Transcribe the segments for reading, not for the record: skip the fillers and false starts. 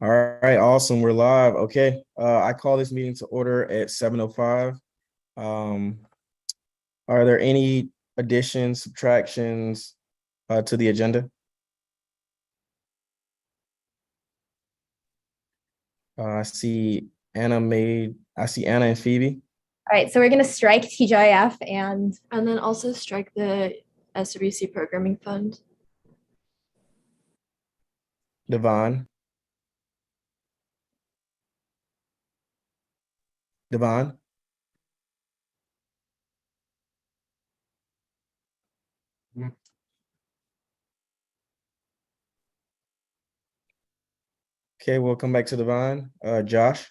All right, awesome. We're live. Okay. I call this meeting to order at 7:05. Um, are there any additions, subtractions to the agenda? I see Anna and Phoebe. All right, so we're going to strike TGIF and then also strike the SWC programming fund. Devon. Devon. Okay, we'll come back to Devon. Josh.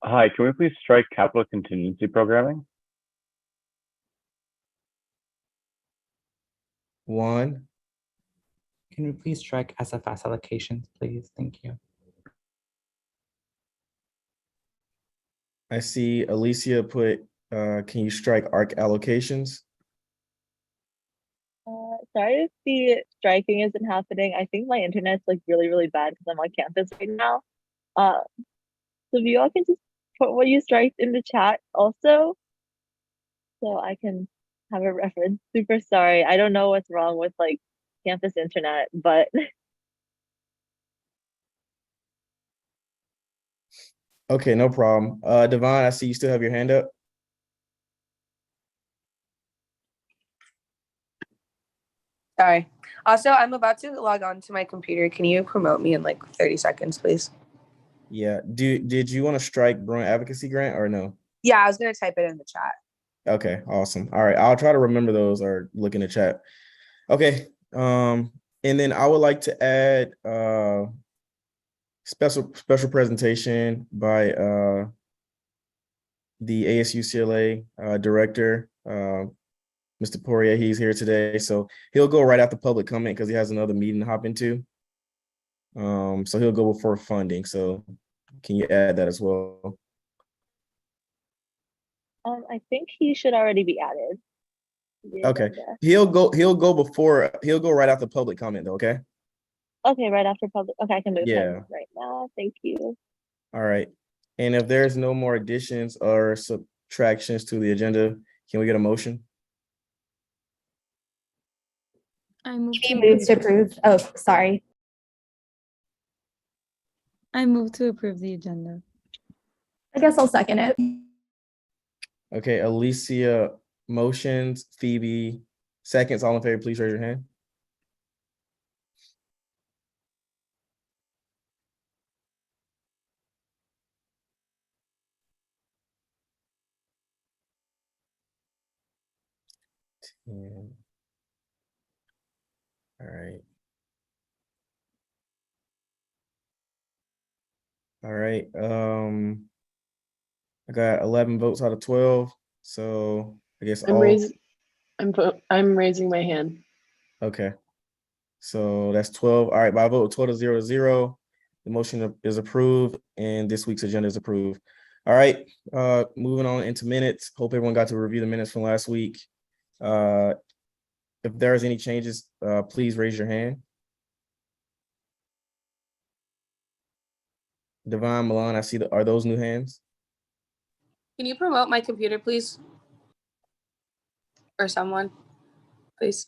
Hi, can we please strike capital contingency programming? Juan. Can we please strike SFS allocations, please? Thank you. I see Alicia put, can you strike ARC allocations? Sorry if the striking isn't happening. I think my internet's like really bad because I'm on campus right now. So if you all can just put what you striked in the chat also, so I can have a reference. Super sorry. I don't know what's wrong with like campus internet, but Okay, no problem. Devon, I see you still have your hand up. Sorry. Also, I'm about to log on to my computer. Can you promote me in like 30 seconds, please? Yeah. Did you want to strike Bruin Advocacy Grant or no? Yeah, I was going to type it in the chat. Okay, awesome. All right, I'll try to remember those or look in the chat. Okay. And then I would like to add special presentation by the ASU CLA director, Mr. Poirier. He's here today, so he'll go right after public comment because he has another meeting to hop into. So he'll go before funding. So can you add that as well? I think he should already be added. Okay, he'll go right after public comment though. Okay. Okay, right after public. Okay, I can move Yeah. him right now. Thank you. All right. And if there's no more additions or subtractions to the agenda, can we get a motion? I move moves to approve. Oh, sorry. I move to approve the agenda. I guess I'll second it. Okay, Alicia motions, Phoebe seconds. All in favor, please raise your hand. All right. All right. I got 11 votes out of 12. So I guess I'm raising my hand. Okay. So that's 12. All right, by a vote 12 to 0, the motion is approved and this week's agenda is approved. All right, moving on into minutes. Hope everyone got to review the minutes from last week. If there's any changes, please raise your hand. Devon, Milan, I see are those new hands? Can you promote my computer, please? Or someone, please.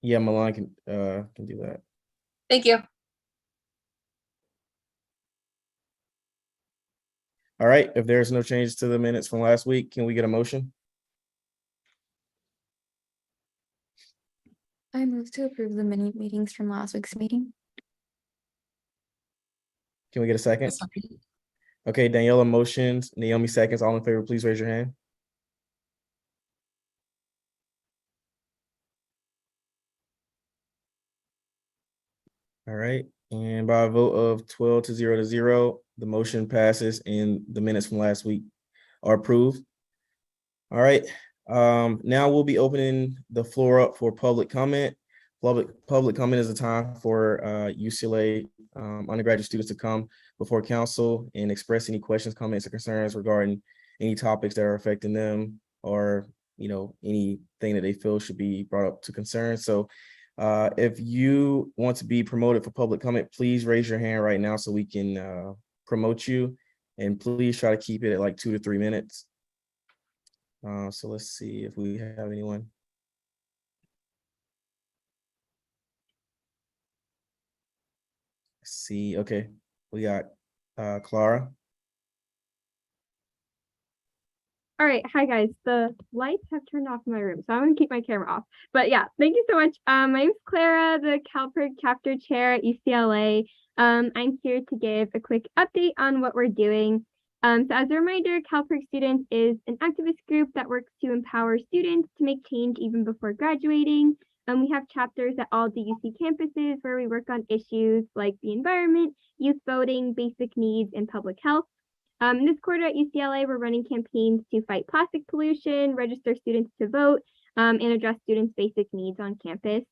Yeah, Milan can do that. Thank you. All right, if there's no changes to the minutes from last week, can we get a motion? I move to approve the mini meetings from last week's meeting. Can we get a second? Okay, Daniela motions, Naomi seconds. All in favor, please raise your hand. All right, and by a vote of 12 to 0, the motion passes and the minutes from last week are approved. All right, now we'll be opening the floor up for public comment. Public comment is a time for UCLA undergraduate students to come before council and express any questions, comments, or concerns regarding any topics that are affecting them or anything that they feel should be brought up to concern. So If you want to be promoted for public comment, please raise your hand right now so we can promote you. And please try to keep it at like 2 to 3 minutes. So let's see if we have anyone. Let's see, okay, we got Clara. All right, hi guys. The lights have turned off in my room, so I'm gonna keep my camera off. But yeah, thank you so much. My name is Clara, the CalPERG chapter chair at UCLA. I'm here to give a quick update on what we're doing. So as a reminder, CalPERG Students is an activist group that works to empower students to make change even before graduating. We have chapters at all the UC campuses where we work on issues like the environment, youth voting, basic needs, and public health. This quarter at UCLA, we're running campaigns to fight plastic pollution, register students to vote, and address students' basic needs on campus.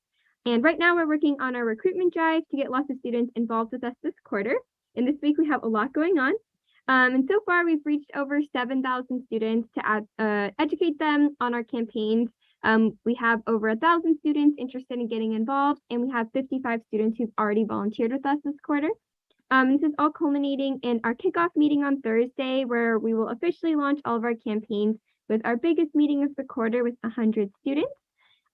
And right now we're working on our recruitment drive to get lots of students involved with us this quarter. And this week we have a lot going on. And so far we've reached over 7,000 students to educate them on our campaigns. We have over 1,000 students interested in getting involved, and we have 55 students who've already volunteered with us this quarter. This is all culminating in our kickoff meeting on Thursday, where we will officially launch all of our campaigns with our biggest meeting of the quarter with 100 students.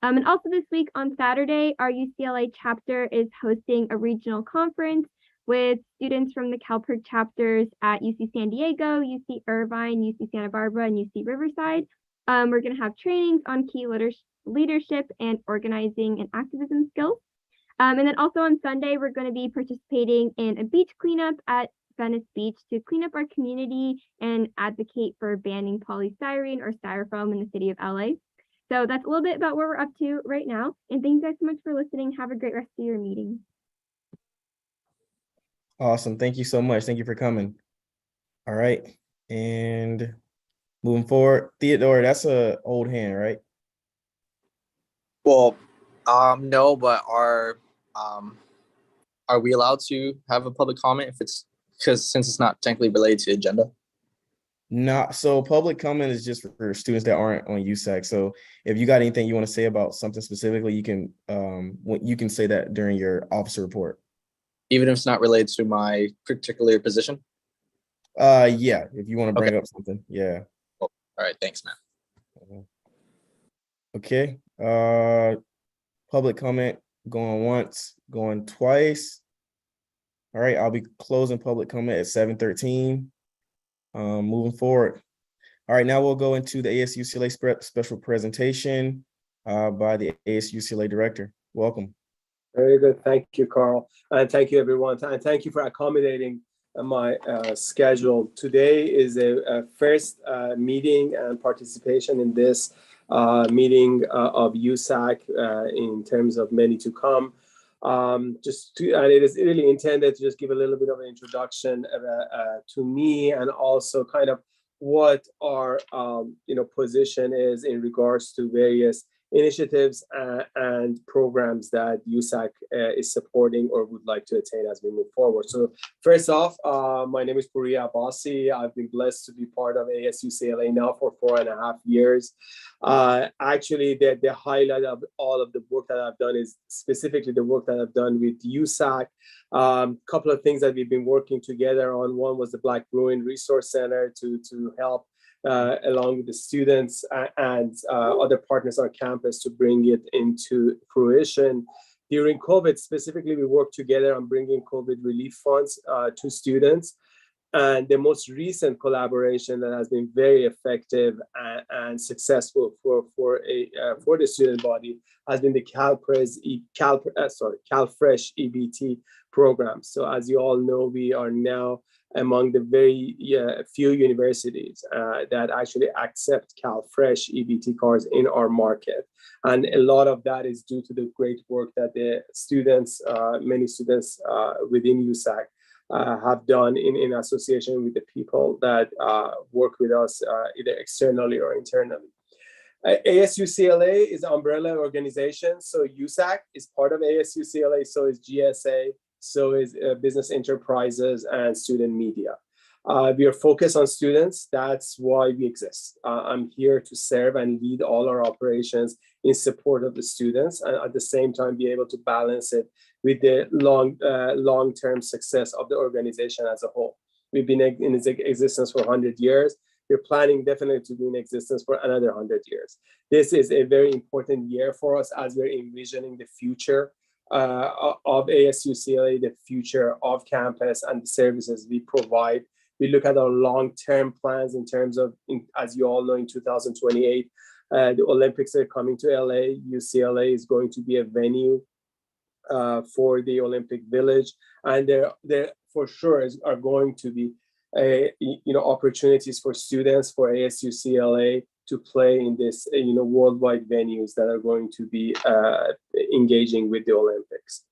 And also this week on Saturday, our UCLA chapter is hosting a regional conference with students from the CalPERG chapters at UC San Diego, UC Irvine, UC Santa Barbara, and UC Riverside. We're going to have trainings on key leadership and organizing and activism skills. And then also on Sunday, we're going to be participating in a beach cleanup at Venice Beach to clean up our community and advocate for banning polystyrene or styrofoam in the city of LA. So that's a little bit about where we're up to right now. And thank you guys so much for listening. Have a great rest of your meeting. Awesome. Thank you so much. Thank you for coming. All right. And moving forward, Theodore, that's an old hand, right? Well, no, but are we allowed to have a public comment if it's since it's not technically related to agenda? Not so public comment is just for students that aren't on USAC. So if you got anything you want to say about something specifically, you can say that during your officer report. Even if it's not related to my particular position? Yeah, if you want to bring up something. Yeah. Cool. All right, thanks, man. Okay. Public comment going once, going twice. All right, I'll be closing public comment at 7:13. Moving forward. All right, now we'll go into the ASUCLA special presentation by the ASUCLA director. Welcome. Very good. Thank you, Carl. And thank you, everyone. And thank you for accommodating my schedule. Today is a first meeting and participation in this meeting of USAC in terms of many to come. And it is really intended to just give a little bit of an introduction to me and also kind of what our position is in regards to various initiatives and programs that USAC is supporting or would like to attain as we move forward. So first off, my name is Puriya Abbasi. I've been blessed to be part of ASUCLA now for 4.5 years. Actually, the highlight of all of the work that I've done is specifically the work that I've done with USAC. Couple of things that we've been working together on. One was the Black Bruin Resource Center to help along with the students and other partners on campus to bring it into fruition. During COVID, specifically, we worked together on bringing COVID relief funds to students. And the most recent collaboration that has been very effective and successful for the student body has been the CalFresh EBT program. So as you all know, we are now among the very few universities that actually accept CalFresh EBT cards in our market. And a lot of that is due to the great work that the students, many students within USAC have done in association with the people that work with us either externally or internally. ASUCLA is an umbrella organization. So USAC is part of ASUCLA, so is GSA, so is business enterprises and student media. We are focused on students. That's why we exist. I'm here to serve and lead all our operations in support of the students, and at the same time be able to balance it with the long-term success of the organization as a whole. We've been in existence for 100 years. We're planning definitely to be in existence for another 100 years. This is a very important year for us as we're envisioning the future of ASU CLA, the future of campus and the services we provide. We look at our long-term plans in terms of, as you all know, in 2028, the Olympics are coming to LA. UCLA is going to be a venue for the Olympic Village, and there for sure are going to be opportunities for students for ASU CLA to play in this worldwide venues that are going to be engaging with the Olympics.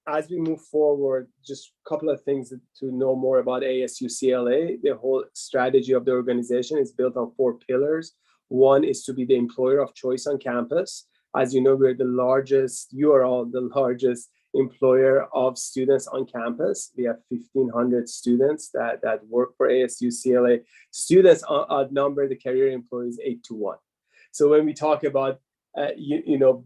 As we move forward, just a couple of things to know more about ASU CLA. The whole strategy of the organization is built on 4 pillars. One is to be the employer of choice on campus. As you know, you are all the largest employer of students on campus. We have 1,500 students that work for ASU CLA. Students outnumber the career employees 8 to 1. So when we talk about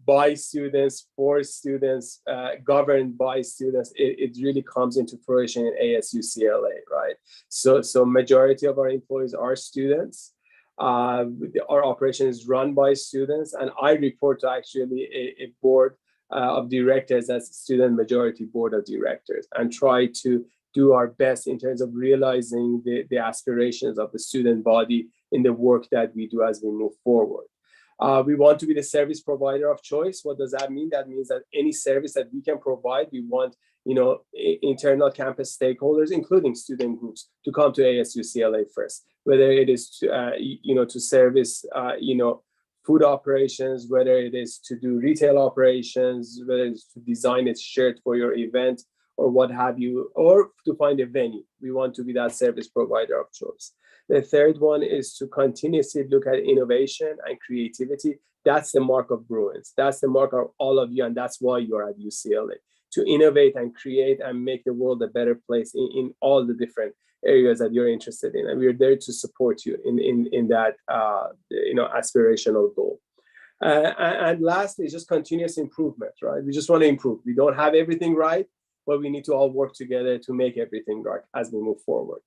by students, for students, governed by students, it really comes into fruition in ASU CLA, right? So majority of our employees are students. Our operation is run by students, and I report to actually a board of directors as student majority board of directors, and try to do our best in terms of realizing the aspirations of the student body in the work that we do as we move forward. We want to be the service provider of choice. What does that mean? That means that any service that we can provide, we want internal campus stakeholders, including student groups, to come to ASU CLA first. Whether it is to service food operations, whether it is to do retail operations, whether it's to design a shirt for your event or what have you, or to find a venue. We want to be that service provider of choice. The third one is to continuously look at innovation and creativity. That's the mark of Bruins. That's the mark of all of you, and that's why you're at UCLA. To innovate and create and make the world a better place in all the different areas that you're interested in. And we're there to support you in that aspirational goal. And lastly, just continuous improvement, right? We just want to improve. We don't have everything right, but we need to all work together to make everything right as we move forward.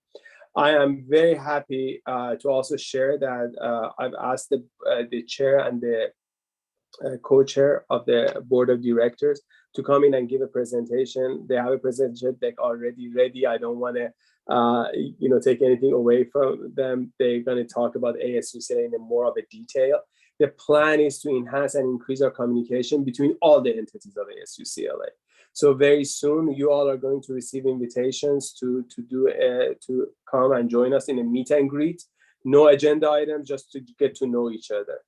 I am very happy to also share that I've asked the chair and the co-chair of the board of directors to come in and give a presentation. They have a presentation deck already ready. I don't want to take anything away from them. They're going to talk about ASU CLA in more of a detail. The plan is to enhance and increase our communication between all the entities of ASU CLA. So very soon, you all are going to receive invitations to come and join us in a meet and greet. No agenda items, just to get to know each other.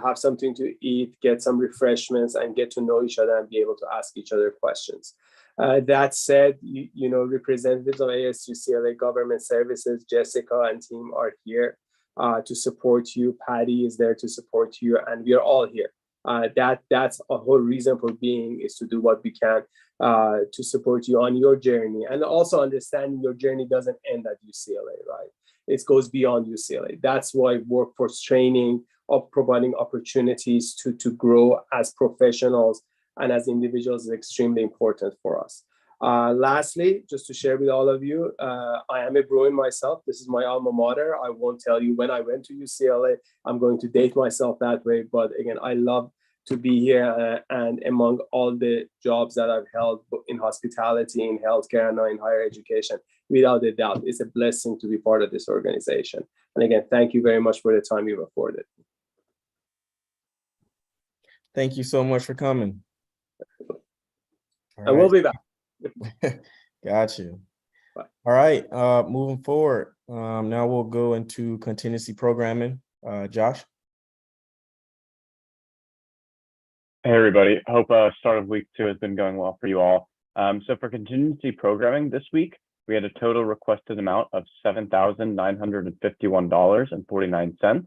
Have something to eat, get some refreshments, and get to know each other and be able to ask each other questions. That said, representatives of ASU CLA Government Services, Jessica and team are here to support you. Patty is there to support you, and we are all here. That's a whole reason for being, is to do what we can to support you on your journey, and also understanding your journey doesn't end at UCLA, right? It goes beyond UCLA. That's why workforce training, of providing opportunities to grow as professionals and as individuals, is extremely important for us. Lastly, just to share with all of you, I am a Bruin myself. This is my alma mater. I won't tell you when I went to UCLA. I'm going to date myself that way. But again, I love to be here and among all the jobs that I've held in hospitality, in healthcare, and now in higher education, without a doubt, it's a blessing to be part of this organization. And again, thank you very much for the time you've afforded. Thank you so much for coming. I will be back. Got you. Bye. All right, moving forward. Now we'll go into contingency programming. Josh. Hey, everybody. Hope start of week 2 has been going well for you all. So for contingency programming this week, we had a total requested amount of $7,951.49.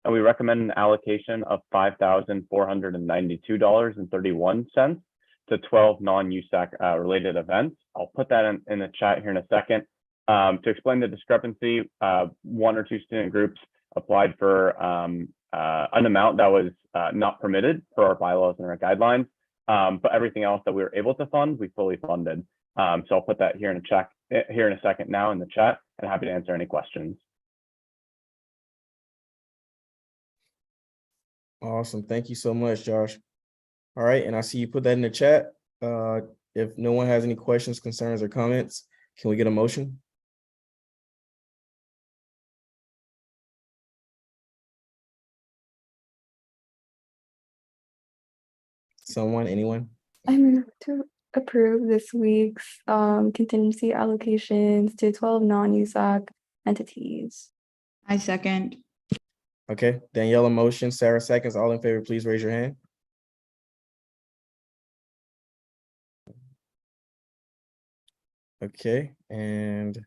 And we recommend an allocation of $5,492.31 to 12 non-USAC related events. I'll put that in the chat here in a second. To explain the discrepancy, 1 or 2 student groups applied for an amount that was not permitted for our bylaws and our guidelines. But everything else that we were able to fund, we fully funded. So I'll put that here in a second now in the chat, and happy to answer any questions. Awesome. Thank you so much, Josh. All right, and I see you put that in the chat. If no one has any questions, concerns, or comments, can we get a motion? Someone, anyone? I move to approve this week's contingency allocations to 12 non-USAC entities. I second. Okay, Daniela motion, Sarah seconds. All in favor, please raise your hand. Okay, and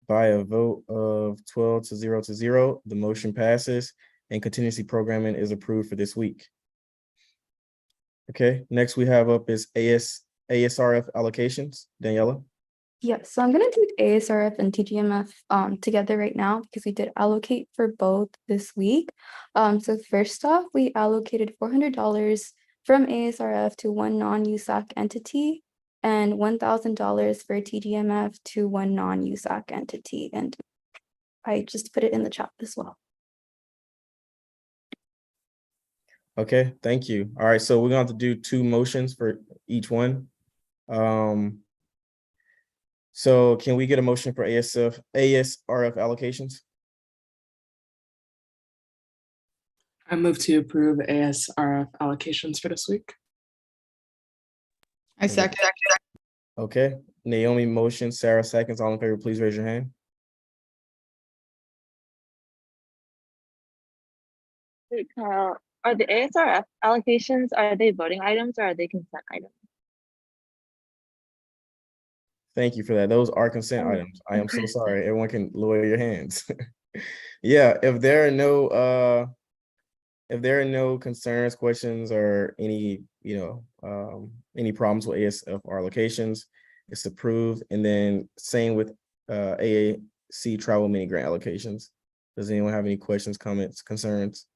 by a vote of 12 to 0, the motion passes and contingency programming is approved for this week. Okay, next we have up is ASRF allocations. Daniela? Yes, so I'm gonna do ASRF and TGMF together right now because we did allocate for both this week. So first off, we allocated $400 from ASRF to one non-USAC entity and $1,000 for TGMF to one non-USAC entity. And I just put it in the chat as well. Okay, thank you. All right, so we're going to do 2 motions for each one. So can we get a motion for ASRF allocations? I move to approve ASRF allocations for this week. I second. Okay, Naomi motion, Sarah seconds. All in favor, please raise your hand. Wait, Carl, are the ASRF allocations, are they voting items or are they consent items? Thank you for that. Those are consent Oh, items. I am so sorry. Everyone can lower your hands. Yeah, if there are no concerns, questions, or any, any problems with ASF allocations, it's approved. And then same with AAC travel mini grant allocations. Does anyone have any questions, comments, concerns?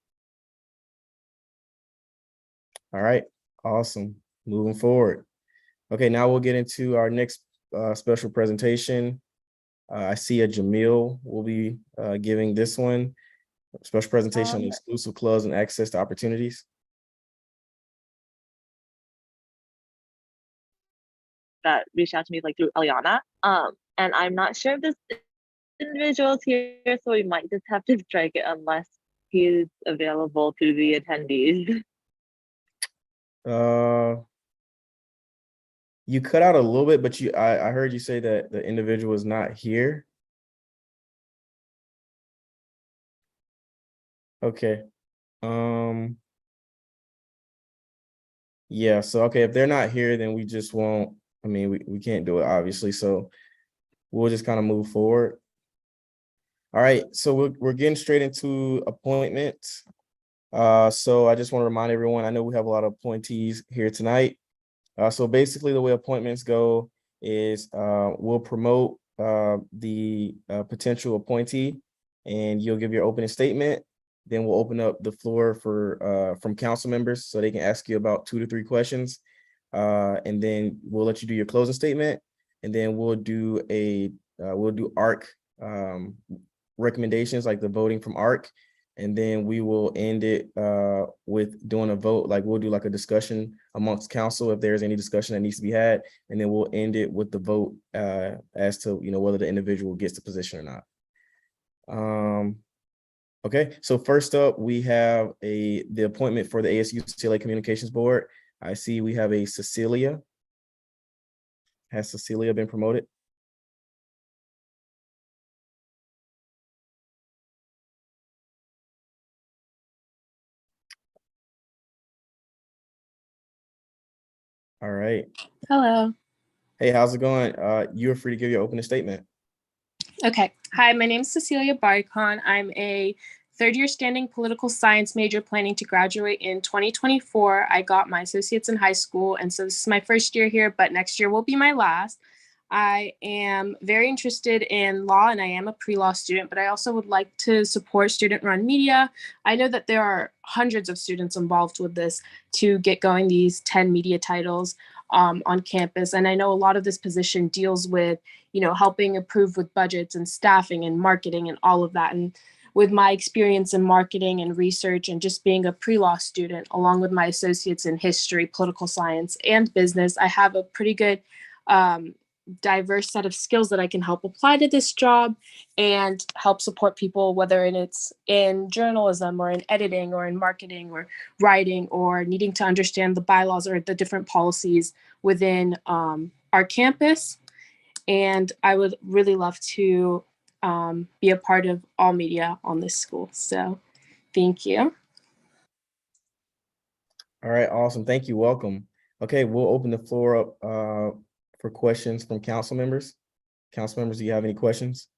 All right, awesome. Moving forward. Okay, now we'll get into our next special presentation. I see a Jamil will be giving this one. Special presentation on exclusive clubs and access to opportunities. That reached out to me like through Eliana. And I'm not sure if this individual is here, so we might just have to strike it unless he's available to the attendees. You cut out a little bit, but I heard you say that the individual is not here. Okay. Yeah, so okay, if they're not here, then we just won't, I mean, we can't do it, obviously, so we'll just kind of move forward. All right, so we're getting straight into appointments. So I just want to remind everyone, I know we have a lot of appointees here tonight. So basically the way appointments go is we'll promote the potential appointee and you'll give your opening statement. Then we'll open up the floor for from council members so they can ask you about 2 to 3 questions. And then we'll let you do your closing statement. And then we'll do ARC recommendations, like the voting from ARC. And then we will end it with doing a vote. Like we'll do like a discussion amongst council if there's any discussion that needs to be had. And then we'll end it with the vote as to whether the individual gets the position or not. Okay, so first up, we have the appointment for the ASU CLA Communications Board. I see we have a Cecilia. Has Cecilia been promoted? All right. Hello. Hey, how's it going? You're free to give your opening statement. Okay. Hi, my name is Cecilia Baricon. I'm a third-year standing political science major planning to graduate in 2024. I got my associates in high school, and so this is my first year here, but next year will be my last. I am very interested in law and I am a pre-law student, but I also would like to support student-run media. I know that there are hundreds of students involved with this to get going these 10 media titles on campus. And I know a lot of this position deals with, helping improve with budgets and staffing and marketing and all of that. And with my experience in marketing and research and just being a pre-law student, along with my associates in history, political science, and business, I have a pretty good diverse set of skills that I can help apply to this job and help support people, whether it's in journalism or in editing or in marketing or writing or needing to understand the bylaws or the different policies within our campus. And I would really love to be a part of all media on this school. So thank you. All right, awesome. Thank you. Welcome. Okay, we'll open the floor up for questions from council members. Council members, do you have any questions?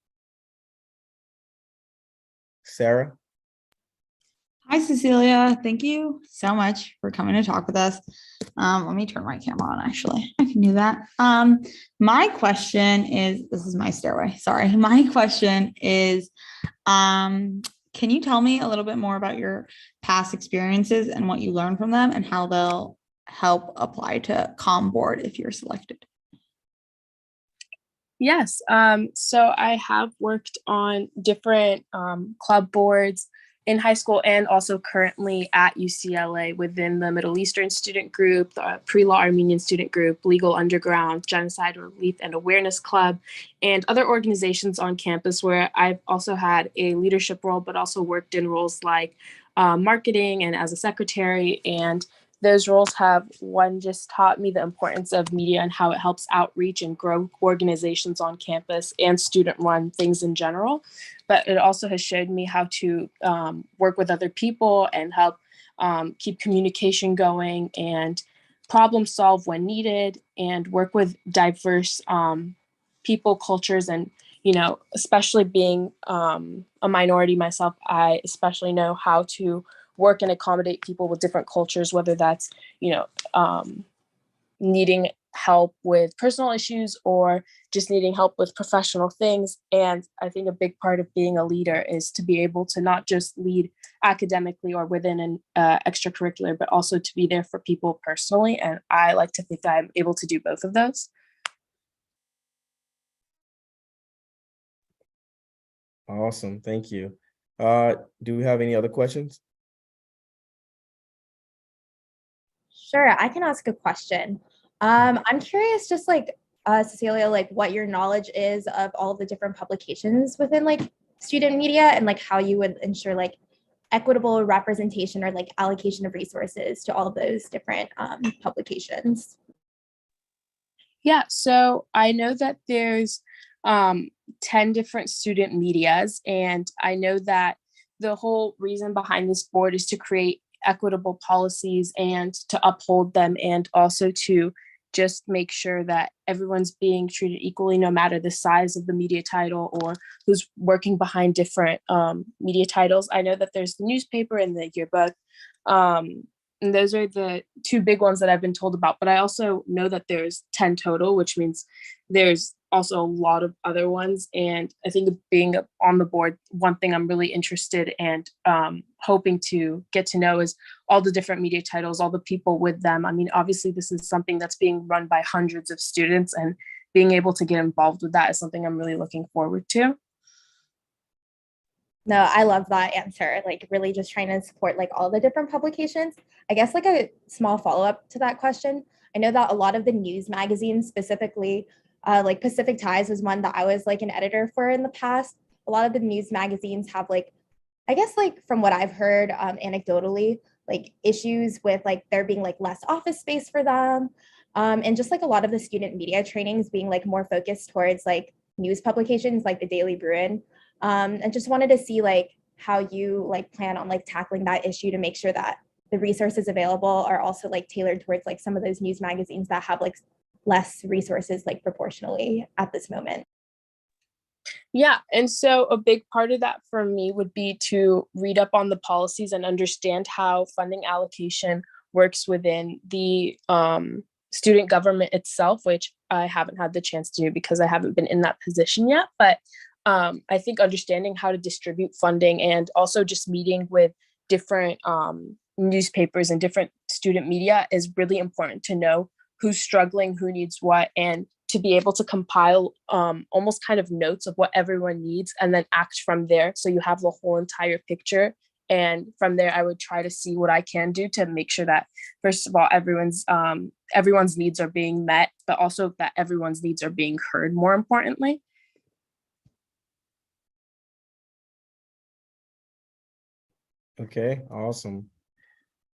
Sarah? Hi, Cecilia. Thank you so much for coming to talk with us. Let me turn my camera on, actually. I can do that. My question is, this is my stairway, sorry. My question is, can you tell me a little bit more about your past experiences and what you learned from them and how they'll help apply to COM board if you're selected? Yes. So I have worked on different club boards in high school and also currently at UCLA within the Middle Eastern Student Group, the Pre-Law Armenian Student Group, Legal Underground, Genocide Relief and Awareness Club, and other organizations on campus where I've also had a leadership role, but also worked in roles like marketing and as a secretary. And those roles have, one, just taught me the importance of media and how it helps outreach and grow organizations on campus and student-run things in general. But it also has showed me how to work with other people and help keep communication going and problem solve when needed and work with diverse people, cultures, and, especially being a minority myself, I especially know how to work and accommodate people with different cultures, whether that's, needing help with personal issues or just needing help with professional things. And I think a big part of being a leader is to be able to not just lead academically or within an extracurricular, but also to be there for people personally. And I like to think I'm able to do both of those. Awesome. Thank you. Do we have any other questions? Sure, I can ask a question. I'm curious, just like Cecilia, like what your knowledge is of all of the different publications within like student media and like how you would ensure like equitable representation or like allocation of resources to all of those different publications. Yeah, so I know that there's 10 different student medias, and I know that the whole reason behind this board is to create equitable policies and to uphold them, and also to just make sure that everyone's being treated equally, no matter the size of the media title or who's working behind different media titles. I know that there's the newspaper and the yearbook. And those are the two big ones that I've been told about. But I also know that there's 10 total, which means there's also a lot of other ones. And I think being on the board, one thing I'm really interested and hoping to get to know is all the different media titles, all the people with them. I mean, obviously, this is something that's being run by hundreds of students, and being able to get involved with that is something I'm really looking forward to. No, I love that answer. Like really just trying to support like all the different publications. I guess like a small follow-up to that question. I know that a lot of the news magazines, specifically like Pacific Ties was one that I was like an editor for in the past. A lot of the news magazines have like, I guess like from what I've heard anecdotally, like issues with like there being like less office space for them. And just like a lot of the student media trainings being like more focused towards like news publications like the Daily Bruin. And just wanted to see like how you like plan on like tackling that issue to make sure that the resources available are also like tailored towards like some of those news magazines that have like less resources like proportionally at this moment. Yeah, and so a big part of that for me would be to read up on the policies and understand how funding allocation works within the student government itself, which I haven't had the chance to do because I haven't been in that position yet. But I think understanding how to distribute funding and also just meeting with different newspapers and different student media is really important to know who's struggling, who needs what, and to be able to compile almost kind of notes of what everyone needs and then act from there. So you have the whole entire picture. And from there, I would try to see what I can do to make sure that, first of all, everyone's needs are being met, but also that everyone's needs are being heard, more importantly. Okay, awesome.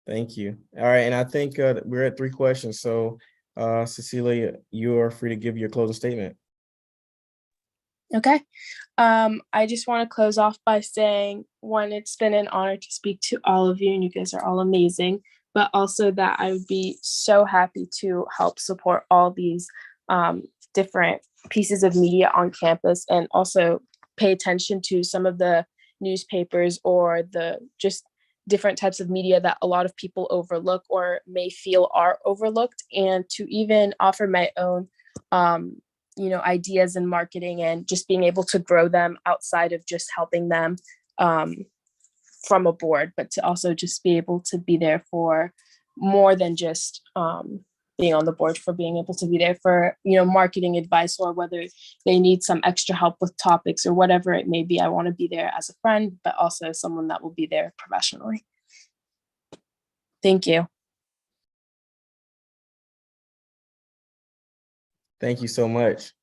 Thank you. All right, and I think we're at 3 questions. So Cecilia, you are free to give your closing statement. Okay. I just want to close off by saying, one, it's been an honor to speak to all of you, and you guys are all amazing, but also that I would be so happy to help support all these different pieces of media on campus, and also pay attention to some of the newspapers or the just different types of media that a lot of people overlook or may feel are overlooked, and to even offer my own ideas in marketing and just being able to grow them outside of just helping them from a board, but to also just be able to be there for more than just being on the board, for being able to be there for, marketing advice, or whether they need some extra help with topics or whatever it may be. I want to be there as a friend, but also as someone that will be there professionally. Thank you. Thank you so much.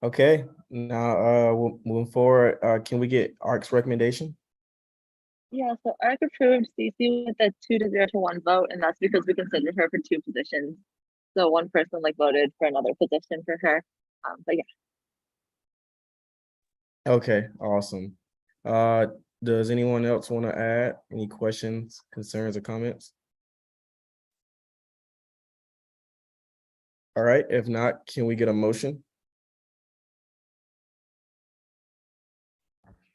Okay, now moving forward, can we get ARC's recommendation? Yeah, so ARC approved Cece with a 2-0 to 1 vote, and that's because we considered her for 2 positions. So one person voted for another position for her. But yeah. Okay, awesome. Does anyone else want to add any questions, concerns, or comments? All right, if not, can we get a motion?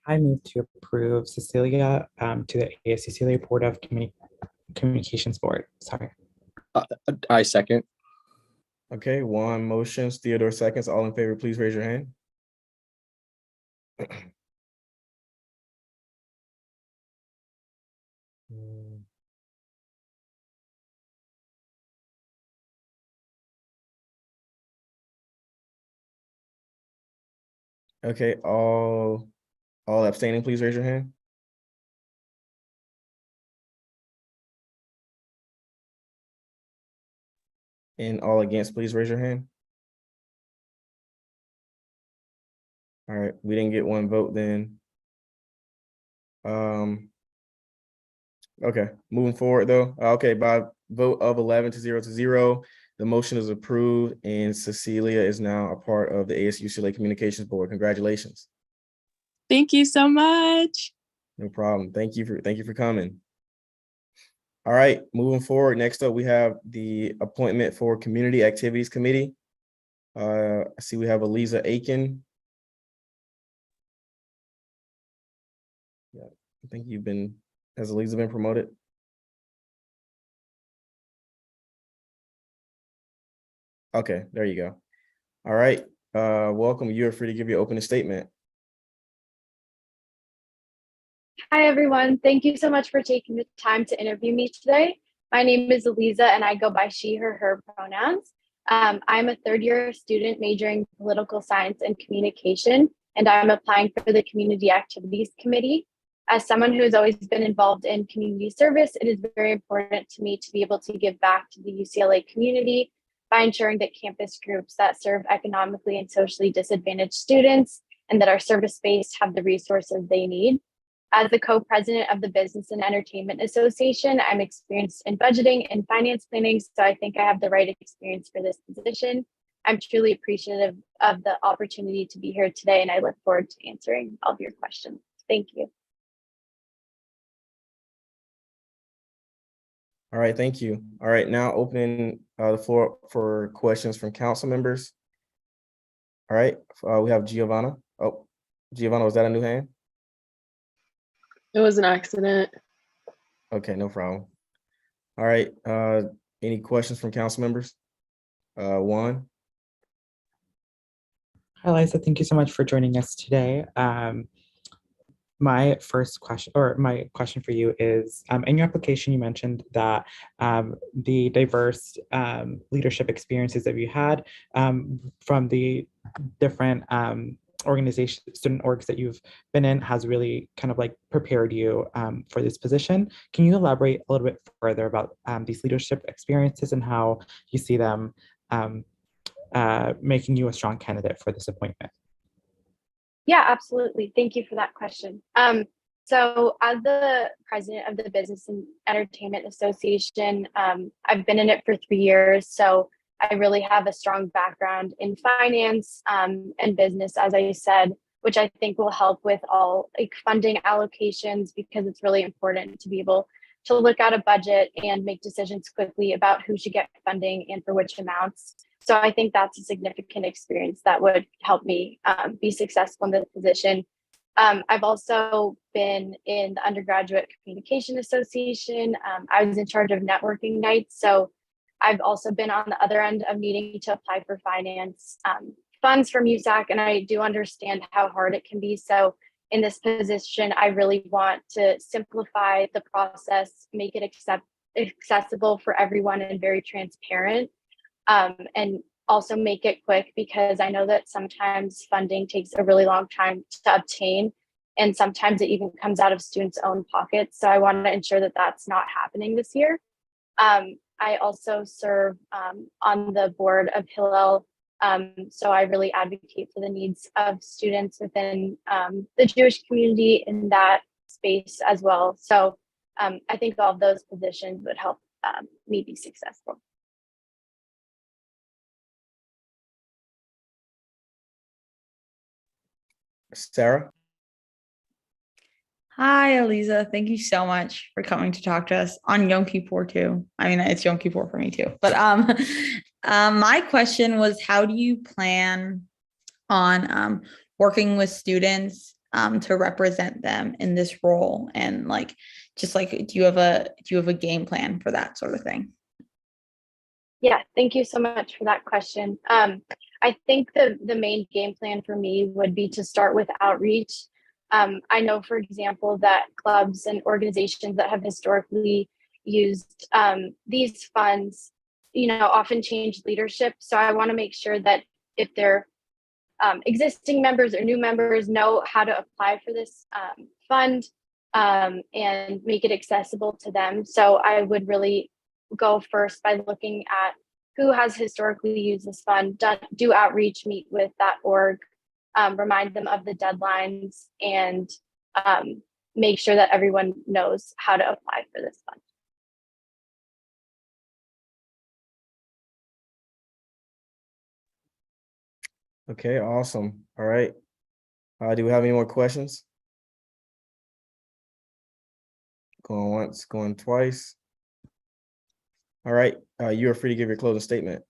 I move to approve Cecilia to the ASUCLA Board of Communications Board. Sorry. I second. Okay, Juan motions, Theodore seconds. All in favor, please raise your hand. Okay, all abstaining, please raise your hand. And all against, please raise your hand. All right, we didn't get one vote then. Okay, moving forward though. Okay, by vote of 11 to 0, the motion is approved, and Cecilia is now a part of the ASUCLA Communications Board. Congratulations. Thank you so much. No problem. Thank you for coming. All right, moving forward. Next up, we have the appointment for Community Activities Committee. I see we have Eliza Aiken. Yeah, I think has Eliza been promoted? Okay, there you go. All right, welcome. You are free to give your opening statement. Hi, everyone. Thank you so much for taking the time to interview me today. My name is Eliza, and I go by she, her pronouns. I'm a third-year student majoring in political science and communication, and I'm applying for the Community Activities Committee. As someone who has always been involved in community service, it is very important to me to be able to give back to the UCLA community by ensuring that campus groups that serve economically and socially disadvantaged students and that are service-based have the resources they need. As the co-president of the Business and Entertainment Association, I'm experienced in budgeting and finance planning, so I think I have the right experience for this position. I'm truly appreciative of the opportunity to be here today, and I look forward to answering all of your questions. Thank you. All right, thank you. All right, now open the floor for questions from council members. All right, we have Giovanna. Oh, Giovanna, was that a new hand? It was an accident. Okay, no problem. All right, any questions from council members? Juan. Hi, Liza. Thank you so much for joining us today. My first question, or my question for you is, in your application, you mentioned that the diverse leadership experiences that you had from the different organization, student orgs that you've been in has really kind of like prepared you for this position. Can you elaborate a little bit further about these leadership experiences and how you see them making you a strong candidate for this appointment? Yeah, absolutely. Thank you for that question. So as the president of the Business and Entertainment Association, I've been in it for 3 years. So I really have a strong background in finance and business, as I said, which I think will help with all like funding allocations, because it's really important to be able to look at a budget and make decisions quickly about who should get funding and for which amounts. So I think that's a significant experience that would help me be successful in this position. I've also been in the Undergraduate Communication Association. I was in charge of networking nights. So I've also been on the other end of needing to apply for finance funds from USAC, and I do understand how hard it can be. So in this position, I really want to simplify the process, make it accessible for everyone and very transparent. And also make it quick, because I know that sometimes funding takes a really long time to obtain, and sometimes it even comes out of students' own pockets. So I want to ensure that that's not happening this year. I also serve on the board of Hillel, so I really advocate for the needs of students within the Jewish community in that space as well. So I think all of those positions would help me be successful. Sarah. Hi, Eliza. Thank you so much for coming to talk to us on Yom Kippur too. I mean, it's Yom Kippur for me too. But my question was, how do you plan on working with students to represent them in this role? And like, just like, do you have a game plan for that sort of thing? Yeah, thank you so much for that question. I think the main game plan for me would be to start with outreach. I know, for example, that clubs and organizations that have historically used these funds, often change leadership. So I want to make sure that if they're existing members or new members know how to apply for this fund and make it accessible to them. So I would really go first by looking at who has historically used this fund, do outreach, meet with that org, remind them of the deadlines, and make sure that everyone knows how to apply for this fund. Okay, awesome. All right. Do we have any more questions? Going once, going twice. All right, you are free to give your closing statement.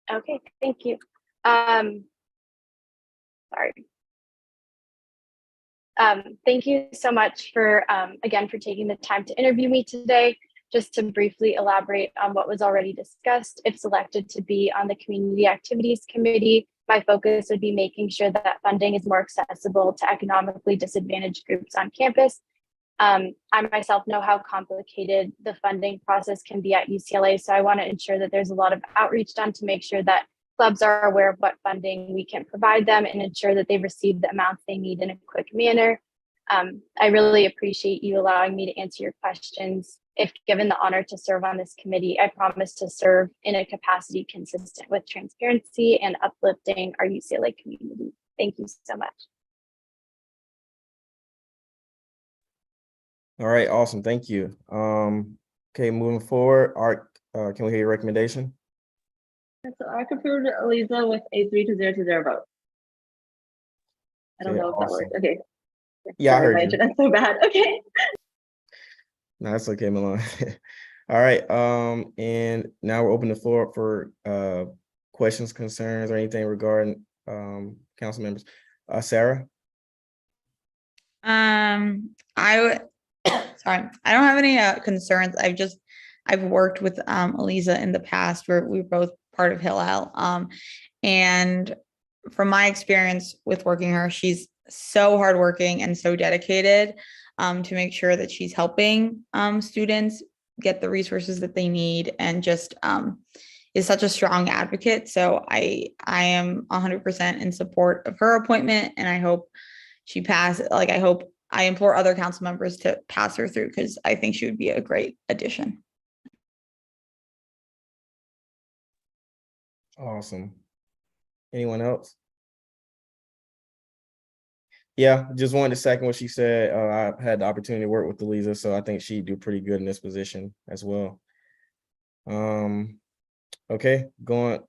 Okay, thank you. Sorry. Thank you so much for, again, for taking the time to interview me today. Just to briefly elaborate on what was already discussed, if selected to be on the Community Activities Committee, my focus would be making sure that funding is more accessible to economically disadvantaged groups on campus. I myself know how complicated the funding process can be at UCLA, so I want to ensure that there's a lot of outreach done to make sure that clubs are aware of what funding we can provide them and ensure that they receive the amounts they need in a quick manner. I really appreciate you allowing me to answer your questions. If given the honor to serve on this committee, I promise to serve in a capacity consistent with transparency and uplifting our UCLA community. Thank you so much. All right, awesome. Thank you. Okay, moving forward, Art, can we hear your recommendation? So I approved Eliza with a 3-0 vote. I don't Okay, know if that awesome. worked. Okay. Yeah, I Sorry, heard my you. internet's so bad. Okay. No, that's okay, Milan. All right, and now we're open the floor for questions, concerns, or anything regarding council members. Sarah? I would, sorry, I don't have any concerns. I've just I've worked with Eliza in the past where we were both part of Hillel. And from my experience with working her, she's so hardworking and so dedicated to make sure that she's helping students get the resources that they need, and just is such a strong advocate. So I am 100% in support of her appointment, and I hope she passes. Like, I implore other council members to pass her through, because I think she would be a great addition. Awesome. Anyone else? Yeah, just wanted to second what she said. I had the opportunity to work with Eliza, so I think she'd do pretty good in this position as well. Okay,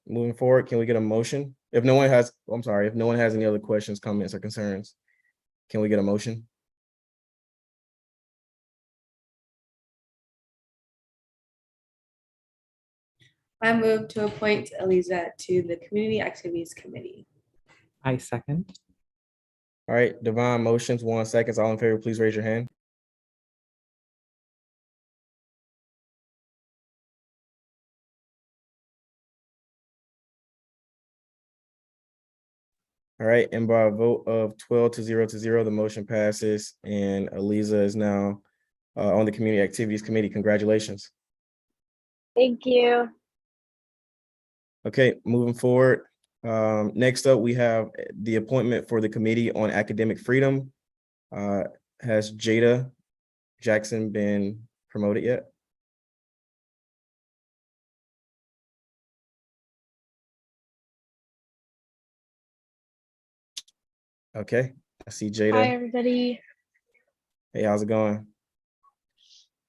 moving forward, can we get a motion? If no one has any other questions, comments, or concerns, can we get a motion? I move to appoint Eliza to the Community Activities Committee. I second. All right, Divine motions, 1 second. All in favor, please raise your hand. All right, and by a vote of 12 to 0 to 0, the motion passes, and Eliza is now on the Community Activities Committee. Congratulations. Thank you. Okay, moving forward. Next up, we have the appointment for the Committee on Academic Freedom. Has Jada Jackson been promoted yet? Okay, I see Jada. Hi, everybody. Hey, how's it going?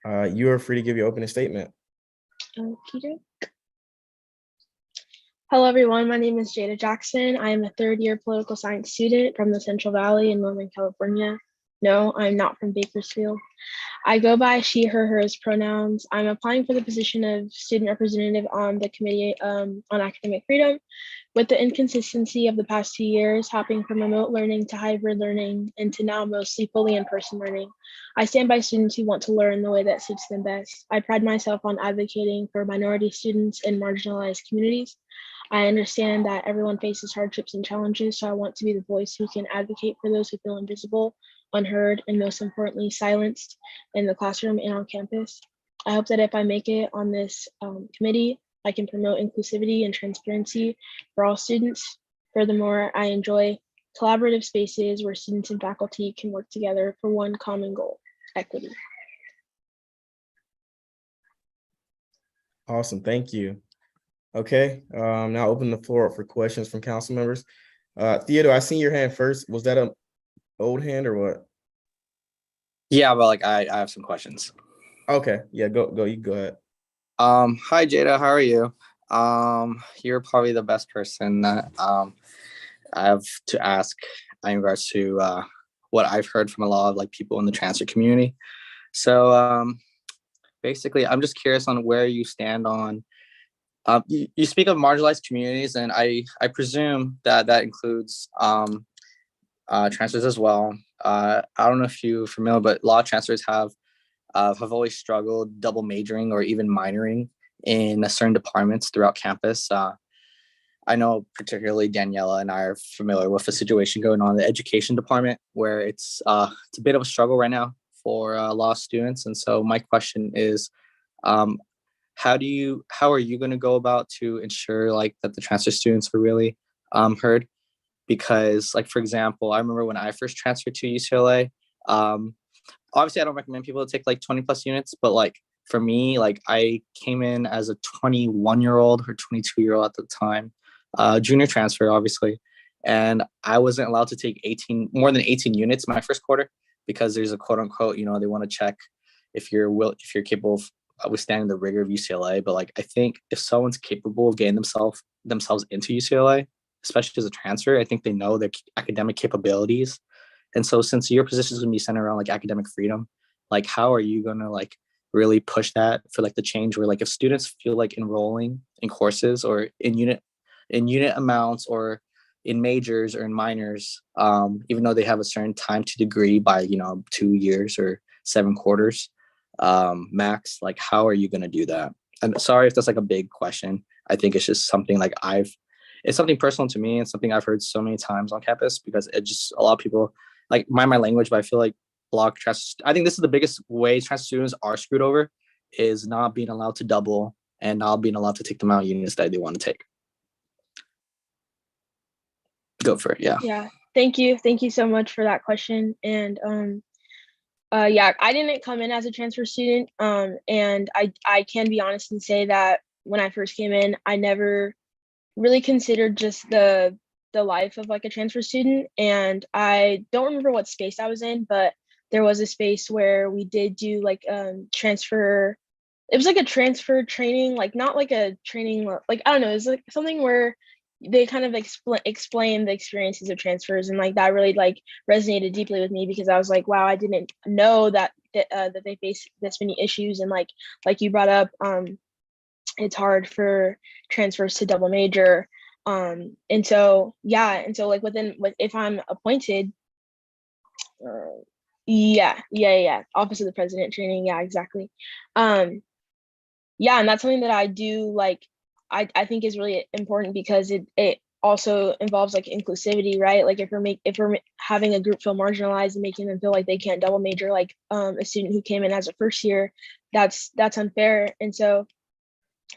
You are free to give your opening statement. Okey-doke. Hello, everyone. My name is Jada Jackson. I am a third-year political science student from the Central Valley in Northern California. No, I'm not from Bakersfield. I go by she, her, hers pronouns. I'm applying for the position of student representative on the Committee on Academic Freedom. With the inconsistency of the past 2 years, hopping from remote learning to hybrid learning and to now mostly fully in-person learning, I stand by students who want to learn the way that suits them best. I pride myself on advocating for minority students in marginalized communities. I understand that everyone faces hardships and challenges, so I want to be the voice who can advocate for those who feel invisible, unheard, and most importantly, silenced in the classroom and on campus. I hope that if I make it on this committee, I can promote inclusivity and transparency for all students. Furthermore, I enjoy collaborative spaces where students and faculty can work together for one common goal: equity. Awesome, thank you. Okay, now open the floor up for questions from council members. Theodore, I seen your hand first. Was that an old hand or what? Yeah, but like I have some questions. Okay, yeah, go. You go ahead. Hi Jada, how are you? You're probably the best person that I have to ask in regards to what I've heard from a lot of like people in the transfer community. So basically, I'm just curious on where you stand on. You speak of marginalized communities, and I presume that includes transfers as well. I don't know if you're familiar, but a lot of transfers have always struggled double majoring or even minoring in certain departments throughout campus. I know particularly Daniela and I are familiar with the situation going on in the education department, where it's a bit of a struggle right now for a lot of students. And so my question is, how are you going to go about to ensure like that the transfer students are really heard? Because like, for example, I remember when I first transferred to UCLA, obviously I don't recommend people to take like 20 plus units, but like for me, like I came in as a 21-year-old or 22-year-old at the time, junior transfer, obviously. And I wasn't allowed to take more than 18 units my first quarter, because there's a quote unquote, they want to check if you're capable of withstanding the rigor of UCLA. But like, I think if someone's capable of getting themselves into UCLA, especially as a transfer, I think they know their academic capabilities. And so since your position is going to be centered around like academic freedom, like how are you going to like really push that for like the change where like if students feel like enrolling in courses or in unit amounts or in majors or in minors, even though they have a certain time to degree by 2 years or 7 quarters, Max, like, how are you going to do that? And sorry if that's like a big question. I think it's just something like it's something personal to me and something I've heard so many times on campus, because it just, a lot of people, like, mind my language, but I feel like I think this is the biggest way trans students are screwed over, is not being allowed to double and not being allowed to take the amount of units that they want to take. Go for it. Yeah. Yeah. Thank you. Thank you so much for that question. And yeah, I didn't come in as a transfer student. And I can be honest and say that when I first came in, I never really considered just the life of like a transfer student. And I don't remember what space I was in, but there was a space where we did do like transfer. It was like a transfer training, like not like a training, like I don't know, it was like something where they kind of explain the experiences of transfers, and like that really like resonated deeply with me, because I was like, wow, I didn't know that they face this many issues, and like you brought up, it's hard for transfers to double major, and so like if I'm appointed, office of the president training, yeah, exactly, yeah, and that's something that I do like. I think is really important, because it also involves like inclusivity, right? Like if we're having a group feel marginalized and making them feel like they can't double major, like a student who came in as a first year, that's unfair. And so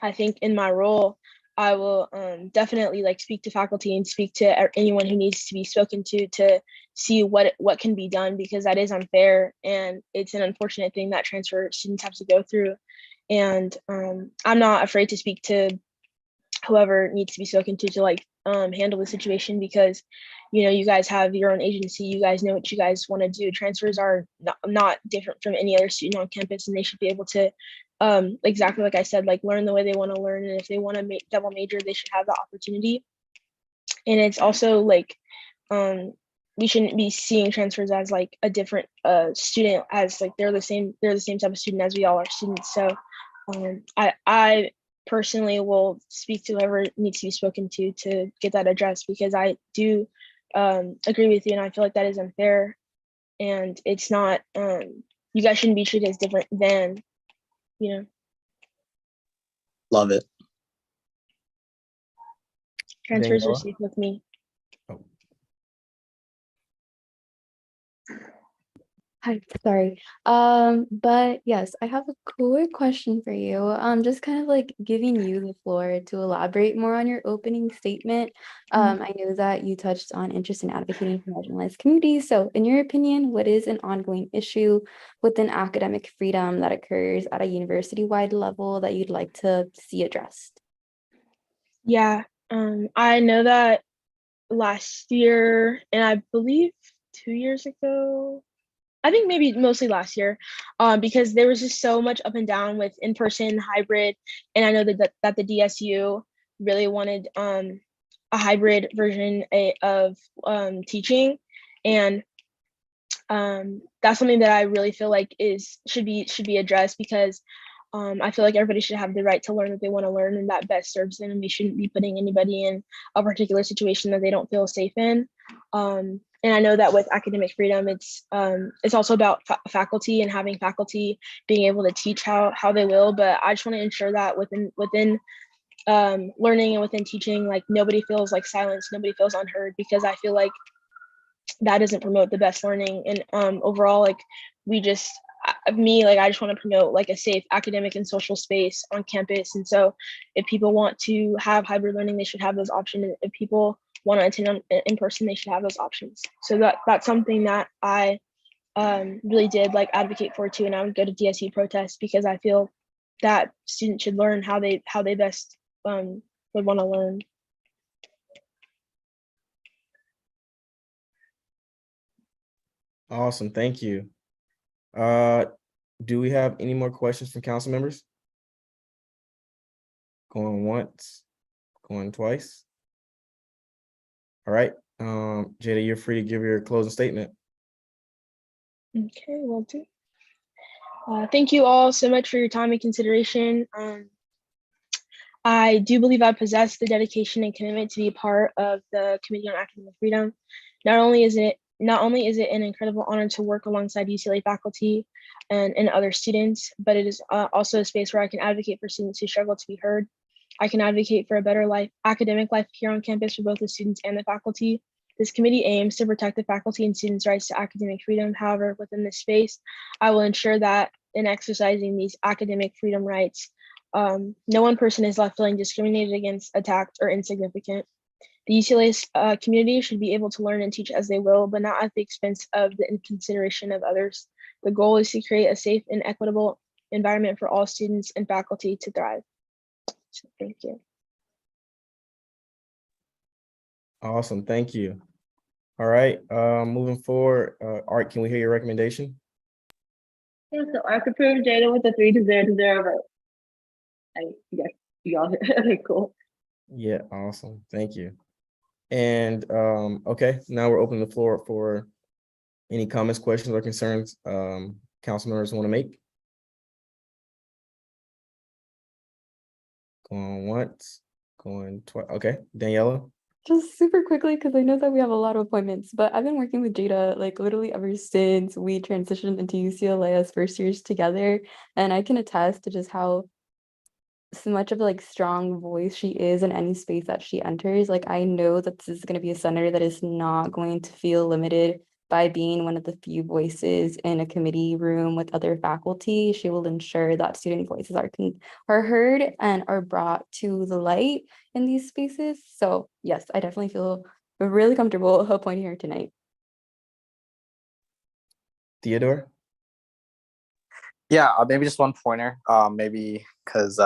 I think in my role, I will definitely like speak to faculty and speak to anyone who needs to be spoken to see what can be done, because that is unfair, and it's an unfortunate thing that transfer students have to go through. And I'm not afraid to speak to whoever needs to be spoken to like handle the situation, because you guys have your own agency, you guys know what you guys want to do. Transfers are not different from any other student on campus, and they should be able to exactly like I said, like learn the way they want to learn, and if they want to double major, they should have the opportunity. And it's also like we shouldn't be seeing transfers as like a different student, as like they're the same type of student as we all are students. So I personally will speak to whoever needs to be spoken to get that addressed, because I do agree with you, and I feel like that is unfair, and it's not, you guys shouldn't be treated as different than, Love it. Transfers are Daniela? safe with me. Hi, sorry. But yes, I have a quick question for you. Just kind of like giving you the floor to elaborate more on your opening statement. I know that you touched on interest in advocating for marginalized communities. So in your opinion, what is an ongoing issue within academic freedom that occurs at a university-wide level that you'd like to see addressed? Yeah, I know that last year, and I believe 2 years ago, I think maybe mostly last year, because there was just so much up and down with in-person, hybrid, and I know that the DSU really wanted a hybrid version of teaching, and that's something that I really feel like should be addressed, because I feel like everybody should have the right to learn what they want to learn, and that best serves them, and we shouldn't be putting anybody in a particular situation that they don't feel safe in. And I know that with academic freedom, it's also about faculty, and having faculty being able to teach how they will. But I just want to ensure that within learning and within teaching, like nobody feels like silenced, nobody feels unheard, because I feel like that doesn't promote the best learning. And overall, like I just want to promote like a safe academic and social space on campus. And so if people want to have hybrid learning, they should have those options. If people want to attend in person, they should have those options. So that's something that I really did like advocate for too. And I would go to DSU protests, because I feel that students should learn how they best would want to learn. Awesome, thank you. Do we have any more questions from council members? Going once, going twice. All right, Jada, you're free to give your closing statement. Okay, will do. Thank you all so much for your time and consideration. I do believe I possess the dedication and commitment to be a part of the Committee on Academic Freedom. Not only is it Not only is it an incredible honor to work alongside UCLA faculty and other students, but it is also a space where I can advocate for students who struggle to be heard. I can advocate for a better life, academic life here on campus for both the students and the faculty. This committee aims to protect the faculty and students' rights to academic freedom. However, within this space, I will ensure that in exercising these academic freedom rights, no one person is left feeling discriminated against, attacked, or insignificant. The UCLA community should be able to learn and teach as they will, but not at the expense of the inconsideration of others. The goal is to create a safe and equitable environment for all students and faculty to thrive. So thank you. Awesome, thank you. All right, moving forward, Art, can we hear your recommendation? Yeah, so I approved Jada with a 3-0 vote. I guess you all okay, cool. Yeah, awesome, thank you. And okay, now we're opening the floor for any comments, questions, or concerns council members want to make. Going once, going twice. Okay, Daniela. Just super quickly, because I know that we have a lot of appointments, but I've been working with Jada like literally ever since we transitioned into UCLA as first years together. And I can attest to just how so much of like strong voice she is in any space that she enters. Like I know that this is going to be a center that is not going to feel limited by being one of the few voices in a committee room with other faculty. She will ensure that student voices are heard and are brought to the light in these spaces. So yes, I definitely feel really comfortable appointing her tonight. Theodore. Yeah, maybe just one pointer. Maybe because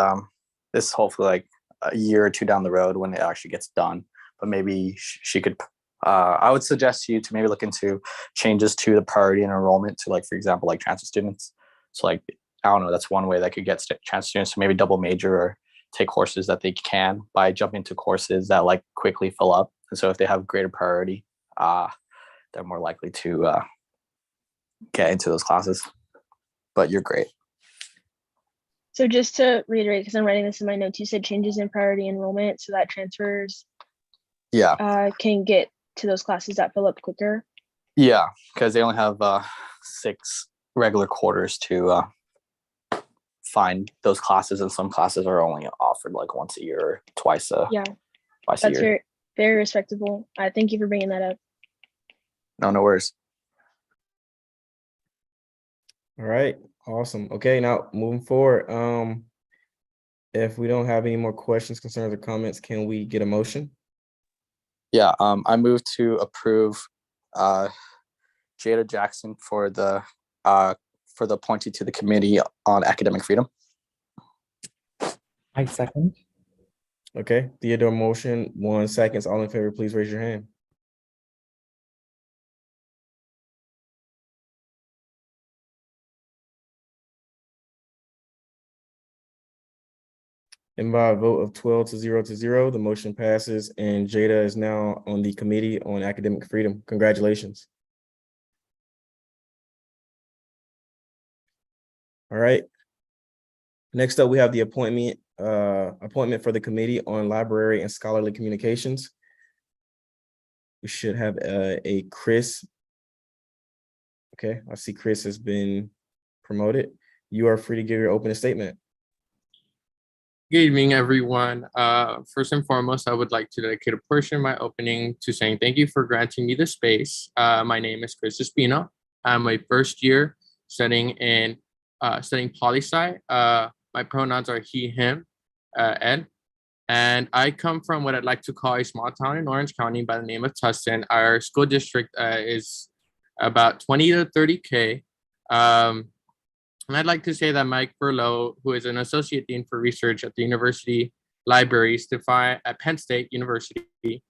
this is hopefully like a year or two down the road when it actually gets done. But maybe she could. I would suggest you to maybe look into changes to the priority and enrollment to, like, for example, like transfer students. So like I don't know, that's one way that could get transfer students to maybe double major or take courses that they can by jumping to courses that like quickly fill up. And so if they have greater priority, they're more likely to get into those classes. But you're great. So just to reiterate, because I'm writing this in my notes, you said changes in priority enrollment so that transfers can get to those classes that fill up quicker. Yeah, because they only have 6 regular quarters to find those classes, and some classes are only offered like once a year or twice a year. That's very respectable. Thank you for bringing that up. No worries. All right, awesome. Okay, now moving forward, if we don't have any more questions, concerns, or comments, can we get a motion? Yeah, I move to approve Jada Jackson for the appointee to the Committee on Academic Freedom. I second. Okay, Theodore motion, 1 second. All in favor, please raise your hand. And by a vote of 12-0, the motion passes, and Jada is now on the Committee on Academic Freedom. Congratulations. All right. Next up, we have the appointment for the Committee on Library and Scholarly Communications. We should have a Chris. Okay, I see Chris has been promoted. You are free to give your opening statement. Good evening, everyone. First and foremost, I would like to dedicate a portion of my opening to saying thank you for granting me the space. My name is Chris Espino. I'm a first year studying poli-sci. My pronouns are he, him, Ed. And I come from what I'd like to call a small town in Orange County by the name of Tustin. Our school district is about 20 to 30K. And I'd like to say that Mike Berlow, who is an associate dean for research at the university libraries at Penn State University,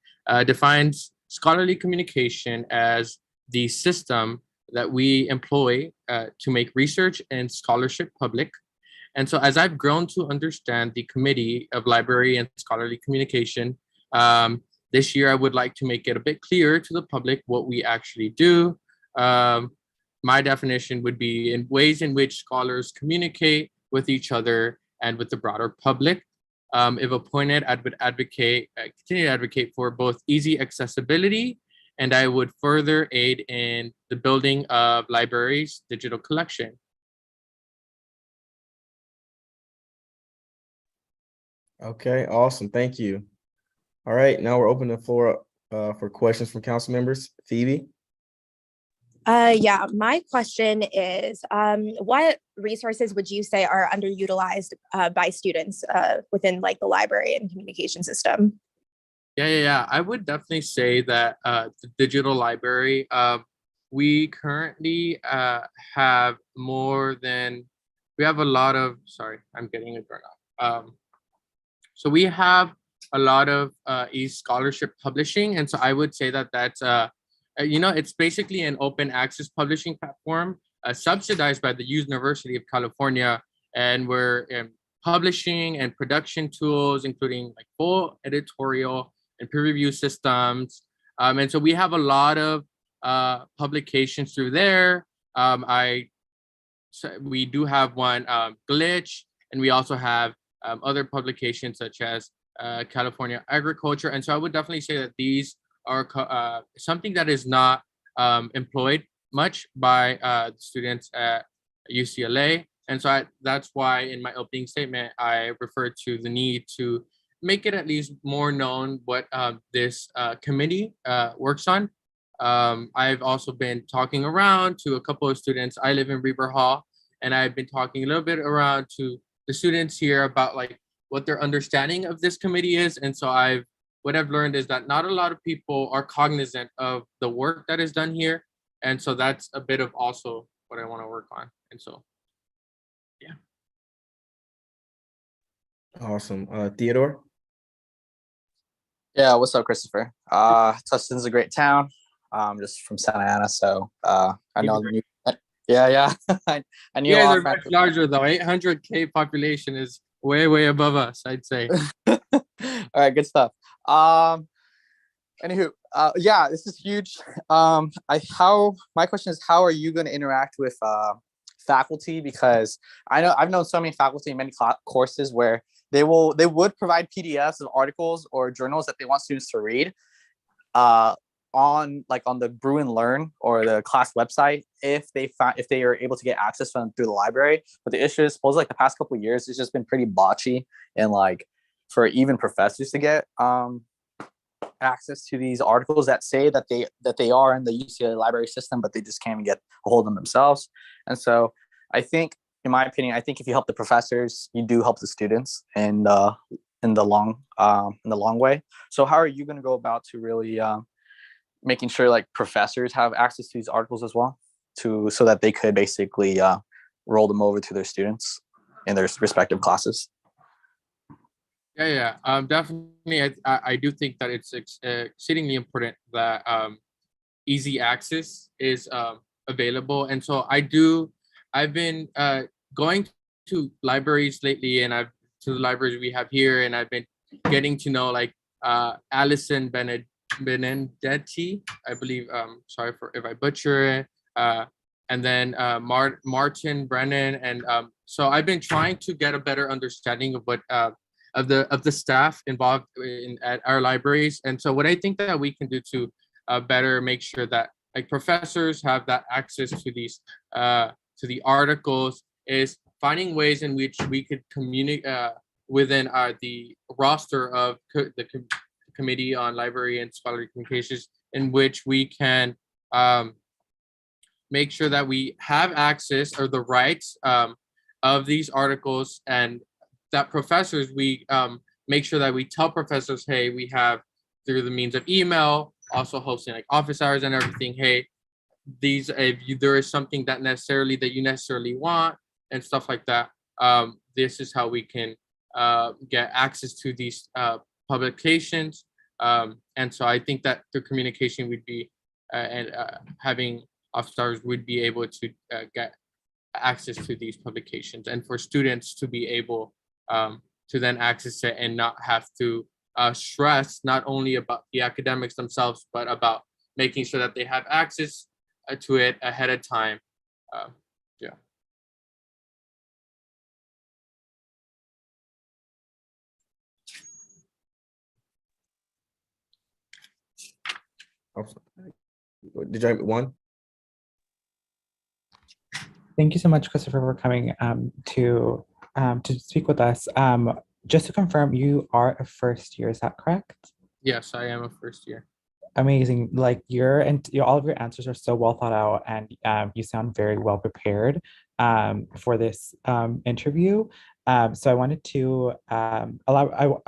defines scholarly communication as the system that we employ to make research and scholarship public. And so as I've grown to understand the Committee of Library and Scholarly Communication, this year I would like to make it a bit clearer to the public what we actually do. My definition would be in ways in which scholars communicate with each other and with the broader public. If appointed, I would continue to advocate for both easy accessibility and I would further aid in the building of libraries' digital collection. Okay, awesome. Thank you. All right, now we're opening the floor for questions from council members. Phoebe? Yeah, my question is, what resources would you say are underutilized by students within like the library and communication system? Yeah. I would definitely say that the digital library, we currently have we have a lot of, sorry, I'm getting a turn off. So we have a lot of e-scholarship publishing. And so I would say that that's, it's basically an open access publishing platform subsidized by the University of California. And we're publishing and production tools, including like full editorial and peer review systems. And so we have a lot of publications through there. We do have one, Glitch, and we also have other publications such as California Agriculture. And so I would definitely say that these are something that is not employed much by students at UCLA. And so that's why in my opening statement, I referred to the need to make it at least more known what this committee works on. I've also been talking around to a couple of students. I live in Reber Hall, and I've been talking a little bit around to the students here about like what their understanding of this committee is. And so what I've learned is that not a lot of people are cognizant of the work that is done here. And so that's a bit of also what I want to work on. And so, yeah. Awesome. Theodore? Yeah, what's up, Christopher? Tustin's a great town. Just from Santa Ana, so I know. Yeah. I knew. You guys are much larger though. 800K population is way above us, I'd say. All right, good stuff. Anywho, yeah, this is huge. My question is, how are you going to interact with faculty? Because I've known so many faculty in many courses where they would provide PDFs of articles or journals that they want students to read on the Brew and Learn or the class website if they are able to get access to them through the library. But the issue is, suppose like the past couple of years, it's just been pretty botchy, and like for even professors to get access to these articles that say that they are in the UCLA library system, but they just can't even get a hold of them themselves. And so I think, in my opinion, if you help the professors, you do help the students in the long way. So how are you going to go about to really making sure like professors have access to these articles as well, so that they could basically roll them over to their students in their respective classes? Yeah. Definitely. I do think that it's exceedingly important that easy access is available. And so I've been going to libraries lately, and to the libraries we have here, and I've been getting to know like Allison Benedetti, I believe. Sorry if I butcher it. And then Martin Brennan, and so I've been trying to get a better understanding of what of the staff involved at our libraries. And so what I think that we can do to better make sure that like professors have that access to these to the articles is finding ways in which we could communicate within the roster of the Committee on Library and Scholarly Communications, in which we can make sure that we have access or the rights of these articles, and that professors, we make sure that we tell professors, hey, we have through the means of email, also hosting like office hours and everything, hey, there is something that you necessarily want and stuff like that, this is how we can get access to these publications. And so I think that through communication would be and having office hours would be able to get access to these publications, and for students to be able to then access it and not have to stress not only about the academics themselves, but about making sure that they have access to it ahead of time. Yeah. Did you have one? Thank you so much, Christopher, for coming to speak with us. Just to confirm, you are a first year, is that correct? Yes, I am a first year. Amazing. Like all of your answers are so well thought out, and you sound very well prepared for this interview. So I wanted to I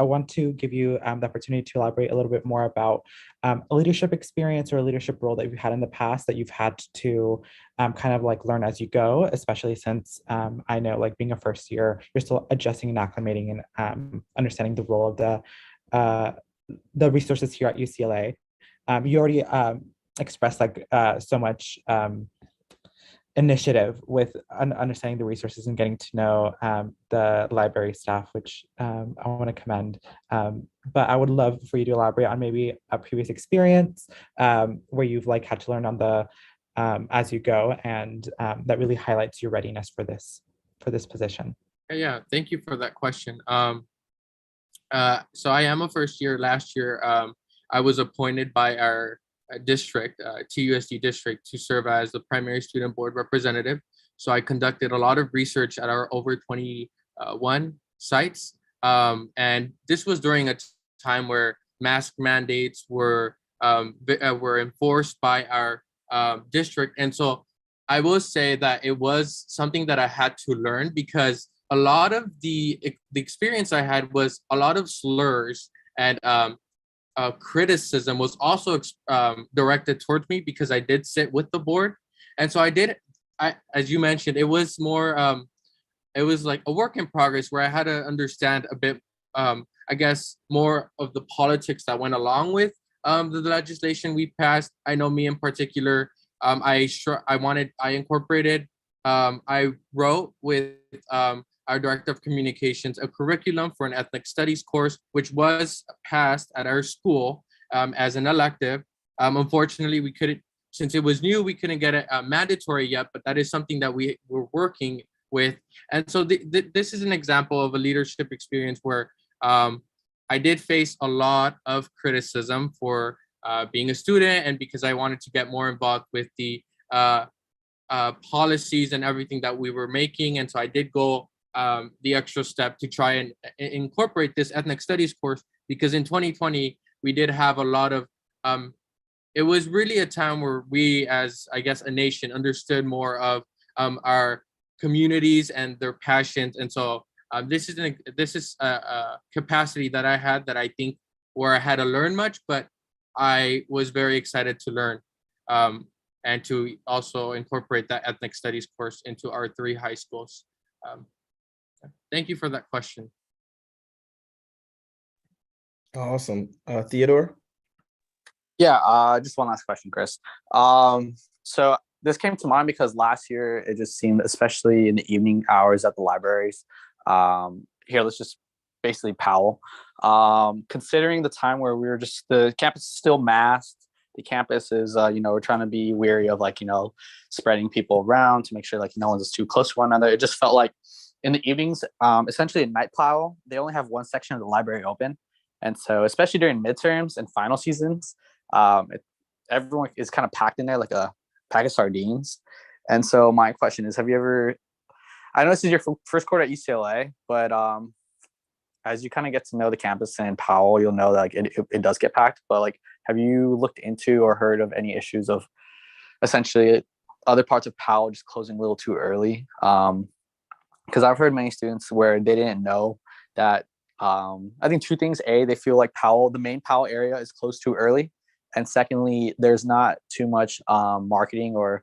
want to give you the opportunity to elaborate a little bit more about a leadership experience or a leadership role that you've had in the past that you've had to kind of like learn as you go, especially since I know like being a first year, you're still adjusting and acclimating and understanding the role of the resources here at UCLA. You already expressed like so much initiative with understanding the resources and getting to know the library staff, which I want to commend. But I would love for you to elaborate on maybe a previous experience where you've like had to learn on the as you go, and that really highlights your readiness for this position. Yeah, thank you for that question. So I am a first year. Last year, I was appointed by our district, TUSD district, to serve as the primary student board representative. So I conducted a lot of research at our over 21 sites. And this was during a time where mask mandates were enforced by our district. And so I will say that it was something that I had to learn, because a lot of the experience I had was a lot of slurs and criticism was also directed towards me, because I did sit with the board. And so as you mentioned, it was more, it was like a work in progress where I had to understand a bit, I guess, more of the politics that went along with the legislation we passed. I know me in particular, I incorporated, I wrote with our director of communications a curriculum for an ethnic studies course, which was passed at our school as an elective. Unfortunately, we couldn't, since it was new, we couldn't get it mandatory yet, but that is something that we were working with. And so this is an example of a leadership experience where I did face a lot of criticism for being a student, and because I wanted to get more involved with the policies and everything that we were making. And so I did go the extra step to try and incorporate this ethnic studies course, because in 2020, we did have a lot of, it was really a time where we, as I guess a nation, understood more of our communities and their passions. And so this is a capacity that I had that I think where I had to learn much, but I was very excited to learn and to also incorporate that ethnic studies course into our 3 high schools. Thank you for that question. Awesome. Theodore? Yeah, just one last question, Chris. So this came to mind because last year it just seemed, especially in the evening hours at the libraries, here, let's just basically Powell. Considering the time where we were just, the campus is still masked, the campus is, we're trying to be wary of spreading people around to make sure no one's too close to one another. It just felt like in the evenings, essentially at night Powell, they only have one section of the library open. And so, especially during midterms and final seasons, everyone is kind of packed in there like a pack of sardines. And so my question is, have you ever, I know this is your first quarter at UCLA, but as you kind of get to know the campus in Powell, you'll know that it does get packed. But have you looked into or heard of any issues of essentially other parts of Powell just closing a little too early? Because I've heard many students where they didn't know that. I think 2 things: A, they feel like Powell, the main Powell area, is closed too early, and secondly, there's not too much marketing or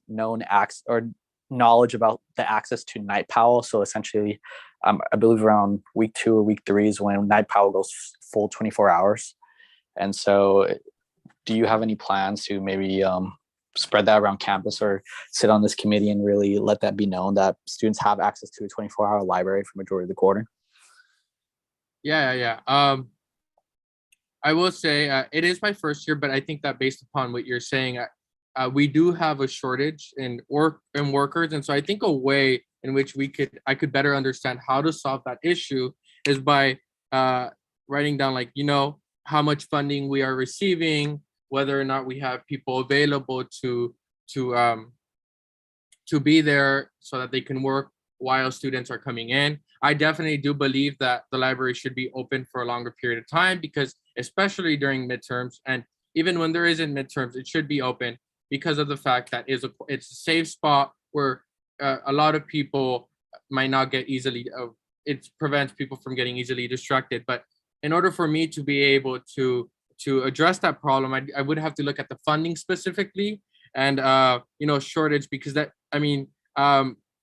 known acts or knowledge about the access to night Powell. So essentially, I believe around week 2 or week 3 is when night Powell goes full 24 hours. And so, do you have any plans to maybe spread that around campus or sit on this committee and really let that be known that students have access to a 24-hour library for majority of the quarter? Yeah. I will say it is my first year, but I think that based upon what you're saying, we do have a shortage in workers. And so I think a way in which I could better understand how to solve that issue is by writing down how much funding we are receiving, whether or not we have people available to be there so that they can work while students are coming in. I definitely do believe that the library should be open for a longer period of time, because especially during midterms, and even when there isn't midterms, it should be open because of the fact that it's a safe spot where a lot of people might not get easily, it prevents people from getting easily distracted. But in order for me to be able to address that problem, I would have to look at the funding specifically and shortage, because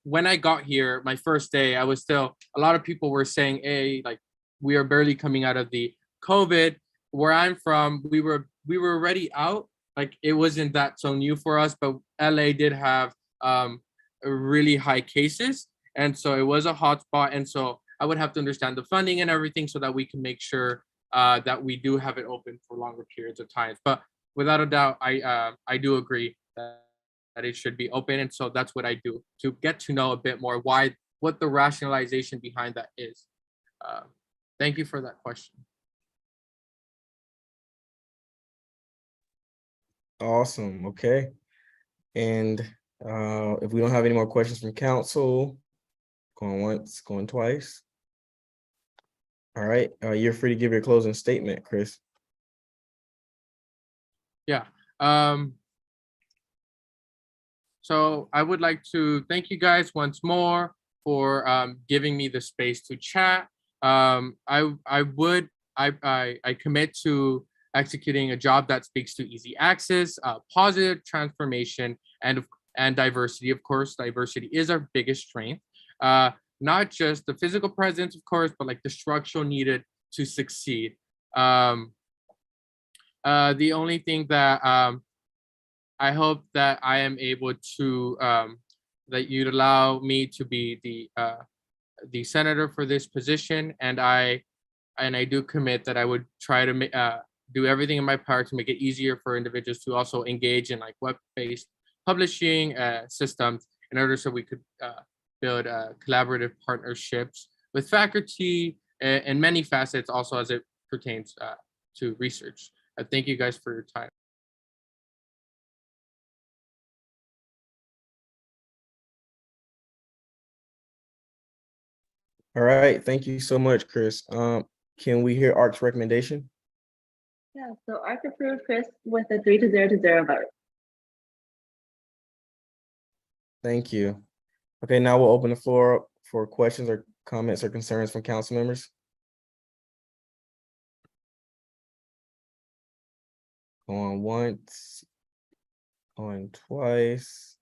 when I got here, my first day, I was still, a lot of people were saying, hey, like, we are barely coming out of the COVID. Where I'm from, we were already out. Like, it wasn't that so new for us, but LA did have really high cases. And so it was a hot spot. And so I would have to understand the funding and everything so that we can make sure that we do have it open for longer periods of time. But without a doubt, I do agree that it should be open. And so that's what I do to get to know a bit more what the rationalization behind that is. Thank you for that question. Awesome. Okay. And if we don't have any more questions from council, going once, going twice. All right. You're free to give your closing statement, Chris. Yeah. So I would like to thank you guys once more for giving me the space to chat. I commit to executing a job that speaks to easy access, positive transformation, and diversity. Of course, diversity is our biggest strength. Not just the physical presence, of course, but like the structure needed to succeed. The only thing that I hope that I am able to, that you'd allow me to be the senator for this position, and I do commit that I would try to do everything in my power to make it easier for individuals to also engage in like web-based publishing systems in order so we could build collaborative partnerships with faculty in many facets, also as it pertains to research. Thank you guys for your time. All right. Thank you so much, Chris. Can we hear ARC's recommendation? Yeah, so ARC approved Chris with a 3-0 vote. Thank you. Okay, now we'll open the floor up for questions or comments or concerns from council members. Going once, going twice.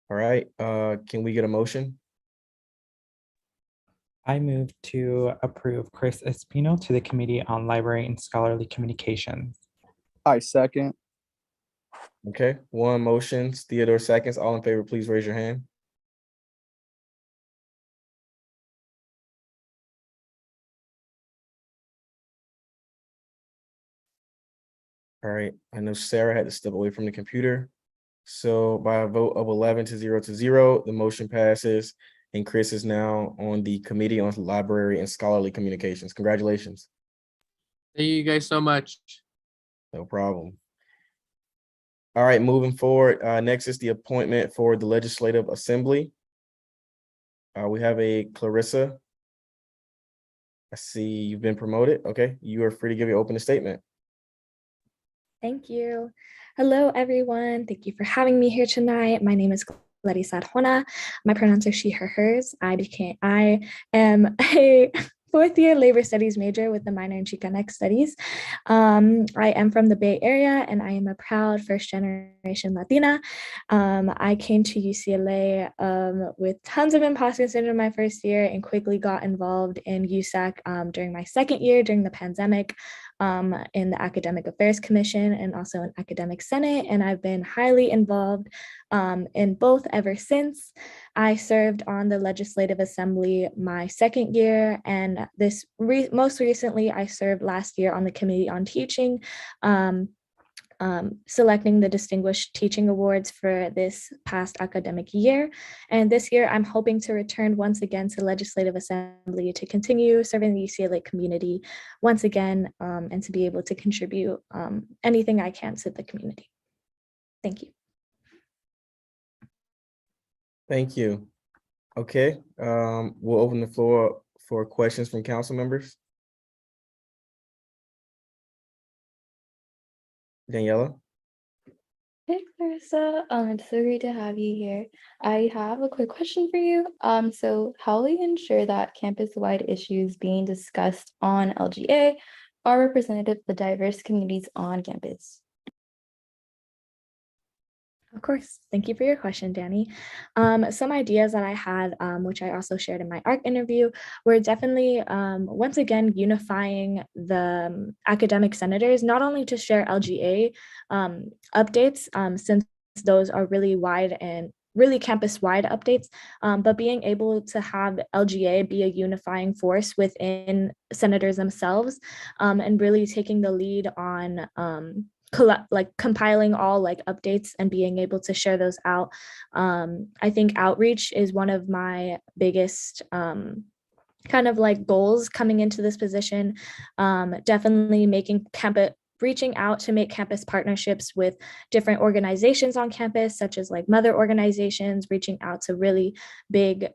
All right, can we get a motion? I move to approve Chris Espino to the Committee on Library and Scholarly Communications. I second. Okay, one motion, Theodore seconds. All in favor, please raise your hand. All right, I know Sarah had to step away from the computer. So by a vote of 11-0, the motion passes, and Chris is now on the Committee on Library and Scholarly Communications. Congratulations. Thank you guys so much. No problem. All right, moving forward, next is the appointment for the Legislative Assembly. We have a Clarissa. I see you've been promoted. Okay, you are free to give your opening statement. Thank you. Hello, everyone. Thank you for having me here tonight. My name is Clarissa Arjona. My pronouns are she, her, hers. I am a fourth-year labor studies major with a minor in Chicana studies. I am from the Bay Area, and I am a proud first-generation Latina. I came to UCLA with tons of imposter syndrome my first year and quickly got involved in USAC during my second year during the pandemic. In the Academic Affairs Commission and also in Academic Senate, and I've been highly involved in both ever since. I served on the Legislative Assembly my second year, and most recently I served last year on the Committee on Teaching. selecting the Distinguished Teaching Awards for this past academic year. And this year, I'm hoping to return once again to Legislative Assembly to continue serving the UCLA community once again, and to be able to contribute anything I can to the community. Thank you. Thank you. Okay, we'll open the floor for questions from council members. Daniela? Hey, Clarissa. It's so great to have you here. I have a quick question for you. So how will you ensure that campus-wide issues being discussed on LGA are representative of the diverse communities on campus? Of course. Thank you for your question, Danny. Some ideas that I had, which I also shared in my ARC interview, were definitely, once again, unifying the academic senators, not only to share LGA updates, since those are really wide and really campus-wide updates, but being able to have LGA be a unifying force within senators themselves, and really taking the lead on compiling all updates and being able to share those out. I think outreach is one of my biggest kind of goals coming into this position. Definitely reaching out to make campus partnerships with different organizations on campus, such as mother organizations, reaching out to really big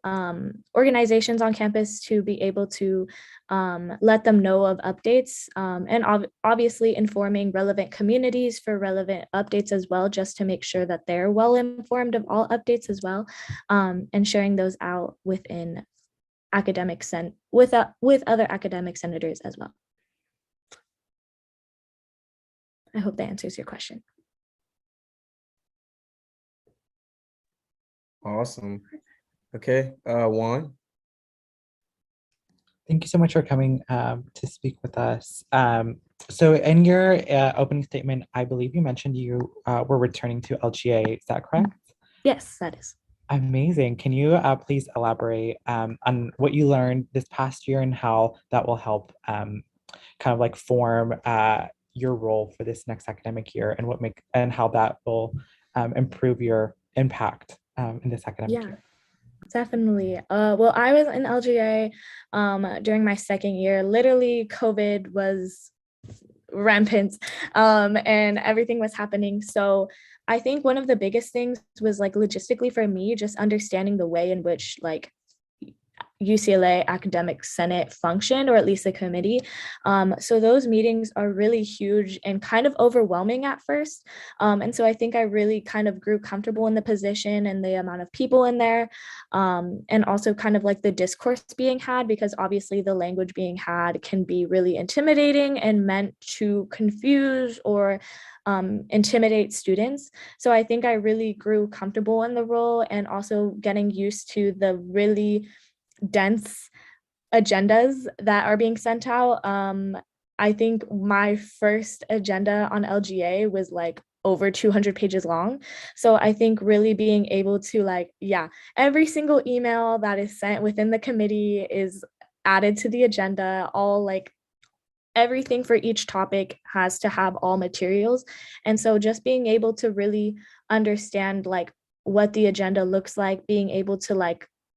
organizations on campus to be able to let them know of updates, and obviously informing relevant communities for relevant updates as well, just to make sure that they're well informed of all updates as well, and sharing those out within with other academic senators as well. I hope that answers your question. Awesome. Okay, Juan. Thank you so much for coming to speak with us. So in your opening statement, I believe you mentioned you were returning to LGA. Is that correct? Yes, that is. Amazing. Can you please elaborate on what you learned this past year and how that will help kind of form your role for this next academic year, and how that will improve your impact in this academic year? Definitely. Well, I was in LGA during my second year. Literally, COVID was rampant, and everything was happening. So I think one of the biggest things was logistically for me, just understanding the way in which UCLA Academic Senate functioned, or at least the committee. So those meetings are really huge and kind of overwhelming at first. And so I think I really kind of grew comfortable in the position and the amount of people in there, and also kind of the discourse being had, because obviously the language being had can be really intimidating and meant to confuse or intimidate students. So I think I really grew comfortable in the role, and also getting used to the really dense agendas that are being sent out. I think my first agenda on LGA was over 200 pages long. So I think really being able to every single email that is sent within the committee is added to the agenda. All everything for each topic has to have all materials. And so just being able to really understand what the agenda looks like, being able to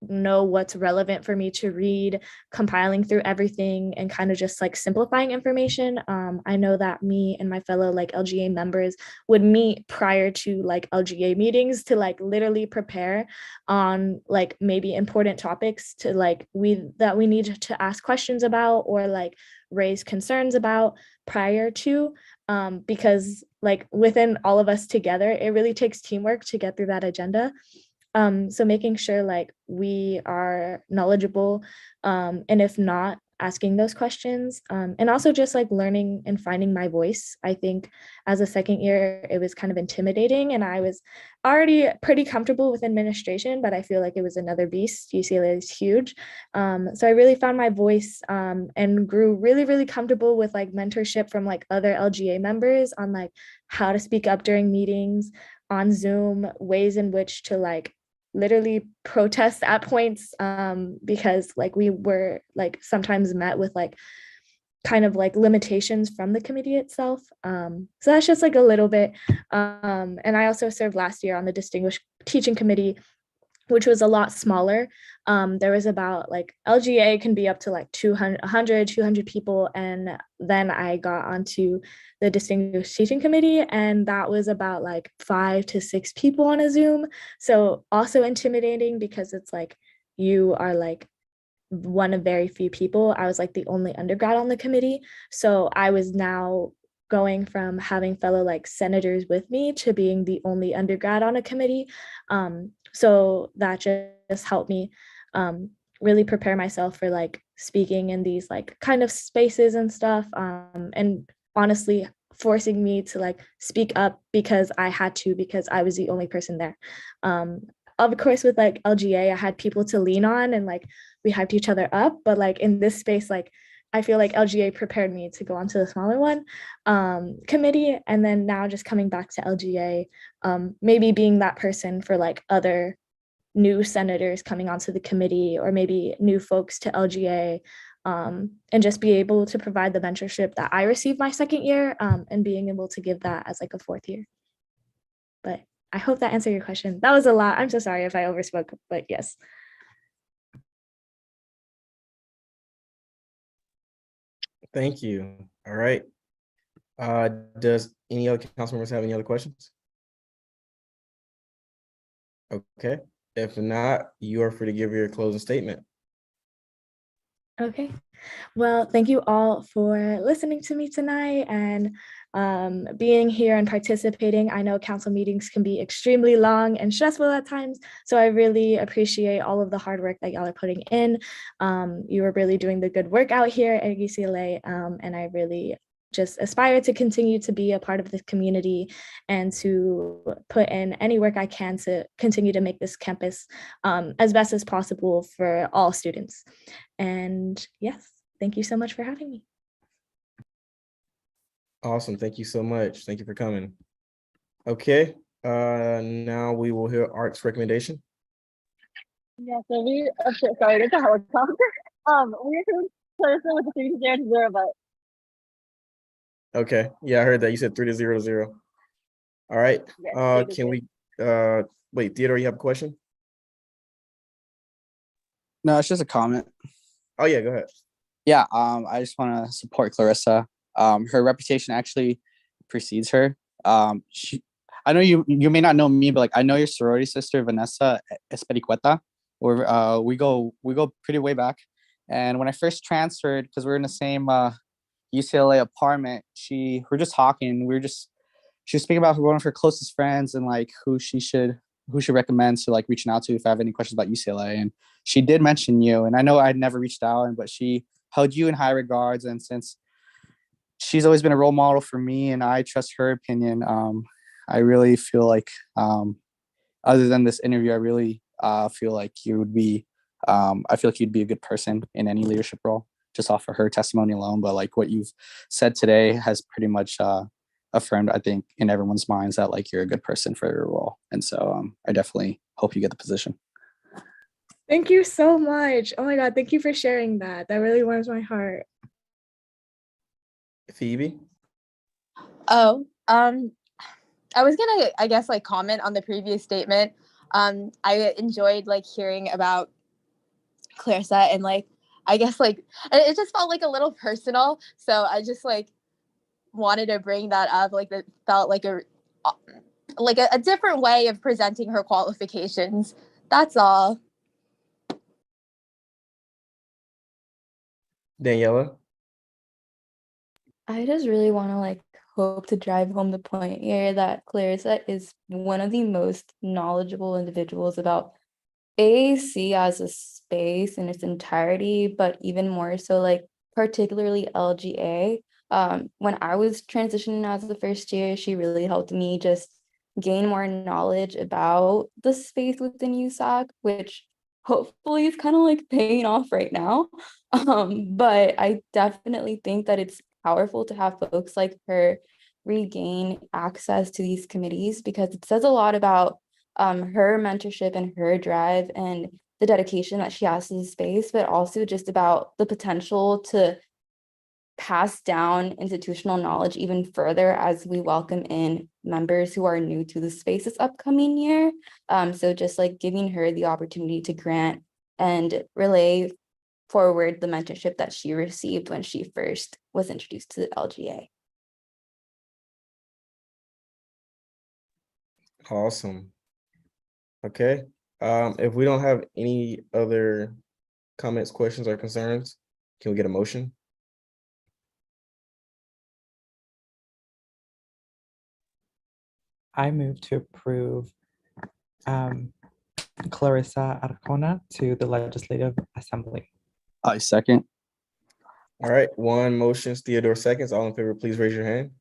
know what's relevant for me to read, compiling through everything, and kind of just simplifying information. I know that me and my fellow LGA members would meet prior to LGA meetings to literally prepare on maybe important topics to we need to ask questions about, or raise concerns about prior to, because within all of us together, it really takes teamwork to get through that agenda. So making sure we are knowledgeable, and if not, asking those questions, and also just learning and finding my voice. I think as a second year, it was kind of intimidating, and I was already pretty comfortable with administration, but I feel like it was another beast. UCLA is huge. So I really found my voice, and grew really, really comfortable with mentorship from other LGA members on how to speak up during meetings on Zoom, ways in which to literally protest at points, because we were sometimes met with kind of like limitations from the committee itself. So that's just like a little bit. And I also served last year on the Distinguished Teaching Committee, which was a lot smaller. There was about like LGA can be up to like 200 people. And then I got onto the Distinguished Teaching Committee, and that was about like 5 to 6 people on a Zoom. So also intimidating because it's like you are like one of very few people. I was like the only undergrad on the committee. So I was now going from having fellow like senators with me to being the only undergrad on a committee. So that just helped me really prepare myself for like speaking in these like kind of spaces and stuff. And honestly, forcing me to like speak up because I had to, because I was the only person there. Of course, with like LGA, I had people to lean on and like we hyped each other up. But like in this space, like I feel like LGA prepared me to go onto the smaller one committee. And then now just coming back to LGA, maybe being that person for like other new senators coming onto the committee, or maybe new folks to LGA, and just be able to provide the mentorship that I received my second year, and being able to give that as like a fourth year. But I hope that answered your question. That was a lot. I'm so sorry if I overspoke, but yes. Thank you. All right. Does any other council members have any other questions? Okay. If not, you are free to give your closing statement. Okay. Well, thank you all for listening to me tonight and being here and participating. I know council meetings can be extremely long and stressful at times, so I really appreciate all of the hard work that y'all are putting in. You are really doing the good work out here at UCLA, and I really just aspire to continue to be a part of this community and to put in any work I can to continue to make this campus as best as possible for all students. And yes, thank you so much for having me. Awesome. Thank you so much. Thank you for coming. Okay. Now we will hear Art's recommendation. Yeah, so sorry, it's a helicopter. We're doing person with the 3-0, but Okay. Yeah, I heard that. You said 3-0. All right. yeah, Can we wait, Theodore, you have a question? No, it's just a comment. Oh yeah, go ahead. Yeah, I just want to support Clarissa. Her reputation actually precedes her. I know you may not know me, but like I know your sorority sister Vanessa Espericueta. We go pretty way back. And when I first transferred, because we're in the same UCLA apartment, we're just talking. She was speaking about one of her closest friends and like who she recommends to like reaching out to if I have any questions about UCLA. And she did mention you, and I know I'd never reached out, but she held you in high regards. And since she's always been a role model for me and I trust her opinion, I really feel like other than this interview, I really feel like you would be I feel like you'd be a good person in any leadership role just off of her testimony alone. But like what you've said today has pretty much affirmed, I think, in everyone's minds that like you're a good person for your role. And so I definitely hope you get the position. Thank you so much. Oh my God, thank you for sharing that. That really warms my heart. Phoebe? Oh, I was gonna, I guess, like comment on the previous statement. I enjoyed like hearing about Clarissa and like, I guess like, it just felt like a little personal. So I just like wanted to bring that up. Like that felt like a different way of presenting her qualifications. That's all. Daniela? I just really want to like hope to drive home the point here that Clarissa is one of the most knowledgeable individuals about AAC as a space in its entirety, but even more so like particularly LGA. When I was transitioning as the first year, she really helped me just gain more knowledge about the space within USAC, which hopefully is kind of like paying off right now. But I definitely think that it's powerful to have folks like her regain access to these committees because it says a lot about her mentorship and her drive and the dedication that she has to the space, but also just about the potential to pass down institutional knowledge even further as we welcome in members who are new to the space this upcoming year. So just like giving her the opportunity to grant and relay forward the mentorship that she received when she first was introduced to the LGA. Awesome. Okay. If we don't have any other comments, questions, or concerns, can we get a motion? I move to approve Clarissa Arcona to the Legislative Assembly. I second. All right, one motions, Theodore seconds. All in favor, please raise your hand.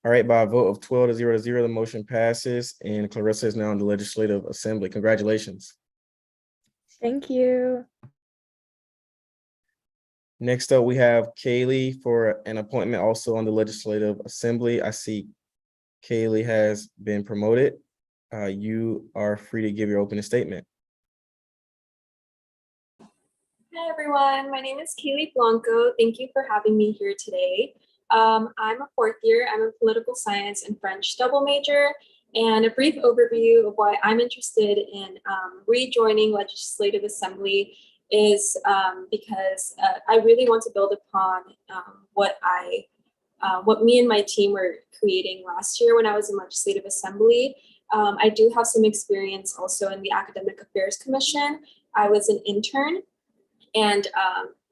All right, by a vote of 12-0, the motion passes, and Clarissa is now in the Legislative Assembly. Congratulations. Thank you. Next up, we have Kaylee for an appointment also on the Legislative Assembly. I see Kaylee has been promoted. You are free to give your opening statement. Hi everyone, my name is Kaylee Blanco. Thank you for having me here today. I'm a fourth year. I'm a political science and French double major. And a brief overview of why I'm interested in rejoining Legislative Assembly is because I really want to build upon what me and my team were creating last year when I was in Legislative Assembly. I do have some experience also in the Academic Affairs Commission. I was an intern, and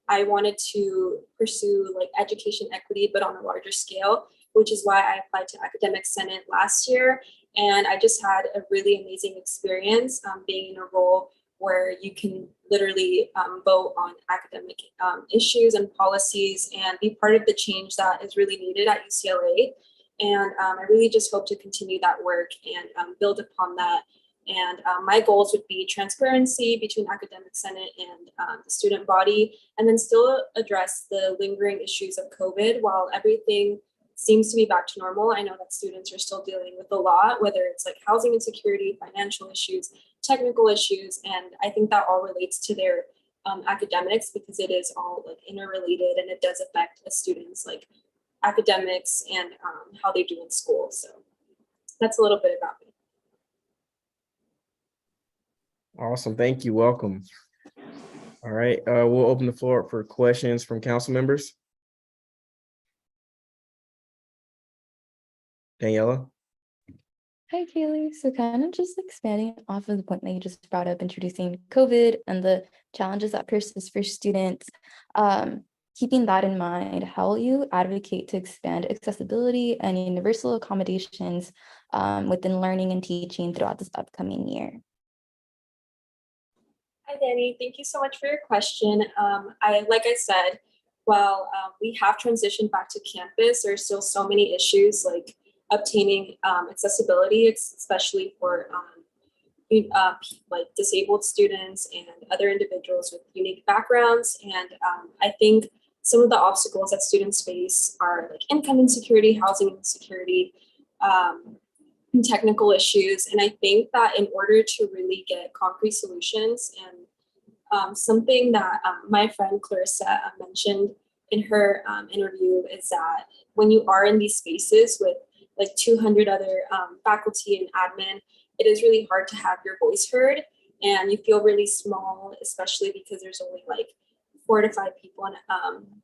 I wanted to pursue like education equity, but on a larger scale, which is why I applied to Academic Senate last year. And I just had a really amazing experience being in a role where you can literally vote on academic issues and policies and be part of the change that is really needed at UCLA. And I really just hope to continue that work and build upon that. And my goals would be transparency between Academic Senate and the student body, and then still address the lingering issues of COVID while everything seems to be back to normal. I know that students are still dealing with a lot, whether it's like housing insecurity, financial issues, technical issues, and I think that all relates to their academics because it is all like interrelated and it does affect a student's like academics and how they do in school. So that's a little bit about me. Awesome, thank you, welcome. All right, we'll open the floor up for questions from council members. Daniela? Hi, Kaylee. So kind of just expanding off of the point that you just brought up, introducing COVID and the challenges that persist for students. Keeping that in mind, how will you advocate to expand accessibility and universal accommodations within learning and teaching throughout this upcoming year? Hi, Danny. Thank you so much for your question. Like I said, while we have transitioned back to campus, there are still so many issues like obtaining accessibility, especially for like disabled students and other individuals with unique backgrounds. And I think some of the obstacles that students face are like income insecurity, housing insecurity, and technical issues. And I think that in order to really get concrete solutions and something that my friend Clarissa mentioned in her interview is that when you are in these spaces with like 200 other faculty and admin, it is really hard to have your voice heard and you feel really small, especially because there's only like 4 to 5 people in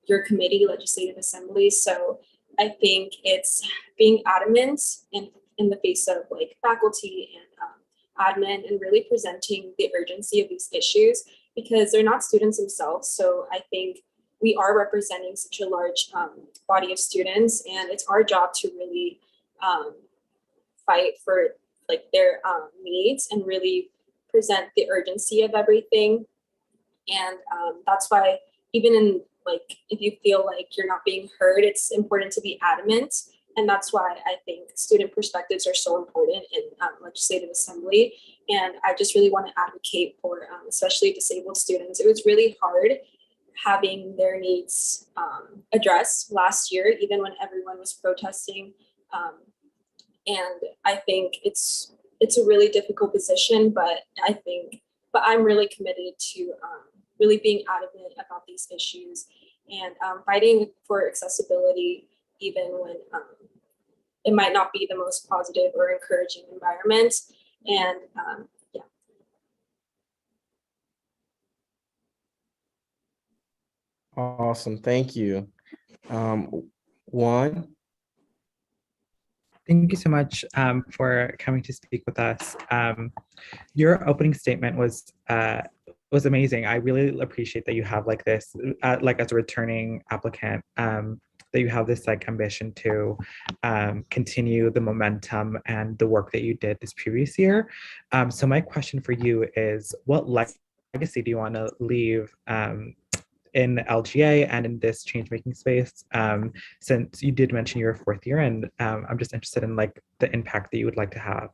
your committee, Legislative Assembly. So I think it's being adamant in the face of like faculty and admin and really presenting the urgency of these issues because they're not students themselves. So I think we are representing such a large body of students and it's our job to really fight for like their needs and really present the urgency of everything. And that's why even in like, if you feel like you're not being heard, it's important to be adamant. And that's why I think student perspectives are so important in Legislative Assembly. And I just really want to advocate for especially disabled students. It was really hard having their needs addressed last year, even when everyone was protesting And I think it's a really difficult position, but I'm really committed to really being adamant about these issues and fighting for accessibility, even when it might not be the most positive or encouraging environment. And yeah. Awesome, thank you. Juan? Thank you so much for coming to speak with us. Your opening statement was amazing. I really appreciate that you have like this, like as a returning applicant, that you have this like ambition to continue the momentum and the work that you did this previous year. So my question for you is, what legacy do you want to leave in LGA and in this change-making space, since you did mention your fourth year, and I'm just interested in like the impact that you would like to have.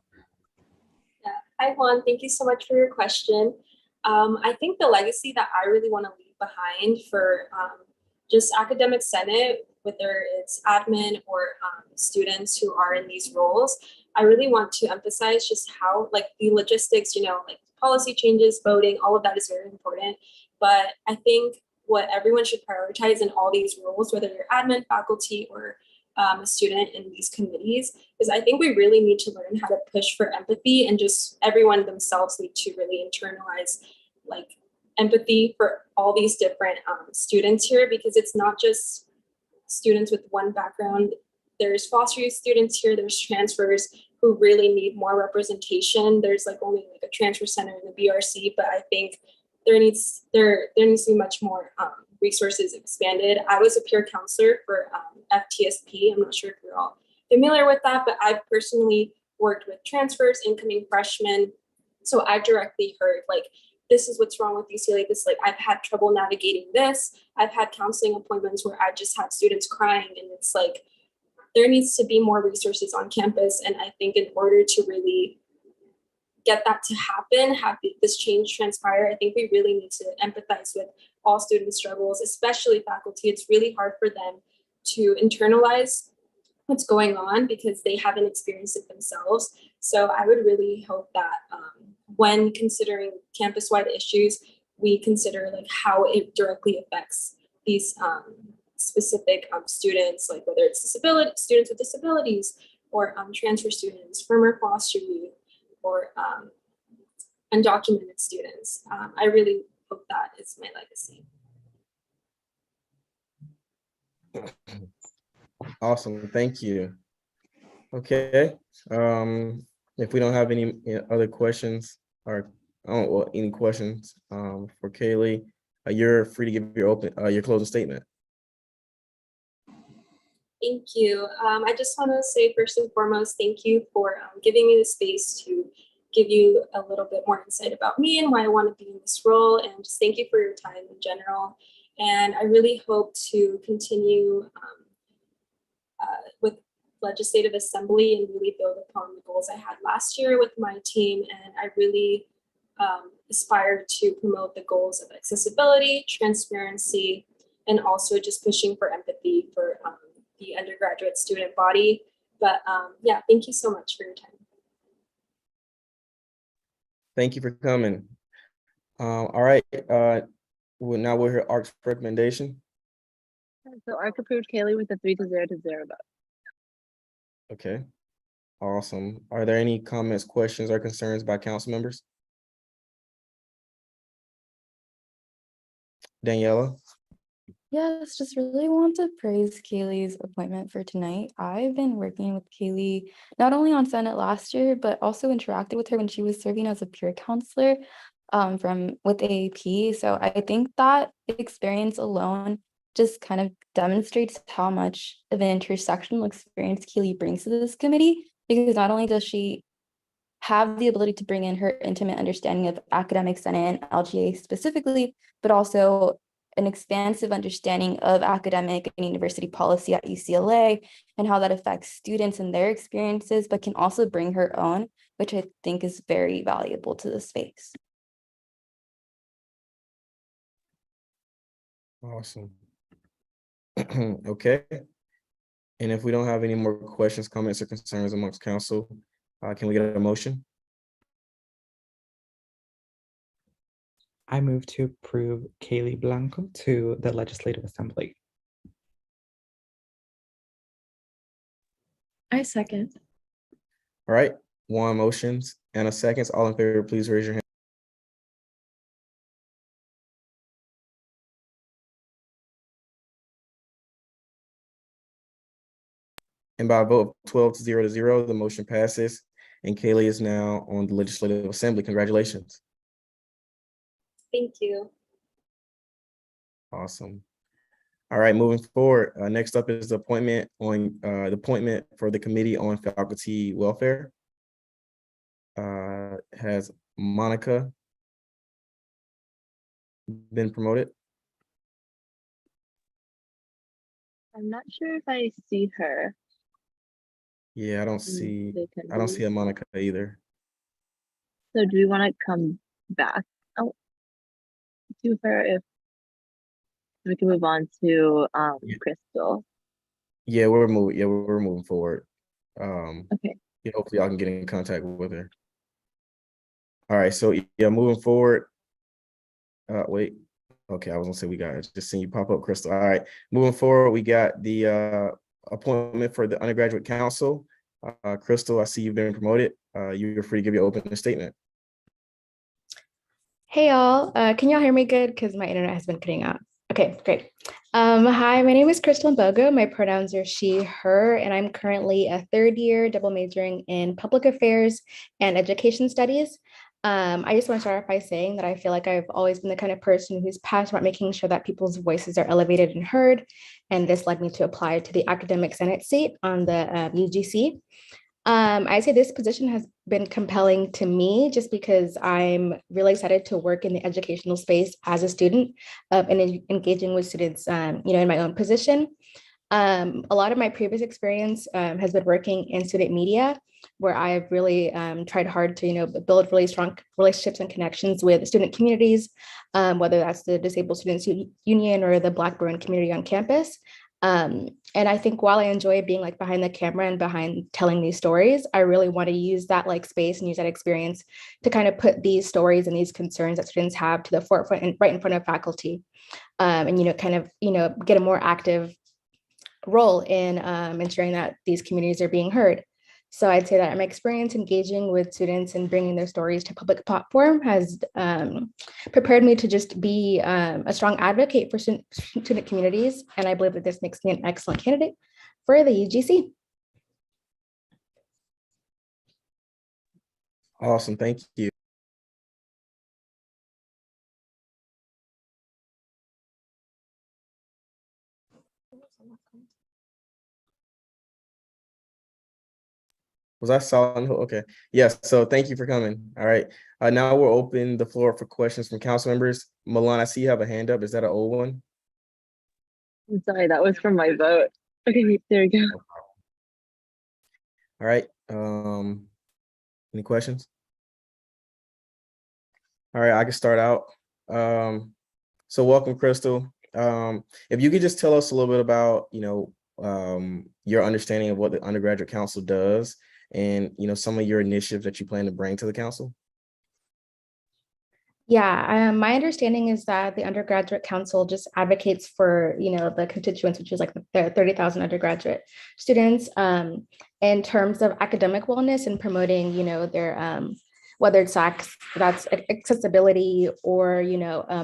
Yeah. Hi, Juan. Thank you so much for your question. I think the legacy that I really want to leave behind for just academic senate, whether it's admin or students who are in these roles, I really want to emphasize just how like the logistics, like policy changes, voting, all of that is very important. But I think what everyone should prioritize in all these roles, whether you're admin, faculty, or a student in these committees, is I think we really need to learn how to push for empathy, and just everyone themselves need to really internalize like empathy for all these different students here, because it's not just students with one background. There's foster youth students here, there's transfers who really need more representation. There's like only like a transfer center in the BRC, but I think there needs to be much more resources expanded. I was a peer counselor for FTSP. I'm not sure if you're all familiar with that, but I've personally worked with transfers, incoming freshmen. So I've directly heard like, this is what's wrong with UCLA. This, like, I've had trouble navigating this. I've had counseling appointments where I just had students crying, and it's like, there needs to be more resources on campus. And I think in order to really get that to happen, have this change transpire, I think we really need to empathize with all student struggles, especially faculty. It's really hard for them to internalize what's going on because they haven't experienced it themselves. So I would really hope that when considering campus-wide issues, we consider like how it directly affects these specific students, like whether it's students with disabilities or transfer students, former foster youth, or undocumented students. I really hope that is my legacy. Awesome, thank you. Okay, if we don't have any other questions or any questions for Kaylee, you're free to give your closing statement. Thank you. I just want to say first and foremost, thank you for giving me the space to give you a little bit more insight about me and why I want to be in this role, and just thank you for your time in general. And I really hope to continue with Legislative Assembly and really build upon the goals I had last year with my team. And I really aspire to promote the goals of accessibility, transparency, and also just pushing for empathy for the undergraduate student body. But yeah, thank you so much for your time. Thank you for coming. All right, now we'll hear ARC's recommendation. So ARC approved Kaylee with a 3-0 vote. Okay, awesome. Are there any comments, questions, or concerns by council members? Daniela? Yes, just really want to praise Kaylee's appointment for tonight. I've been working with Kaylee not only on Senate last year, but also interacted with her when she was serving as a peer counselor with AAP. So I think that experience alone just kind of demonstrates how much of an intersectional experience Kaylee brings to this committee, because not only does she have the ability to bring in her intimate understanding of academic senate and LGA specifically, but also an expansive understanding of academic and university policy at UCLA and how that affects students and their experiences, but can also bring her own, which I think is very valuable to the space. Awesome. Okay. And if we don't have any more questions, comments, or concerns amongst council, can we get a motion? I move to approve Kaylee Blanco to the Legislative Assembly. I second. All right, Juan motions and a seconds. All in favor, please raise your hand. And by a vote of 12 to 0, the motion passes. And Kaylee is now on the Legislative Assembly. Congratulations. Thank you. Awesome. All right, moving forward. Next up is the appointment for the Committee on Faculty Welfare. Has Monica been promoted? I'm not sure if I see her. Yeah, I don't see a Monica either. So do we want to come back to her if we can move on to Crystal? Yeah, we're moving forward. Okay. Yeah, hopefully y'all can get in contact with her. All right, so yeah, moving forward. Wait. Okay, I was gonna say we got just seeing you pop up, Crystal. All right, moving forward, we got the appointment for the undergraduate council. Crystal, I see you've been promoted. You're free to give your opening statement. Hey y'all, can y'all hear me good? Because my internet has been cutting out. Okay, great. Hi, my name is Crystal Mbogo. My pronouns are she, her, and I'm currently a third year double majoring in public affairs and education studies. I just want to start off by saying that I feel like I've always been the kind of person who's passionate about making sure that people's voices are elevated and heard. And this led me to apply to the academic senate seat on the UGC. I say this position has been compelling to me just because I'm really excited to work in the educational space as a student and engaging with students, in my own position. A lot of my previous experience has been working in student media, where I've really tried hard to, build really strong relationships and connections with student communities, whether that's the Disabled Students Union or the Black Burn community on campus. And I think while I enjoy being like behind the camera and behind telling these stories, I really want to use that like space and use that experience to kind of put these stories and these concerns that students have to the forefront and right in front of faculty. And, get a more active role in ensuring that these communities are being heard. So I'd say that my experience engaging with students and bringing their stories to public platform has prepared me to just be a strong advocate for student communities. And I believe that this makes me an excellent candidate for the UGC. Awesome, thank you. Was I silent? Okay. Yes. So thank you for coming. All right. Now we'll open the floor for questions from council members. Milan, I see you have a hand up. Is that an old one? I'm sorry, that was from my vote. Okay, there we go. All right. Any questions? All right, I can start out. So welcome, Crystal. If you could just tell us a little bit about, your understanding of what the undergraduate council does and, some of your initiatives that you plan to bring to the council. Yeah, my understanding is that the undergraduate council just advocates for, the constituents, which is like the 30,000 undergraduate students, in terms of academic wellness and promoting, their whether it's that's accessibility or,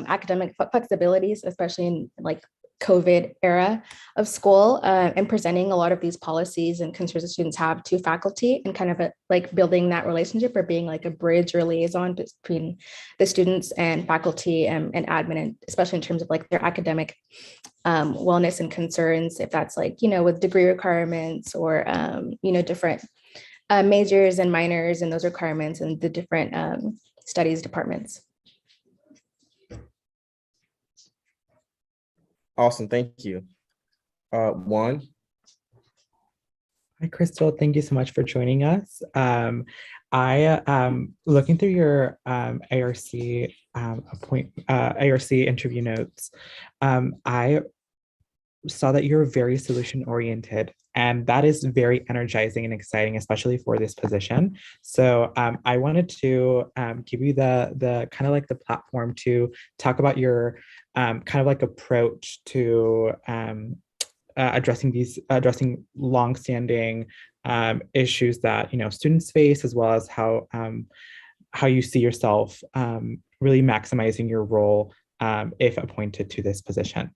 academic flexibilities, especially in like COVID era of school, and presenting a lot of these policies and concerns that students have to faculty and kind of like building that relationship or being like a bridge or liaison between the students and faculty and admin, and especially in terms of like their academic wellness and concerns, if that's like, with degree requirements or, different majors and minors and those requirements and the different studies departments. Awesome, thank you. Juan. Hi, Crystal. Thank you so much for joining us. Looking through your ARC ARC interview notes, I saw that you're very solution oriented, and that is very energizing and exciting, especially for this position. So I wanted to give you the kind of like the platform to talk about your kind of like approach to addressing longstanding issues that students face, as well as how you see yourself really maximizing your role if appointed to this position.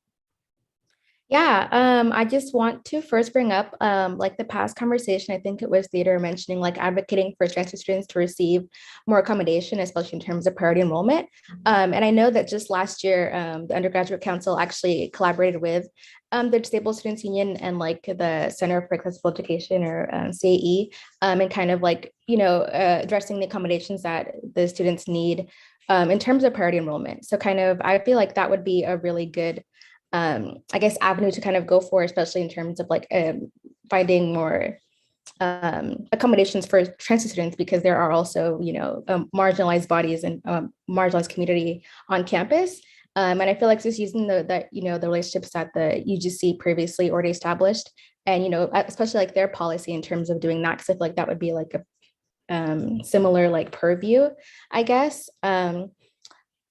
Yeah, I just want to first bring up like the past conversation. I think it was Theodore mentioning like advocating for transfer students to receive more accommodation, especially in terms of priority enrollment. And I know that just last year, the Undergraduate Council actually collaborated with the Disabled Students Union and like the Center for Accessible Education, or CAE, and kind of like, addressing the accommodations that the students need in terms of priority enrollment. So kind of, I feel like that would be a really good I guess, avenue to kind of go for, especially in terms of like finding more accommodations for transfer students, because there are also, marginalized bodies and marginalized community on campus. And I feel like just using the relationships that the UGC previously already established, and, especially like their policy in terms of doing that, because I feel like that would be like a similar like purview, I guess.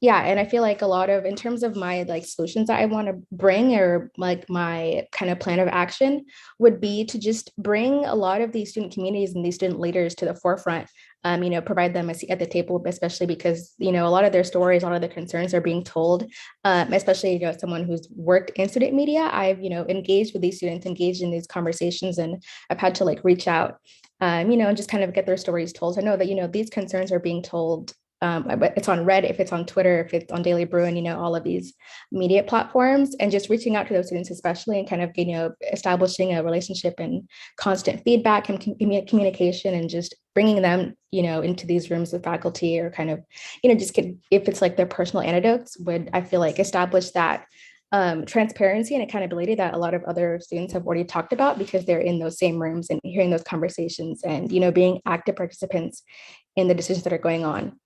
Yeah, and I feel like a lot of, in terms of my like solutions that I want to bring, or like my kind of plan of action, would be to just bring a lot of these student communities and these student leaders to the forefront, provide them a seat at the table, especially because, a lot of their stories, a lot of their concerns are being told, especially, someone who's worked in student media. I've, engaged with these students, engaged in these conversations, and I've had to like reach out, and just kind of get their stories told. So I know that, these concerns are being told. It's on Reddit, if it's on Twitter, if it's on Daily Bruin, all of these media platforms, and just reaching out to those students, especially, and kind of, establishing a relationship and constant feedback and communication, and just bringing them, into these rooms with faculty, or kind of, just if it's like their personal anecdotes, would, I feel like, establish that transparency and accountability that a lot of other students have already talked about, because they're in those same rooms and hearing those conversations, and, being active participants in the decisions that are going on.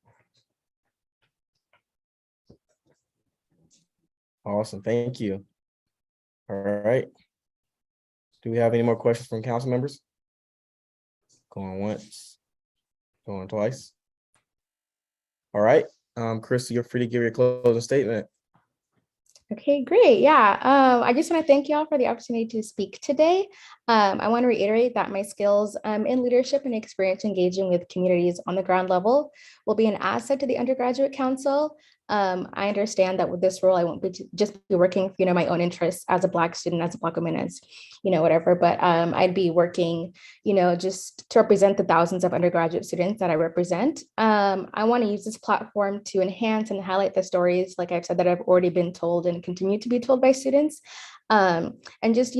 Awesome, thank you. All right. Do we have any more questions from council members? Going once, going twice. All right, Chris, you're free to give your closing statement. Okay, great. Yeah, I just want to thank you all for the opportunity to speak today. I want to reiterate that my skills in leadership and experience engaging with communities on the ground level will be an asset to the Undergraduate Council. I understand that with this role, I won't be just be working for, my own interests as a Black student, as a Black woman, as, whatever, but I'd be working, just to represent the thousands of undergraduate students that I represent. I want to use this platform to enhance and highlight the stories, like I've said, that have already been told and continue to be told by students. And just,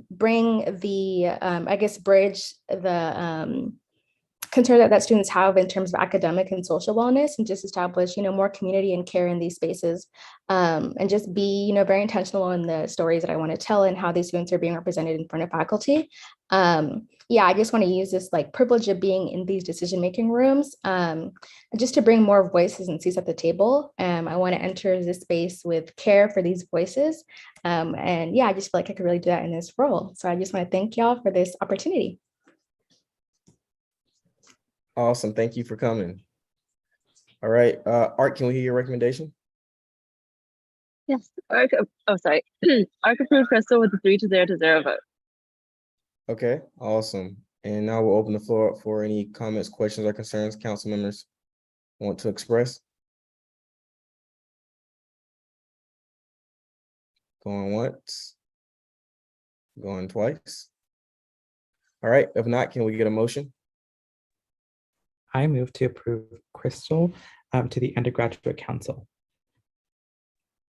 bring the, I guess, bridge the concern that students have in terms of academic and social wellness, and just establish, more community and care in these spaces, and just be, very intentional in the stories that I want to tell and how these students are being represented in front of faculty. Yeah, I just want to use this like privilege of being in these decision-making rooms, just to bring more voices and seats at the table. I want to enter this space with care for these voices. And yeah, I just feel like I could really do that in this role. So I just want to thank y'all for this opportunity. Awesome, thank you for coming. All right, Art, can we hear your recommendation? Yes, ARC approved Crystal with a 3-0 vote. Okay, awesome. And now we'll open the floor up for any comments, questions, or concerns council members want to express. Going once, going twice. All right, if not, can we get a motion? I move to approve Crystal to the Undergraduate Council.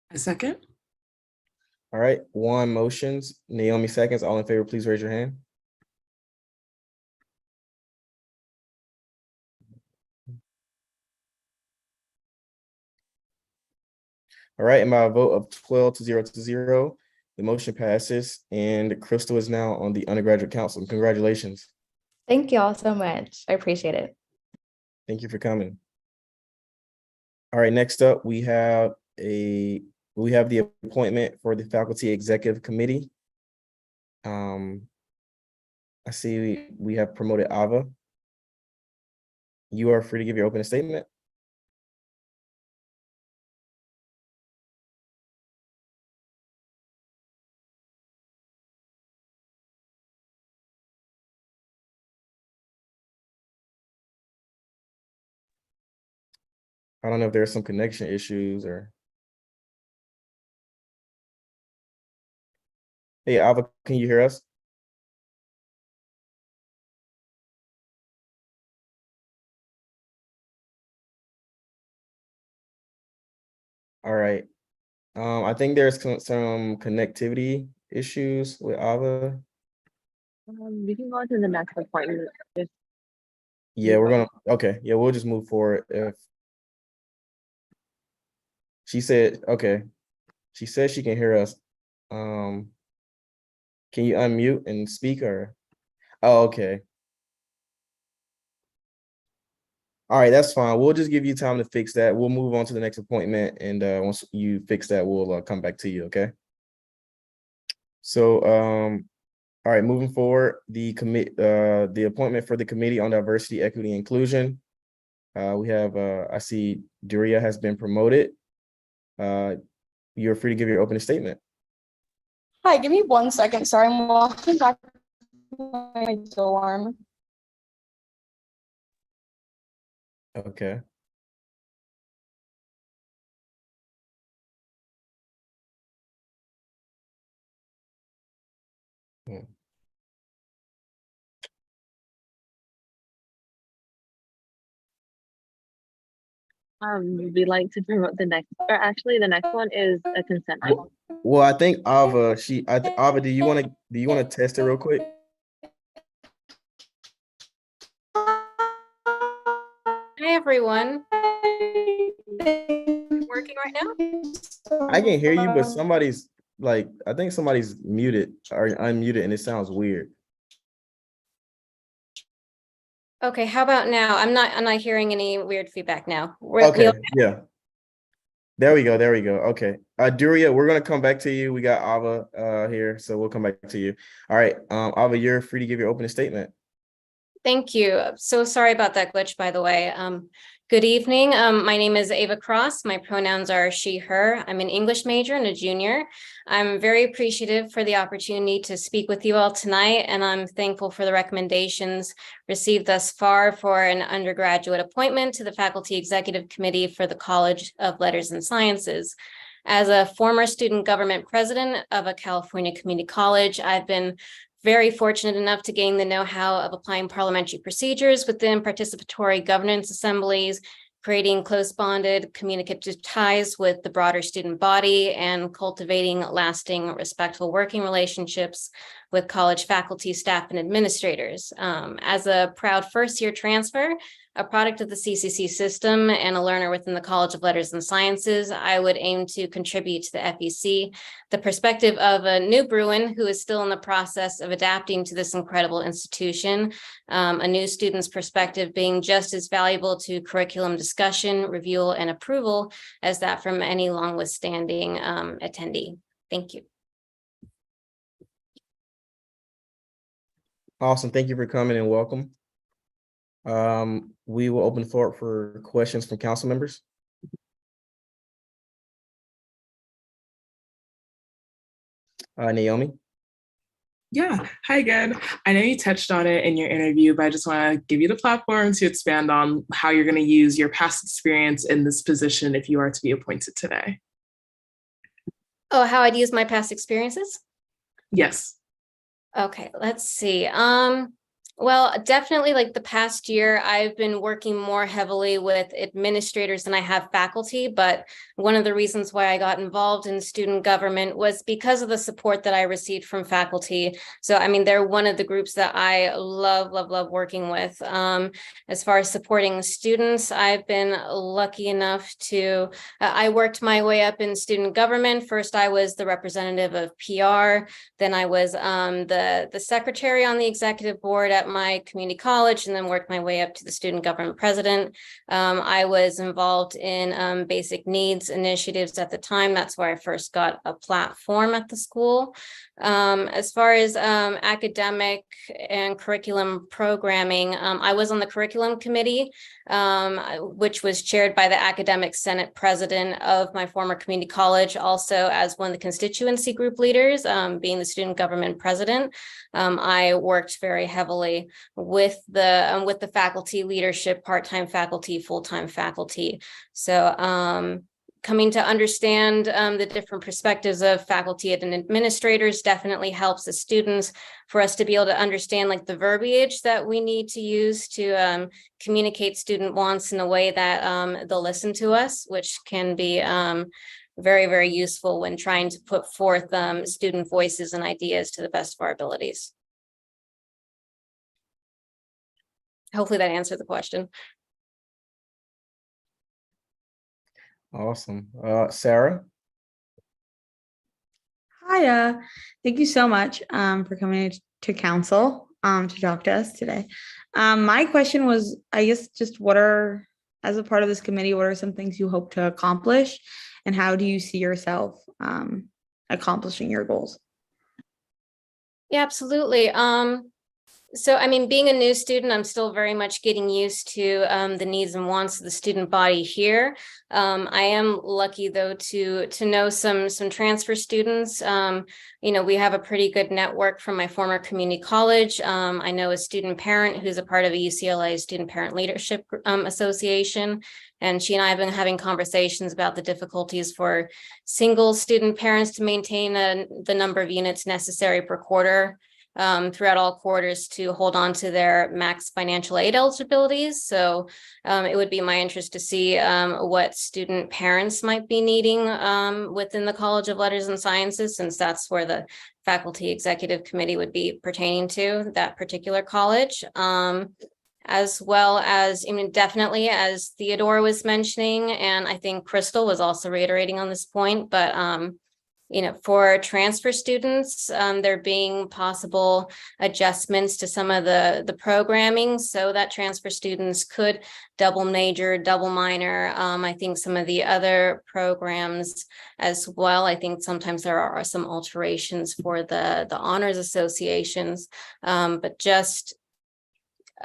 A second. All right, Juan motions, Naomi seconds. All in favor, please raise your hand. All right, and by a vote of 12-0, the motion passes, and Crystal is now on the Undergraduate Council. Congratulations. Thank you all so much. I appreciate it. Thank you for coming. All right, next up, we have the appointment for the Faculty Executive Committee. I see we have promoted Ava. You are free to give your opening statement. I don't know if there's some connection issues or. Hey, Ava, can you hear us? All right. I think there's some connectivity issues with Ava. We can go into the next appointment. Yeah, we're gonna, okay, yeah, we'll just move forward if. She said, okay, she says she can hear us. Can you unmute and speak or? Oh, okay. All right, that's fine. We'll just give you time to fix that. We'll move on to the next appointment, and once you fix that, we'll come back to you, okay? So, all right, moving forward, the appointment for the Committee on Diversity, Equity, and Inclusion. We have, I see Duria has been promoted. You're free to give your opening statement. Hi, give me 1 second. Sorry, I'm walking back to my dorm. Okay. Hmm. We'd like to promote the next, or actually the next one is a consent item. Well, I think Ava, Ava, do you want to test it real quick? Hi, everyone. Working right now? I can hear you, but somebody's like, I think somebody's muted or unmuted and it sounds weird. Okay, how about now? I'm not hearing any weird feedback now. Okay, yeah. There we go. There we go. Okay. Duria, we're gonna come back to you. We got Ava here, so we'll come back to you. All right. Ava, you're free to give your opening statement. Thank you. So sorry about that glitch, by the way. Good evening. My name is Ava Cross. My pronouns are she, her. I'm an English major and a junior. I'm very appreciative for the opportunity to speak with you all tonight, and I'm thankful for the recommendations received thus far for an undergraduate appointment to the Faculty Executive Committee for the College of Letters and Sciences. As a former student government president of a California community college, I've been very fortunate enough to gain the know-how of applying parliamentary procedures within participatory governance assemblies, creating close bonded communicative ties with the broader student body, and cultivating lasting, respectful working relationships with college faculty, staff, and administrators. As a proud first-year transfer, a product of the CCC system, and a learner within the College of Letters and Sciences, I would aim to contribute to the FEC the perspective of a new Bruin who is still in the process of adapting to this incredible institution, a new student's perspective being just as valuable to curriculum discussion, review, and approval as that from any long withstanding attendee. Thank you. Awesome. Thank you for coming and welcome. We will open the floor for questions from council members. Naomi. Yeah, hi again. I know you touched on it in your interview, but I just want to give you the platform to expand on how you're going to use your past experience in this position if you are to be appointed today. Oh, how I'd use my past experiences? Yes. Okay, let's see. Well, definitely like the past year, I've been working more heavily with administrators than I have faculty, but one of the reasons why I got involved in student government was because of the support that I received from faculty. So, I mean, they're one of the groups that I love working with. As far as supporting students, I've been lucky enough to, I worked my way up in student government. First, I was the representative of PR. Then I was the secretary on the executive board at at my community college and then worked my way up to the student government president. I was involved in basic needs initiatives at the time. That's where I first got a platform at the school. As far as academic and curriculum programming, I was on the curriculum committee, which was chaired by the academic senate president of my former community college, also as one of the constituency group leaders, being the student government president. I worked very heavily with the faculty leadership, part-time faculty, full-time faculty. So coming to understand the different perspectives of faculty and administrators definitely helps the students, for us to be able to understand like the verbiage that we need to use to communicate student wants in a way that they'll listen to us, which can be very, very useful when trying to put forth student voices and ideas to the best of our abilities. Hopefully that answered the question. Awesome. Sarah? Hi, thank you so much for coming to council to talk to us today. My question was, I guess, just as a part of this committee, what are some things you hope to accomplish, and how do you see yourself accomplishing your goals? Yeah, absolutely. So, I mean, being a new student, I'm still very much getting used to the needs and wants of the student body here. I am lucky, though, to know some transfer students. You know, we have a pretty good network from my former community college. I know a student parent who's a part of a UCLA Student Parent Leadership Association, and she and I have been having conversations about the difficulties for single student parents to maintain the number of units necessary per quarter throughout all quarters to hold on to their max financial aid eligibilities. So it would be my interest to see what student parents might be needing within the College of Letters and Sciences, since that's where the faculty executive committee would be pertaining to, that particular college. As well as, I mean, definitely, as Theodore was mentioning, and I think Crystal was also reiterating on this point, but you know, for transfer students, there being possible adjustments to some of the programming so that transfer students could double major, double minor. I think some of the other programs as well, I think sometimes there are some alterations for the honors associations, but just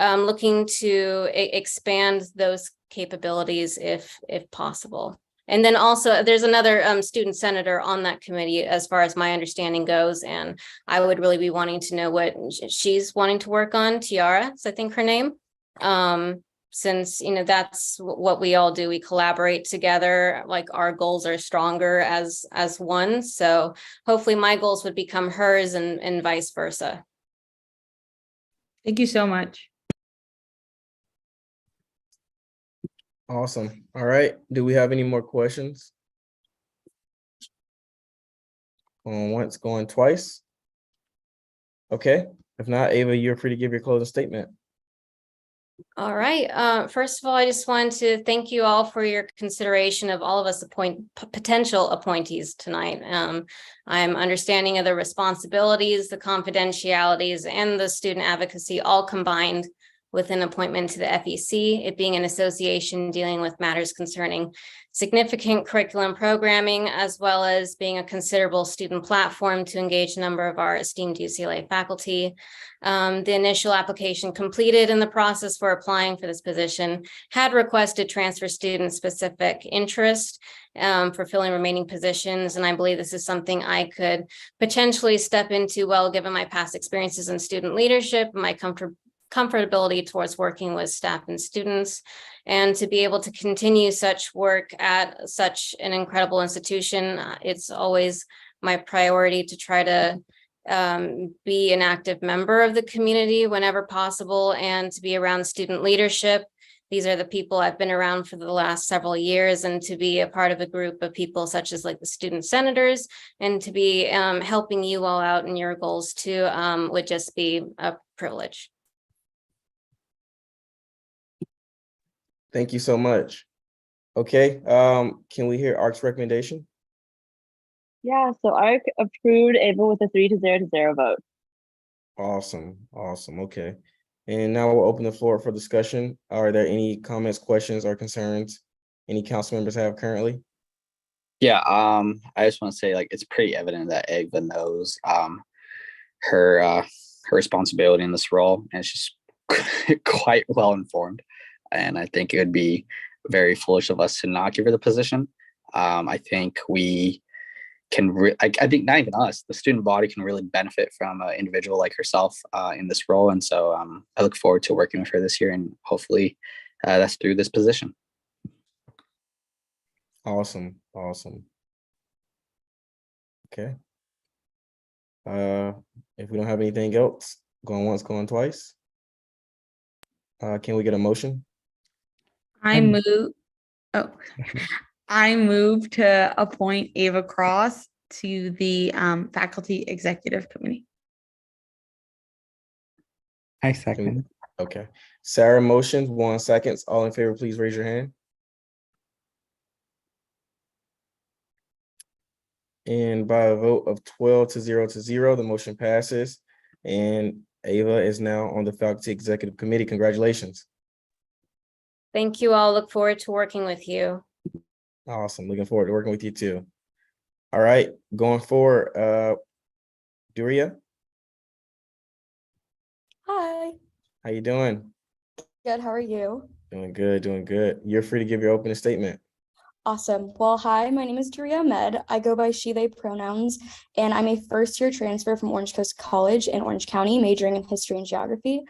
looking to expand those capabilities if possible. And then also there's another student senator on that committee, as far as my understanding goes. And I would really be wanting to know what she's wanting to work on. Tiara is, I think, her name. Since, you know, that's what we all do. We collaborate together, like our goals are stronger as one. So hopefully my goals would become hers and vice versa. Thank you so much. Awesome. All right. Do we have any more questions? Going once, going twice. Okay. If not, Ava, you're free to give your closing statement. All right. First of all, I just wanted to thank you all for your consideration of all of us potential appointees tonight. I'm understanding of the responsibilities, the confidentialities, and the student advocacy all combined with an appointment to the FEC, it being an association dealing with matters concerning significant curriculum programming, as well as being a considerable student platform to engage a number of our esteemed UCLA faculty. The initial application completed in the process for applying for this position had requested transfer student specific interest for filling remaining positions. And I believe this is something I could potentially step into well, given my past experiences in student leadership, and my comfortability towards working with staff and students, and to be able to continue such work at such an incredible institution. It's always my priority to try to be an active member of the community whenever possible, and to be around student leadership. These are the people I've been around for the last several years, and to be a part of a group of people such as like the student senators, and to be helping you all out in your goals too, would just be a privilege. Thank you so much. Okay, can we hear ARC's recommendation? Yeah, so ARC approved Ava with a 3-0 vote. Awesome, awesome, okay. And now we'll open the floor for discussion. Are there any comments, questions, or concerns any council members have currently? Yeah, I just want to say, like, it's pretty evident that Ava knows her responsibility in this role, and she's quite well informed. And I think it would be very foolish of us to not give her the position. I think we can, I think not even us, the student body can really benefit from an individual like herself in this role. And so I look forward to working with her this year, and hopefully that's through this position. Awesome. Okay. If we don't have anything else, going once, going twice. Can we get a motion? I move to appoint Ava Cross to the Faculty Executive Committee. I second. Okay. Sarah motions, 1 second. All in favor, please raise your hand. And by a vote of 12 to 0, the motion passes. And Ava is now on the Faculty Executive Committee. Congratulations. Thank you all. Look forward to working with you. Awesome. Looking forward to working with you too. All right, going forward, Duria, Hi, how you doing? good. How are you? Doing good. You're free to give your opening statement. Awesome. Well, hi, my name is Duria Ahmed. I go by she, they pronouns, and I'm a first-year transfer from Orange Coast College in Orange County, majoring in history and geography.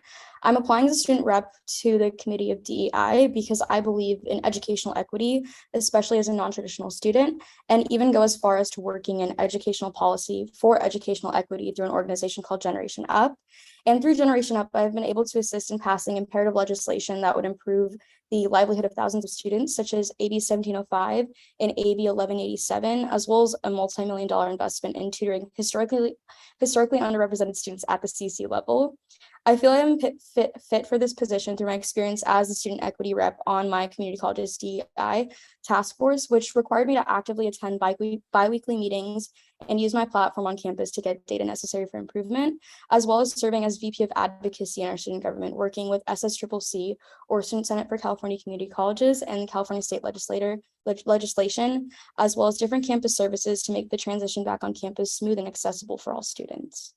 I'm applying as a student rep to the Committee of DEI because I believe in educational equity, especially as a non-traditional student, and even go as far as to working in educational policy for educational equity through an organization called Generation Up. And through Generation Up, I've been able to assist in passing imperative legislation that would improve the livelihood of thousands of students, such as AB 1705 and AB 1187, as well as a multi-million-dollar investment in tutoring historically underrepresented students at the CC level. I feel I am fit for this position through my experience as a student equity rep on my community college's DEI task force, which required me to actively attend bi-weekly meetings and use my platform on campus to get data necessary for improvement, as well as serving as VP of Advocacy in our student government, working with SSCCC, or Student Senate for California Community Colleges, and California State legislation, as well as different campus services to make the transition back on campus smooth and accessible for all students.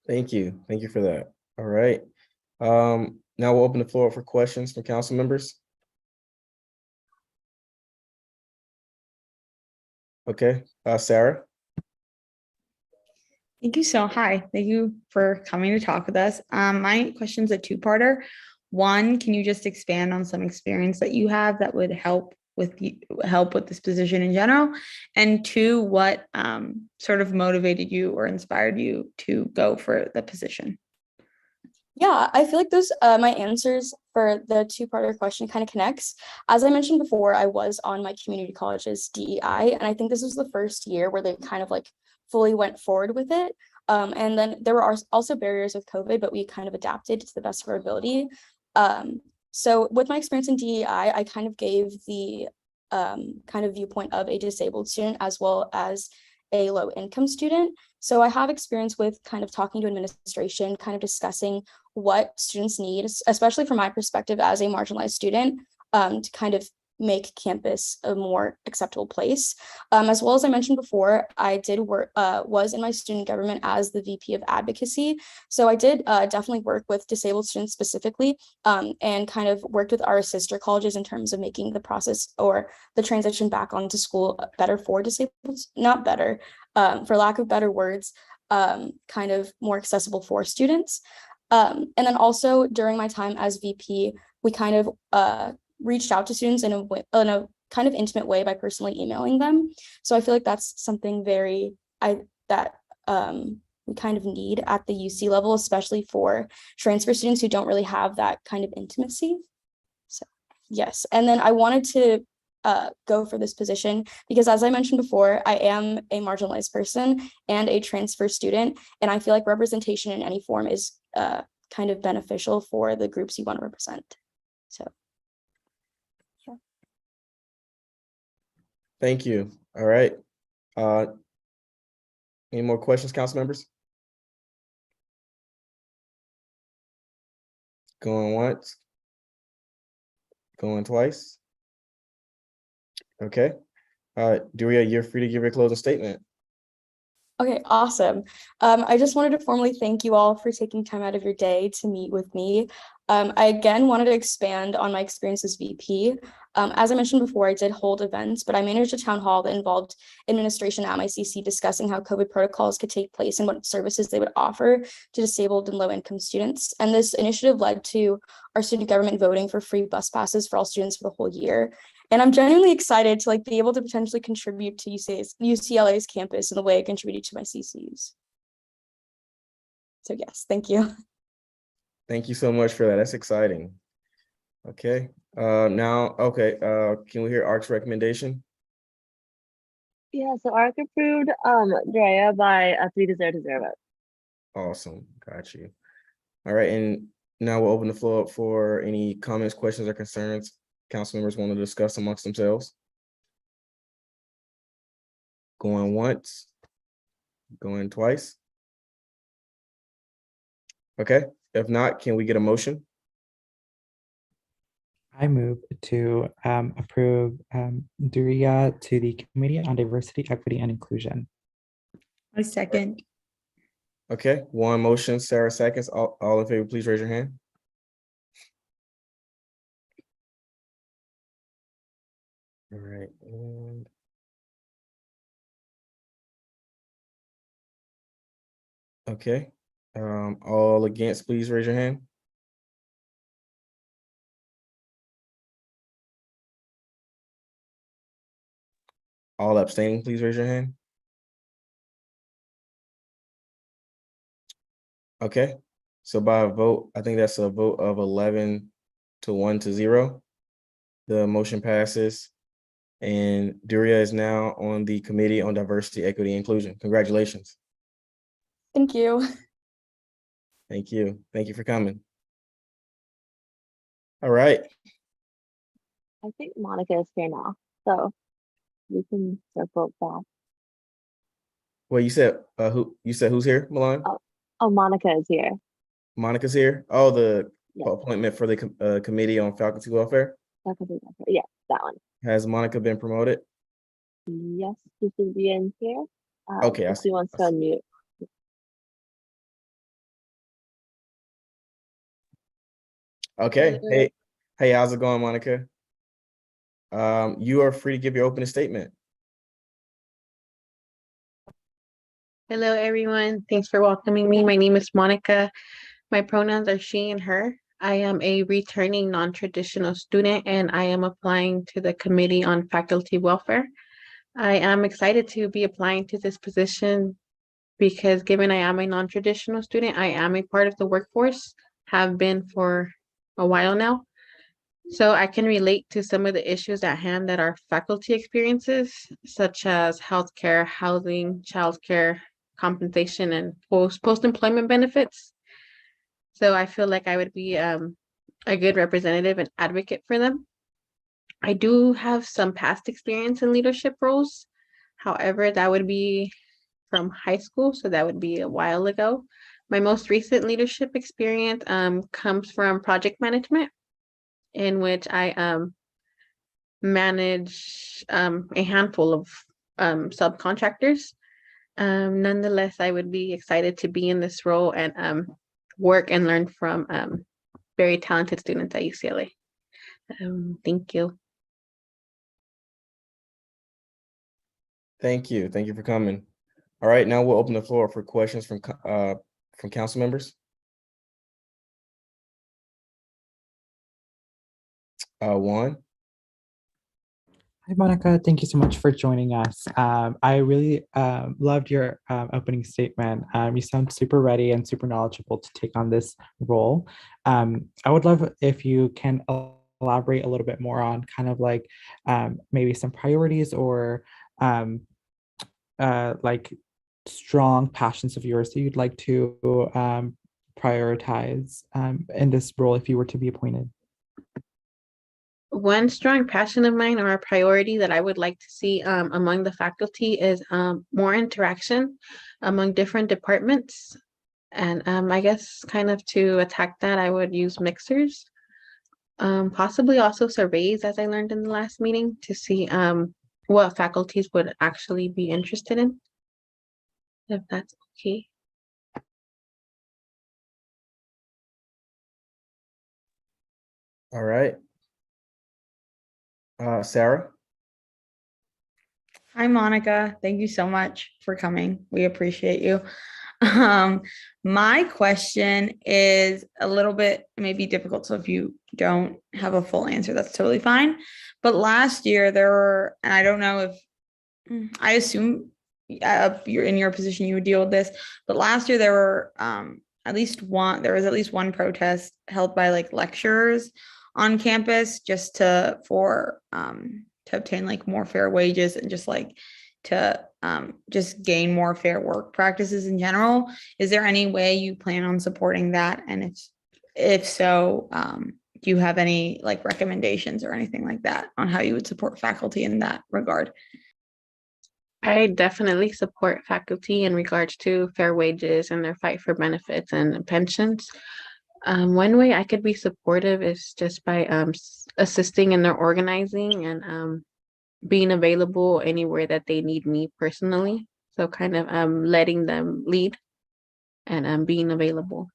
Thank you for that. All right. Now we'll open the floor for questions from council members. Okay, Sarah. Thank you for coming to talk with us. My question's a two-parter. One, can you just expand on some experience that you have that would help with this position in general? And two, what sort of motivated you or inspired you to go for the position? Yeah, I feel like those my answers for the two-parter question kind of connects. As I mentioned before, I was on my community college's DEI, and I think this was the first year where they kind of like fully went forward with it. And then there were also barriers with COVID, but we kind of adapted to the best of our ability. So with my experience in DEI, I kind of gave the kind of viewpoint of a disabled student as well as a low income student. So I have experience with kind of talking to administration, kind of discussing what students need, especially from my perspective as a marginalized student, to kind of make campus a more acceptable place. As well as I mentioned before, I did work, was in my student government as the VP of Advocacy. So I did definitely work with disabled students specifically, and kind of worked with our sister colleges in terms of making the process or the transition back onto school better for disabled, not better, for lack of better words, kind of more accessible for students. And then also during my time as VP, we kind of reached out to students in a kind of intimate way by personally emailing them. So I feel like that's something that we kind of need at the UC level, especially for transfer students who don't really have that kind of intimacy. So yes, and then I wanted to go for this position because, as I mentioned before, I am a marginalized person and a transfer student, and I feel like representation in any form is kind of beneficial for the groups you want to represent. So yeah. Thank you. All right. Any more questions, council members? Going once? Going twice? Okay. Duria, you're free to give your closing statement. Okay, awesome. I just wanted to formally thank you all for taking time out of your day to meet with me. I again wanted to expand on my experience as VP. As I mentioned before, I did hold events, but I managed a town hall that involved administration at my CC discussing how COVID protocols could take place and what services they would offer to disabled and low-income students. And this initiative led to our student government voting for free bus passes for all students for the whole year. And I'm genuinely excited to be able to potentially contribute to UCLA's campus in the way I contributed to my CCs. So yes, thank you. Thank you so much for that. That's exciting. Okay. Can we hear ARC's recommendation? Yeah, so ARC approved Drea by a 3-0 vote. Awesome. Got you. All right. And now we'll open the floor up for any comments, questions, or concerns council members want to discuss amongst themselves. Going once, going twice. Okay, if not, can we get a motion? I move to approve Duria to the Committee on Diversity, Equity, and Inclusion. I second. Okay, one motion, Sarah seconds. All in favor, please raise your hand. All right. And okay. All against, please raise your hand. All abstaining, please raise your hand. Okay, so by a vote, I think that's a vote of 11 to 1-0. The motion passes. And Duria is now on the Committee on Diversity, Equity, and Inclusion. Congratulations. Thank you. Thank you. Thank you for coming. All right. I think Monica is here now, so we can circle back. Well, you said who's here, Milan? Oh, Monica is here. Monica's here. Oh, the Yes. appointment for the Committee on Faculty Welfare. Yeah, that one. Has Monica been promoted? Yes, she should be in here. Okay, I if she wants to unmute. Okay. Hey, how's it going, Monica? You are free to give your opening statement. Hello, everyone. Thanks for welcoming me. My name is Monica. My pronouns are she and her. I am a returning non-traditional student, and I am applying to the Committee on Faculty Welfare. I am excited to be applying to this position because given I am a non-traditional student, I am a part of the workforce, have been for a while now. So I can relate to some of the issues at hand that our faculty experiences, such as healthcare, housing, childcare, compensation, and post-employment benefits. So I feel like I would be a good representative and advocate for them. I do have some past experience in leadership roles. However, that would be from high school, so that would be a while ago. My most recent leadership experience comes from project management, in which I manage a handful of subcontractors. Nonetheless, I would be excited to be in this role and work and learn from very talented students at UCLA. Thank you. Thank you. Thank you for coming. All right, now we'll open the floor for questions from council members. Juan. Hi, Monica. Thank you so much for joining us. I really loved your opening statement. You sound super ready and super knowledgeable to take on this role. I would love if you can elaborate a little bit more on kind of like maybe some priorities or like strong passions of yours that you'd like to prioritize in this role if you were to be appointed. One strong passion of mine or a priority that I would like to see among the faculty is more interaction among different departments. And I guess kind of to attack that, I would use mixers. Possibly also surveys, as I learned in the last meeting, to see what faculties would actually be interested in, if that's okay. All right. Sarah? Hi, Monica. Thank you so much for coming. We appreciate you. Um, my question is a little bit maybe difficult. So if you don't have a full answer, that's totally fine. But last year there were, and I don't know if I assume you're in your position, you would deal with this. But last year there were there was at least one protest held by like lecturers on campus just to obtain like more fair wages and just like to just gain more fair work practices in general. Is there any way you plan on supporting that? And if so, do you have any like recommendations or anything like that on how you would support faculty in that regard? I definitely support faculty in regards to fair wages and their fight for benefits and pensions. One way I could be supportive is just by assisting in their organizing and being available anywhere that they need me personally. So kind of letting them lead and being available.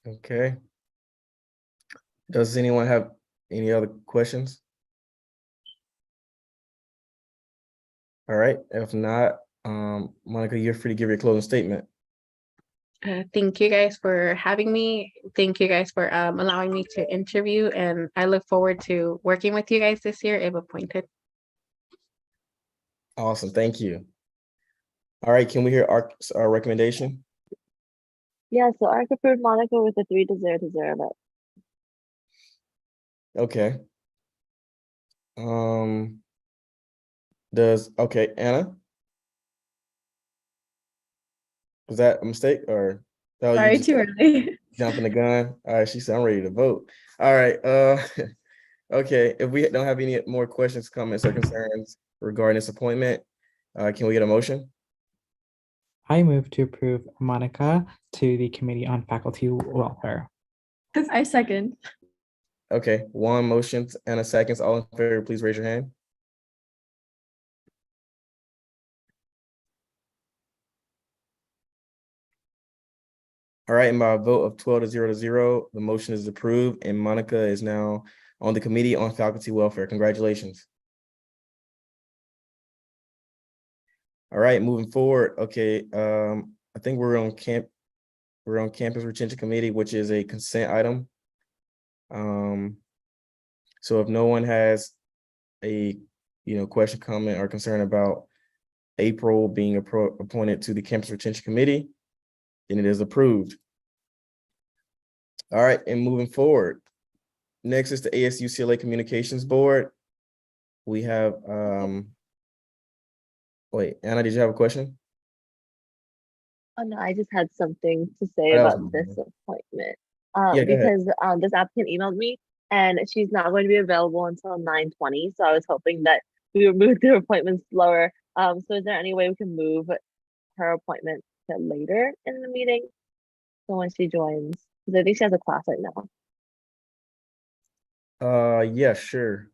Okay. Does anyone have any other questions? All right, if not, Monica, you're free to give your closing statement. Thank you guys for having me. Thank you guys for allowing me to interview, and I look forward to working with you guys this year if appointed. Awesome, thank you. All right, can we hear our recommendation? Yeah, so ARC approved Monica with a 3-0 vote. Okay. Okay, Anna? Was that a mistake or? No, you Sorry, just too early. jumping the gun? All right, she said, I'm ready to vote. All right, okay, if we don't have any more questions, comments, or concerns regarding this appointment, can we get a motion? I move to approve Monica to the Committee on Faculty Welfare. I second. Okay, one motion and a second. All in favor, please raise your hand. All right, and by a vote of 12-0, the motion is approved, and Monica is now on the Committee on Faculty Welfare. Congratulations. All right, moving forward. Okay, I think we're on Campus Retention Committee, which is a consent item. So if no one has a question, comment, or concern about April being appointed to the Campus Retention Committee, then it is approved. All right, and moving forward, next is the ASUCLA Communications Board. We have, wait, Anna, did you have a question? Oh no, I just had something to say Oh, about this appointment. Yeah, go ahead. Because this applicant emailed me and she's not going to be available until 9:20. So I was hoping that we would move their appointments slower. So is there any way we can move her appointment to later in the meeting? So when she joins, because I think she has a class right now. Yeah, sure.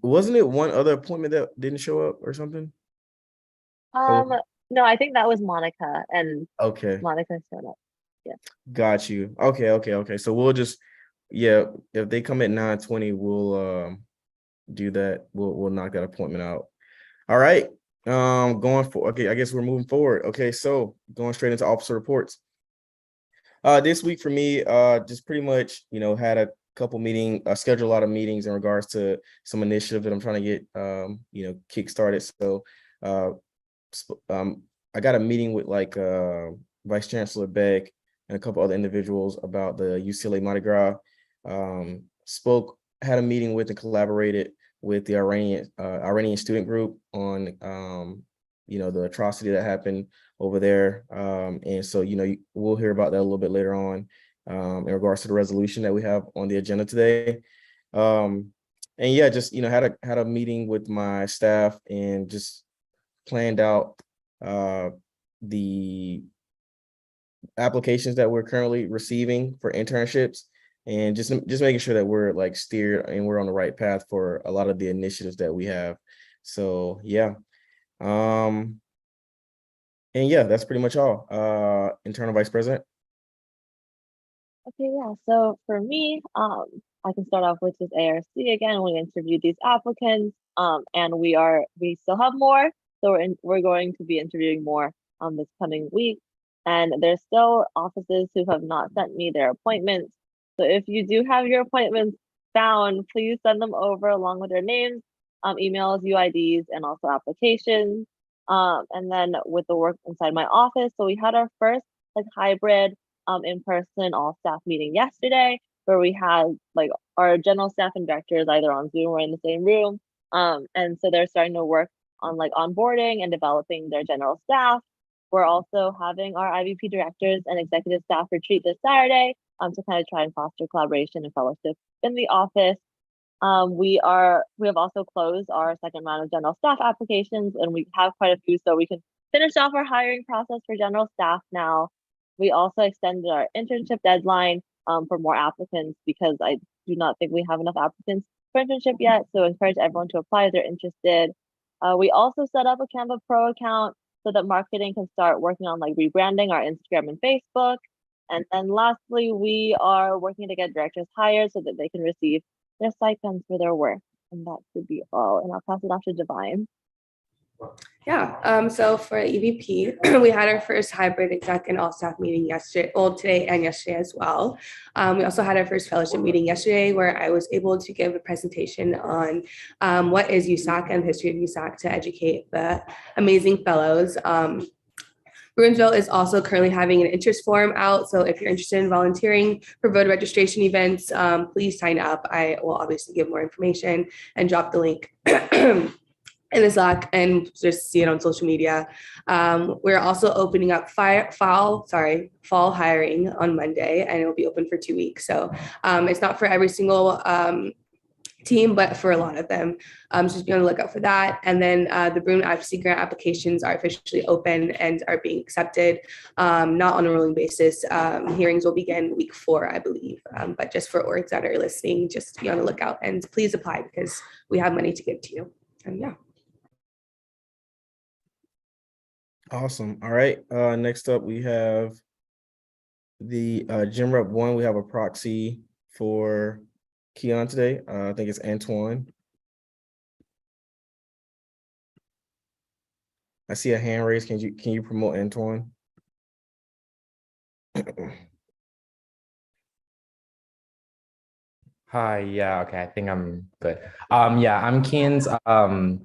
Wasn't it one other appointment that didn't show up or something? No, I think that was Monica, and Okay, Monica showed up. Yeah. got you. Okay. So we'll just, yeah, if they come at 9:20, we'll do that. We'll knock that appointment out. All right. Okay, I guess we're moving forward. Okay, so going straight into officer reports. This week for me, just pretty much, had a couple scheduled a lot of meetings in regards to some initiative that I'm trying to get, kick started. So, I got a meeting with Vice Chancellor Beck and a couple other individuals about the UCLA Mardi Gras. Had a meeting with and collaborated with the Iranian student group on the atrocity that happened over there. And so, we'll hear about that a little bit later on in regards to the resolution that we have on the agenda today. And yeah, just had a meeting with my staff and just planned out the applications that we're currently receiving for internships, and just making sure that we're like steered and we're on the right path for a lot of the initiatives that we have. So yeah. And yeah, that's pretty much all. Internal Vice President. Okay, yeah. So for me, I can start off with this ARC again. We interviewed these applicants, and we still have more. So we're going to be interviewing more this coming week. And there's still offices who have not sent me their appointments. So if you do have your appointments found, please send them over along with their names, emails, UIDs, and also applications. And then with the work inside my office, so we had our first like hybrid in-person all staff meeting yesterday, where we had like our general staff and directors either on Zoom or in the same room. And so they're starting to work on like onboarding and developing their general staff. We're also having our IVP directors and executive staff retreat this Saturday to kind of try and foster collaboration and fellowship in the office. We have also closed our second round of general staff applications, and we have quite a few, so we can finish off our hiring process for general staff now. We also extended our internship deadline for more applicants, because I do not think we have enough applicants for internship yet. So encourage everyone to apply if they're interested. We also set up a Canva Pro account so that marketing can start working on like rebranding our Instagram and Facebook. And then lastly, we are working to get directors hired so that they can receive their stipends for their work. And that should be all. And I'll pass it off to Divine. Yeah, so for EVP, we had our first hybrid exec and all staff meeting yesterday, today and yesterday as well. We also had our first fellowship meeting yesterday, where I was able to give a presentation on what is USAC and the history of USAC to educate the amazing fellows. Bruinsville is also currently having an interest form out. So if you're interested in volunteering for voter registration events, please sign up. I will obviously give more information and drop the link in the Slack and just see it on social media. We're also opening up fall hiring on Monday, and it will be open for 2 weeks. So it's not for every single team, but for a lot of them. So just be on the lookout for that. And then the Broome Advocacy Grant applications are officially open and are being accepted, not on a rolling basis. Hearings will begin week 4, I believe. But just for orgs that are listening, just be on the lookout and please apply, because we have money to give to you. And yeah. Awesome. All right. Next up, we have the Gym Rep 1. We have a proxy for Keon today. I think it's Antoine. I see a hand raised. Can you promote Antoine? Hi, yeah, okay, I think I'm good. Yeah, I'm Kean's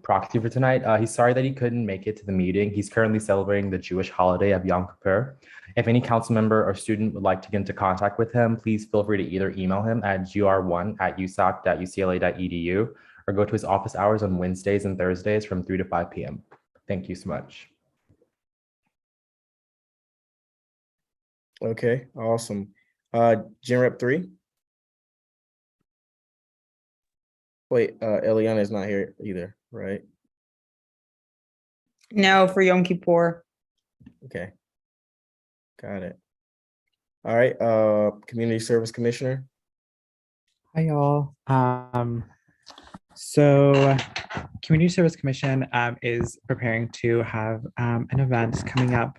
proxy for tonight. He's sorry that he couldn't make it to the meeting. He's currently celebrating the Jewish holiday of Yom Kippur. If any council member or student would like to get into contact with him, please feel free to either email him at gr1@usac.ucla.edu or go to his office hours on Wednesdays and Thursdays from 3 to 5 p.m. Thank you so much. Okay, awesome. Gym Rep 3. Wait, Eliana is not here either, right? No, for Yom Kippur. Okay. Got it. All right, Community Service Commissioner. Hi, y'all. So Community Service Commission is preparing to have an event coming up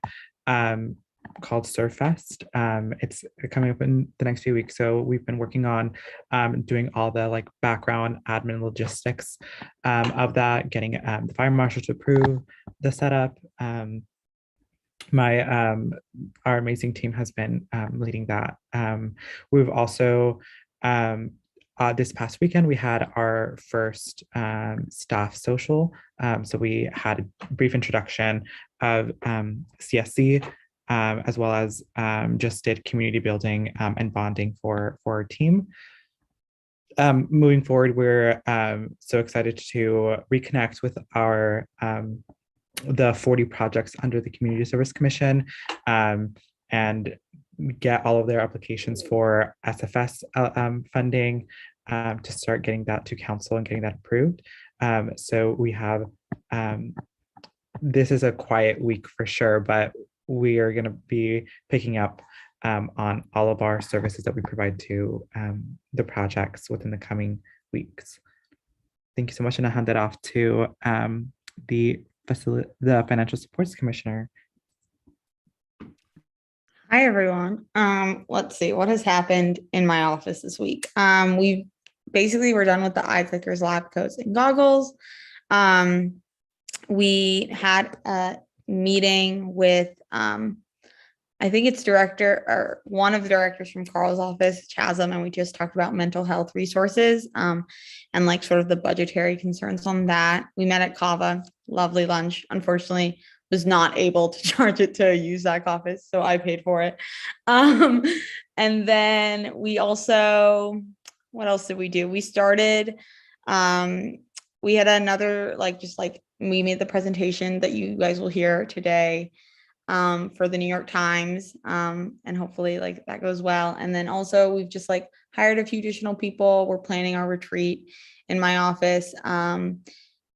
called Surf Fest. It's coming up in the next few weeks. So we've been working on doing all the like background admin logistics of that, getting the fire marshal to approve the setup. Our amazing team has been leading that. We've also this past weekend we had our first staff social. So we had a brief introduction of CSC, as well as just did community building and bonding for our team. Moving forward, we're so excited to reconnect with our the 40 projects under the Community Service Commission and get all of their applications for SFS funding, to start getting that to council and getting that approved. So we have, this is a quiet week for sure, but we are going to be picking up on all of our services that we provide to the projects within the coming weeks. Thank you so much. And I'll hand it off to the Financial Supports Commissioner. Hi, everyone. Let's see what has happened in my office this week. We're done with the eye clickers, lab coats, and goggles. We had a meeting with, I think it's director or one of the directors from Carl's office, Chasm, and we just talked about mental health resources and like sort of the budgetary concerns on that. We met at Kava, lovely lunch. Unfortunately, was not able to charge it to USAC office, so I paid for it. And then we also, what else did we do? We started, we had another, we made the presentation that you guys will hear today for the New York Times, and hopefully that goes well. And then also we've just hired a few additional people. We're planning our retreat in my office. And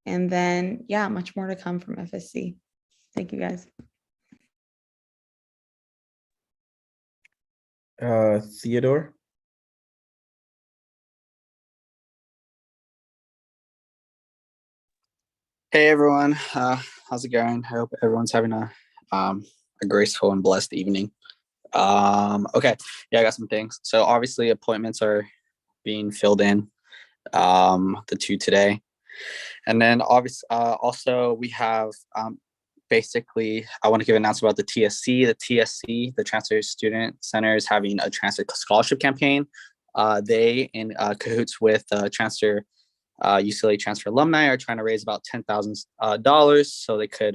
then, yeah, much more to come from FSC. Thank you, guys. Theodore. Hey everyone, how's it going? I hope everyone's having a graceful and blessed evening. Okay, yeah, I got some things. So obviously appointments are being filled in, the 2 today, and then obviously also we have basically I want to give an announcement about the TSC. The TSC, the Transfer Student Center, is having a transfer scholarship campaign. They in cahoots with transfer. UCLA transfer alumni are trying to raise about $10,000 so they could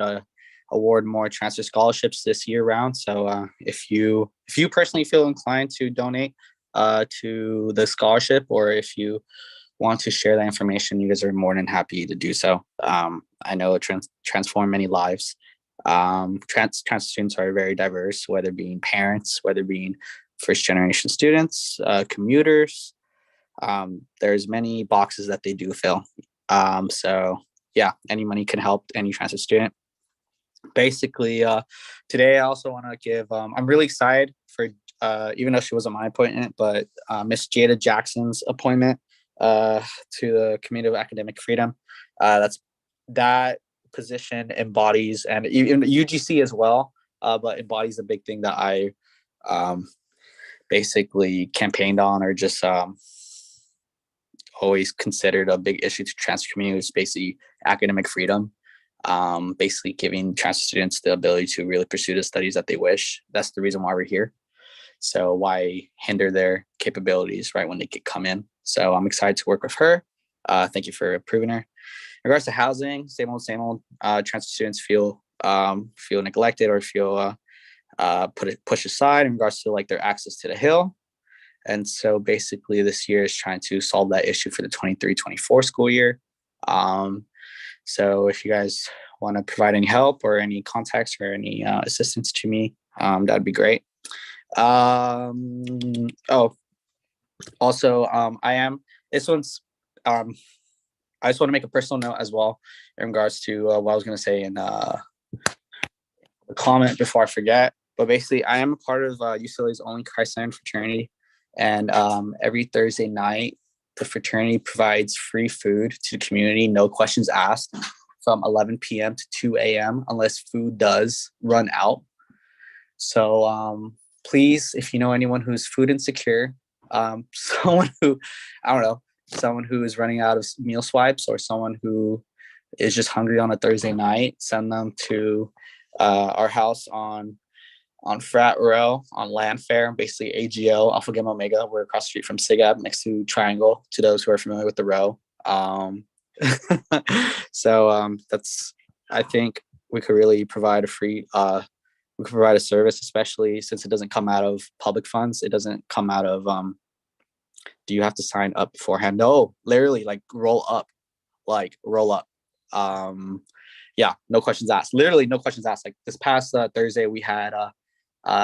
award more transfer scholarships this year round. So if you personally feel inclined to donate to the scholarship, or if you want to share that information, you guys are more than happy to do so. I know it transformed many lives. Transfer students are very diverse, whether being parents, whether being first generation students, commuters. There's many boxes that they do fill. So yeah, any money can help any transfer student. Basically, today I also want to give, I'm really excited for, even though she wasn't my appointment, but Miss Jada Jackson's appointment to the Committee of Academic Freedom. That position embodies, and even UGC as well, but embodies a big thing that I basically campaigned on, or just always considered a big issue to transfer communities, basically academic freedom, basically giving transfer students the ability to really pursue the studies that they wish. That's the reason why we're here. So why hinder their capabilities right when they could come in? So I'm excited to work with her. Thank you for approving her. In regards to housing, same old. Transfer students feel neglected or feel pushed aside in regards to their access to the Hill. And so basically this year is trying to solve that issue for the 23-24 school year. So if you guys want to provide any help or any contacts or any assistance to me, that'd be great. Also, I just want to make a personal note as well in regards to what I was going to say in a comment before I forget. But basically, I am a part of UCLA's only Christ-centered fraternity. And every Thursday night, the fraternity provides free food to the community, no questions asked, from 11 p.m. to 2 a.m. unless food does run out. So please, if you know anyone who's food insecure, someone who is running out of meal swipes, or someone who is just hungry on a Thursday night, send them to our house on Frat Row on Landfair, basically AGO, Alpha Gamma Omega. We're across the street from SIGAB, next to Triangle, to those who are familiar with the row. So I think we could really provide a service, especially since it doesn't come out of public funds. It doesn't come out of, do you have to sign up beforehand? No, literally roll up. Yeah, no questions asked. Literally no questions asked. This past Thursday, we had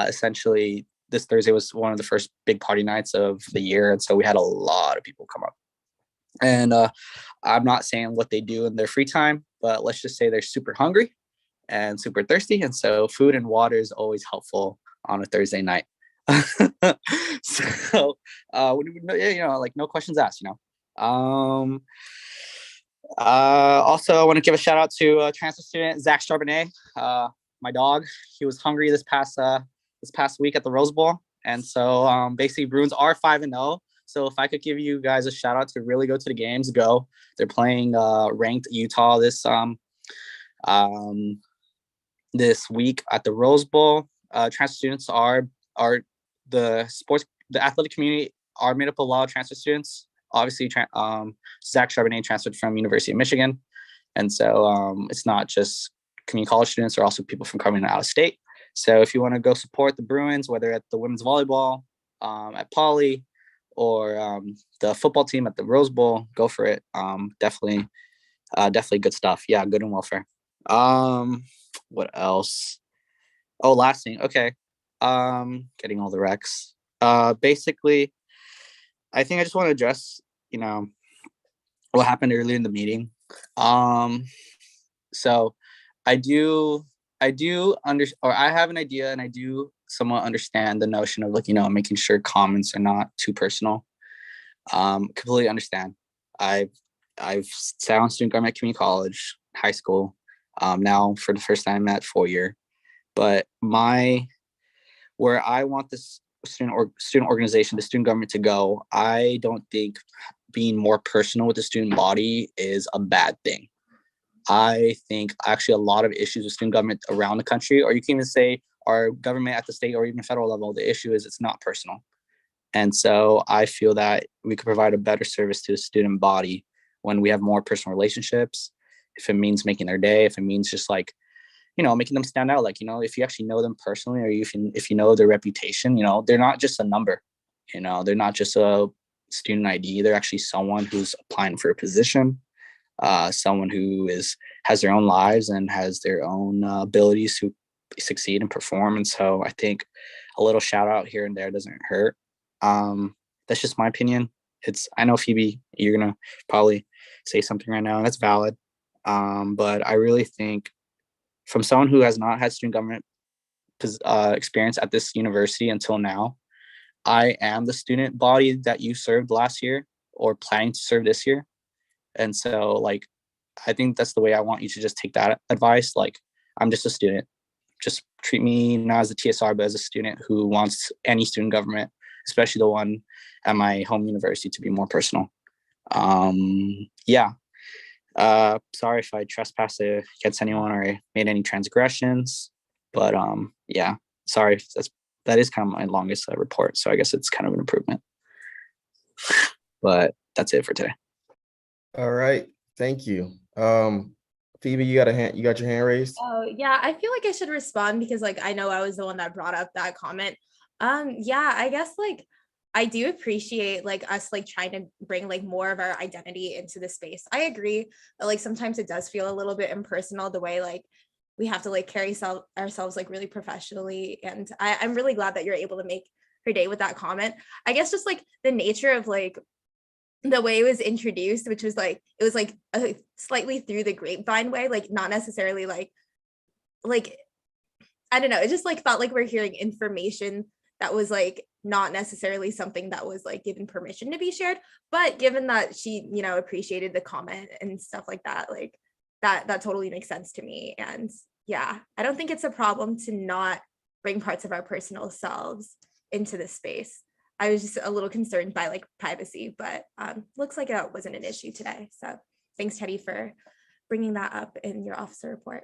essentially this Thursday was one of the first big party nights of the year, and so we had a lot of people come up. And I'm not saying what they do in their free time, but let's just say they're super hungry and super thirsty, and so food and water is always helpful on a Thursday night. So like no questions asked, also I want to give a shout out to transfer student Zach Charbonnet, my dog. He was hungry this past week at the Rose Bowl, and so basically Bruins are 5-0. So if I could give you guys a shout out to really go to the games, go. They're playing ranked Utah this week at the Rose Bowl. Transfer students are the athletic community are made up of a lot of transfer students. Obviously, Zach Charbonnet transferred from University of Michigan, and so it's not just community college students, or also people from coming out of state. So if you want to go support the Bruins, whether at the women's volleyball at Poly, or the football team at the Rose Bowl, go for it. Definitely good stuff. Yeah, good and welfare. What else? Oh, last thing. Okay. Getting all the recs. Basically, I think I just want to address, what happened earlier in the meeting. So I have an idea, and I do somewhat understand the notion of making sure comments are not too personal. Completely understand. I've sat on student government at community college, high school, now for the first time at 4-year. But where I want this student organization, the student government to go, I don't think being more personal with the student body is a bad thing. I think actually a lot of issues with student government around the country, or you can even say our government at the state or even federal level, the issue is it's not personal. And so I feel that we could provide a better service to the student body when we have more personal relationships. If it means making their day, if it means just making them stand out, if you actually know them personally, or if you know their reputation, they're not just a number, they're not just a student ID. They're actually someone who's applying for a position, someone who has their own lives and has their own abilities to succeed and perform. And so I think a little shout out here and there doesn't hurt. That's just my opinion. I know Phoebe, you're gonna probably say something right now, and that's valid. But I really think, from someone who has not had student government experience at this university until now, I am the student body that you served last year or planning to serve this year. And so I think that's the way I want you to just take that advice. I'm just a student. Just treat me not as a TSR, but as a student who wants any student government, especially the one at my home university, to be more personal. Sorry if I trespassed against anyone or I made any transgressions, but sorry. That is kind of my longest report, so I guess it's kind of an improvement. But that's it for today. All right, thank you. Phoebe, you got your hand raised? Oh yeah, I feel like I should respond because I know I was the one that brought up that comment. I guess I do appreciate us trying to bring more of our identity into the space. I agree that sometimes it does feel a little bit impersonal, the way we have to carry ourselves really professionally. And I'm really glad that you're able to make her day with that comment. I guess just the nature of the way it was introduced, which was it was a slightly through the grapevine way, not necessarily I don't know, it just felt like we're hearing information that was not necessarily something that was given permission to be shared. But given that she appreciated the comment and stuff like that, that totally makes sense to me. And yeah, I don't think it's a problem to not bring parts of our personal selves into this space. I was just a little concerned by privacy, but looks like it wasn't an issue today. So thanks, Teddy, for bringing that up in your officer report.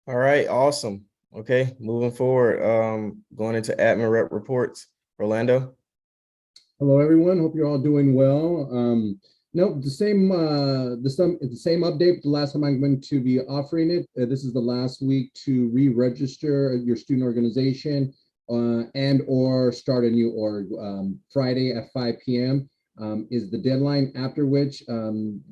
All right, awesome. Okay, moving forward, going into admin rep reports. Orlando. Hello, everyone. Hope you're all doing well. No, the same update. The last time I'm going to be offering it. This is the last week to re-register your student organization and or start a new org. Friday at 5 p.m. Is the deadline, after which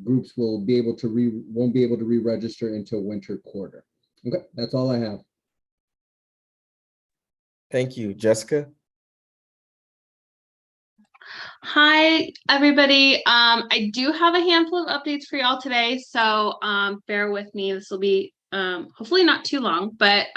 groups won't be able to re-register until winter quarter. Okay, that's all I have. Thank you. Jessica? Hi, everybody. I do have a handful of updates for y'all today, so bear with me. This will be hopefully not too long, but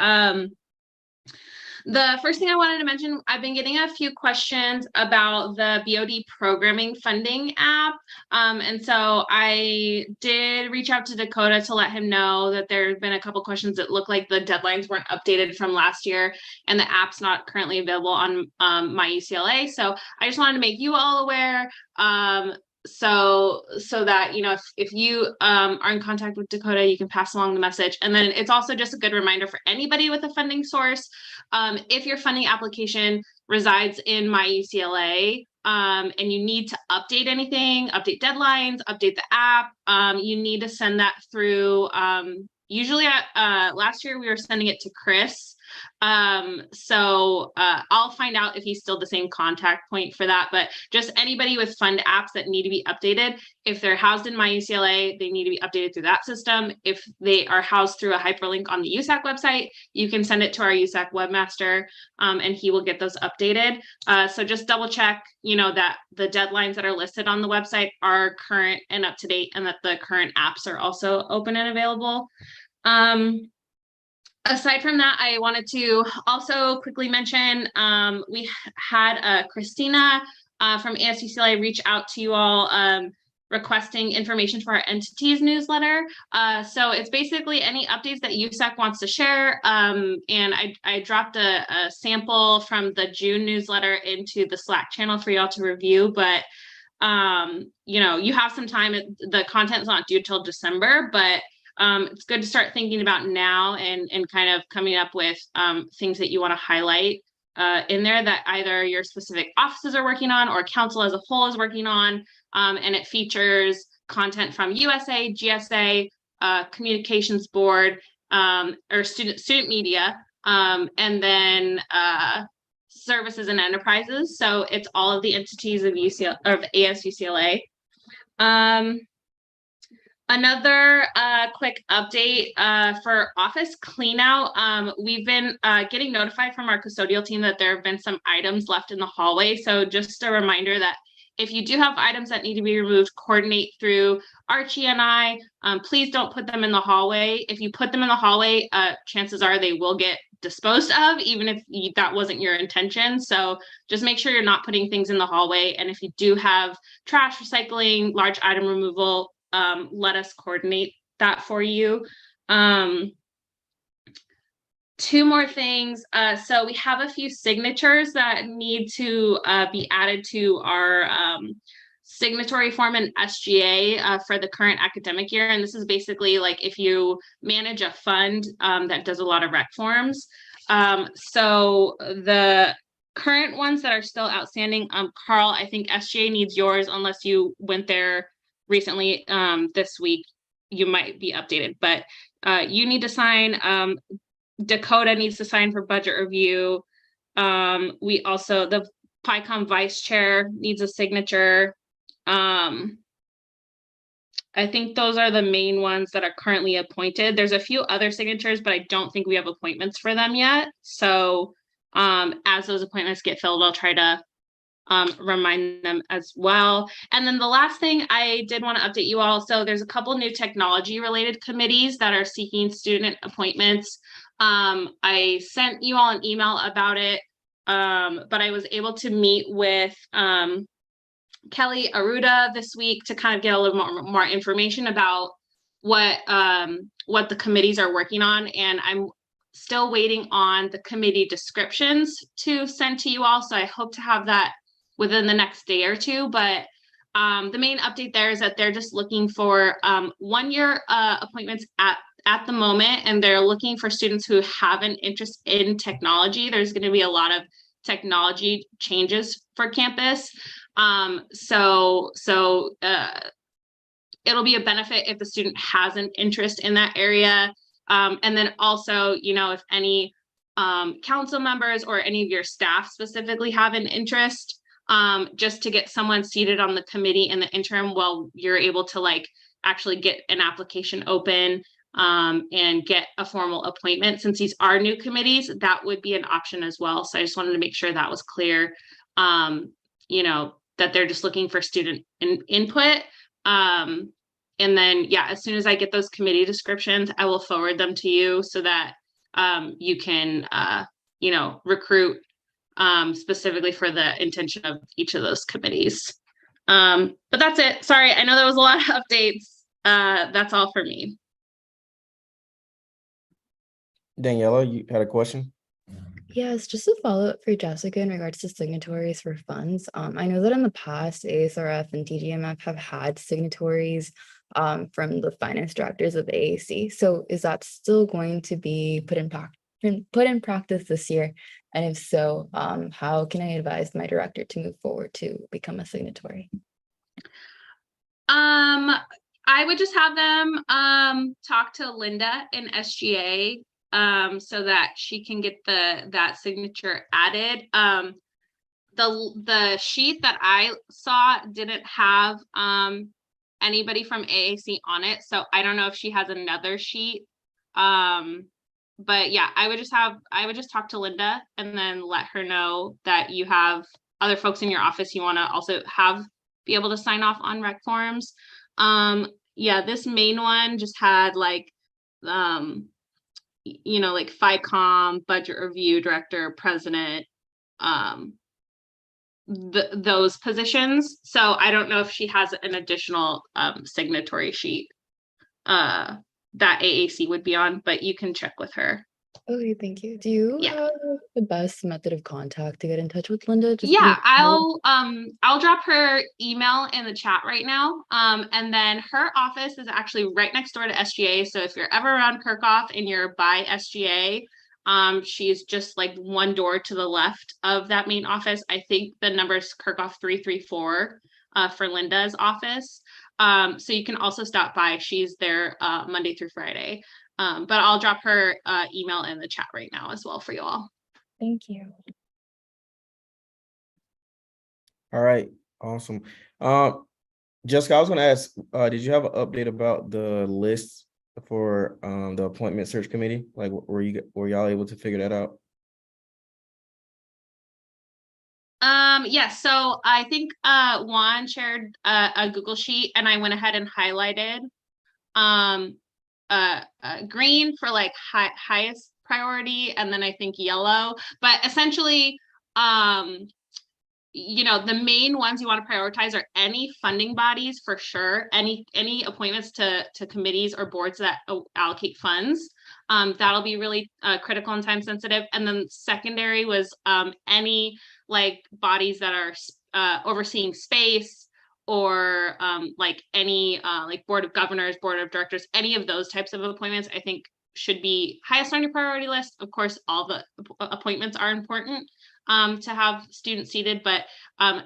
the first thing I wanted to mention, I've been getting a few questions about the BOD programming funding app. And so I did reach out to Dakota to let him know that there have been a couple questions that look like the deadlines weren't updated from last year and the app's not currently available on my UCLA. So I just wanted to make you all aware. So that, you know, if you are in contact with Dakota, you can pass along the message. And then it's also just a good reminder for anybody with a funding source. If your funding application resides in my UCLA and you need to update anything, update deadlines, update the app, you need to send that through. Usually last year we were sending it to Chris. So I'll find out if he's still the same contact point for that, but just anybody with fund apps that need to be updated, if they're housed in my UCLA, they need to be updated through that system. If they are housed through a hyperlink on the USAC website, you can send it to our USAC webmaster and he will get those updated. So just double check, you know, that the deadlines that are listed on the website are current and up to date and that the current apps are also open and available. Aside from that, I wanted to also quickly mention we had Christina from ASUCLA reach out to you all requesting information for our entities newsletter. So it's basically any updates that USAC wants to share. And I dropped a sample from the June newsletter into the Slack channel for y'all to review, but you know, you have some time. The content's not due till December, but it's good to start thinking about now and kind of coming up with things that you want to highlight in there that either your specific offices are working on or council as a whole is working on. And it features content from USA, GSA, communications board, or student media, and then services and enterprises. So it's all of the entities of ASUCLA. Another quick update for office cleanout. We've been getting notified from our custodial team that there have been some items left in the hallway. So just a reminder that if you do have items that need to be removed, coordinate through Archie and I. Please don't put them in the hallway. If you put them in the hallway, chances are they will get disposed of, even if that wasn't your intention. So just make sure you're not putting things in the hallway. And if you do have trash recycling, large item removal, let us coordinate that for you. Two more things. So we have a few signatures that need to be added to our signatory form in SGA for the current academic year. And this is basically like if you manage a fund that does a lot of rec forms. So the current ones that are still outstanding, Carl, I think SGA needs yours unless you went there recently this week. You might be updated, but you need to sign. Dakota needs to sign for budget review. We also, the PICOM vice chair needs a signature. I think those are the main ones that are currently appointed. There's a few other signatures, but I don't think we have appointments for them yet. So as those appointments get filled, I'll try to remind them as well. And then the last thing I did want to update you all. So there's a couple new technology related committees that are seeking student appointments. I sent you all an email about it, but I was able to meet with Kelly Aruda this week to kind of get a little more information about what the committees are working on. And I'm still waiting on the committee descriptions to send to you all. So I hope to have that within the next day or two. But the main update there is that they're just looking for 1 year appointments at the moment, and they're looking for students who have an interest in technology. There's going to be a lot of technology changes for campus. So it'll be a benefit if the student has an interest in that area. And then also, you know, if any council members or any of your staff specifically have an interest, just to get someone seated on the committee in the interim while you're able to like actually get an application open and get a formal appointment. Since these are new committees, that would be an option as well. So I just wanted to make sure that was clear, that they're just looking for student input. And then, yeah, as soon as I get those committee descriptions, I will forward them to you so that you can, recruit specifically for the intention of each of those committees. But that's it. Sorry, I know there was a lot of updates. That's all for me. Daniela, you had a question? Yes, just a follow-up for Jessica in regards to signatories for funds. I know that in the past, ASRF and TGMF have had signatories from the finance directors of AAC. So is that still going to be put in practice this year? And if so, how can I advise my director to move forward to become a signatory? I would just have them talk to Linda in SGA so that she can get that signature added. The sheet that I saw didn't have anybody from AAC on it, so I don't know if she has another sheet. But yeah, I would just talk to Linda and then let her know that you have other folks in your office you want to also be able to sign off on rec forms. Yeah, this main one just had like FICOM, budget review director, president, those positions. So I don't know if she has an additional signatory sheet that AAC would be on, but you can check with her. Okay, thank you. Do you have the best method of contact to get in touch with Linda? Yeah, I'll drop her email in the chat right now. And then her office is actually right next door to SGA. So if you're ever around Kirkhoff and you're by SGA, she's just like one door to the left of that main office. I think the number is Kirkhoff 334 for Linda's office. So you can also stop by. She's there Monday through Friday. But I'll drop her email in the chat right now as well for you all. Thank you. All right, awesome. Jessica, I was going to ask, did you have an update about the list for the appointment search committee? Like, were y'all able to figure that out? Yes, so I think Juan shared a Google sheet and I went ahead and highlighted green for like highest priority, and then I think yellow. But essentially, the main ones you want to prioritize are any funding bodies for sure, any appointments to committees or boards that allocate funds. That'll be really critical and time sensitive. And then secondary was any like bodies that are overseeing space, or like any like board of governors, board of directors, any of those types of appointments, I think should be highest on your priority list. Of course, all the appointments are important to have students seated, but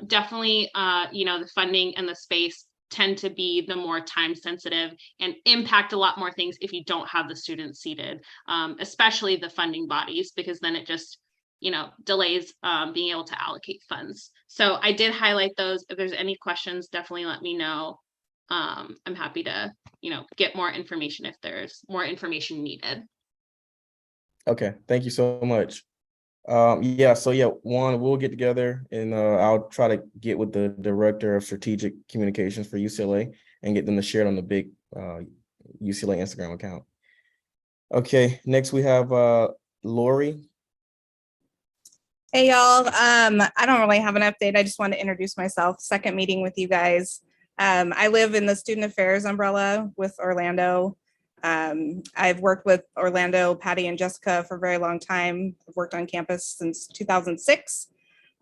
definitely, the funding and the space tend to be the more time sensitive and impact a lot more things if you don't have the students seated, especially the funding bodies, because then it just delays being able to allocate funds. So I did highlight those. If there's any questions, definitely let me know. I'm happy to get more information if there's more information needed. Okay, thank you so much. Juan, we'll get together and I'll try to get with the director of strategic communications for UCLA and get them to share it on the big UCLA Instagram account. Okay, next we have Lori. Hey y'all, I don't really have an update. I just want to introduce myself. Second meeting with you guys. I live in the student affairs umbrella with Orlando. I've worked with Orlando, Patty, and Jessica for a very long time. I've worked on campus since 2006.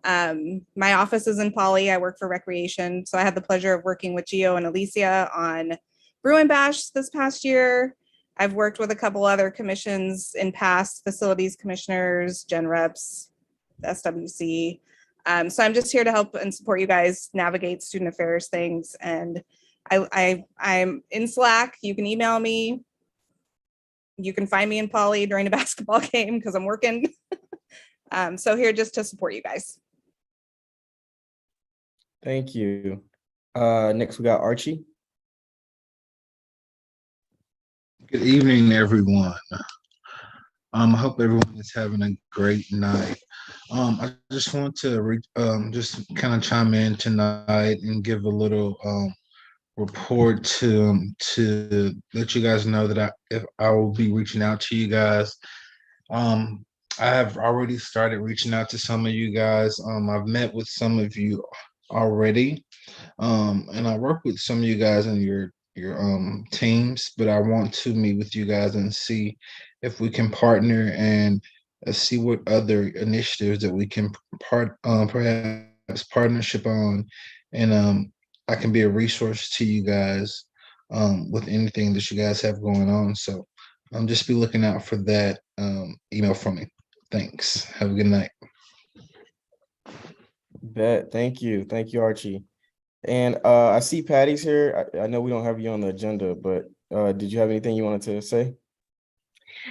My office is in Poly. I work for recreation. So I had the pleasure of working with Gio and Alicia on Bruin Bash this past year. I've worked with a couple other commissions in past, facilities commissioners, gen reps, SWC. So I'm just here to help and support you guys navigate student affairs things. And I'm in Slack. You can email me. You can find me in Poly during a basketball game because I'm working. So here just to support you guys. Thank you. Next we got Archie. Good evening, everyone. I hope everyone is having a great night. I just want to just kind of chime in tonight and give a little report to let you guys know that I will be reaching out to you guys. Um, I have already started reaching out to some of you guys. I've met with some of you already, and I work with some of you guys in your teams, but I want to meet with you guys and see if we can partner and see what other initiatives that we can perhaps partnership on, and I can be a resource to you guys with anything that you guys have going on. So just be looking out for that email from me. Thanks. Have a good night. Bet. Thank you. Thank you, Archie. And I see Patty's here. I know we don't have you on the agenda, but did you have anything you wanted to say?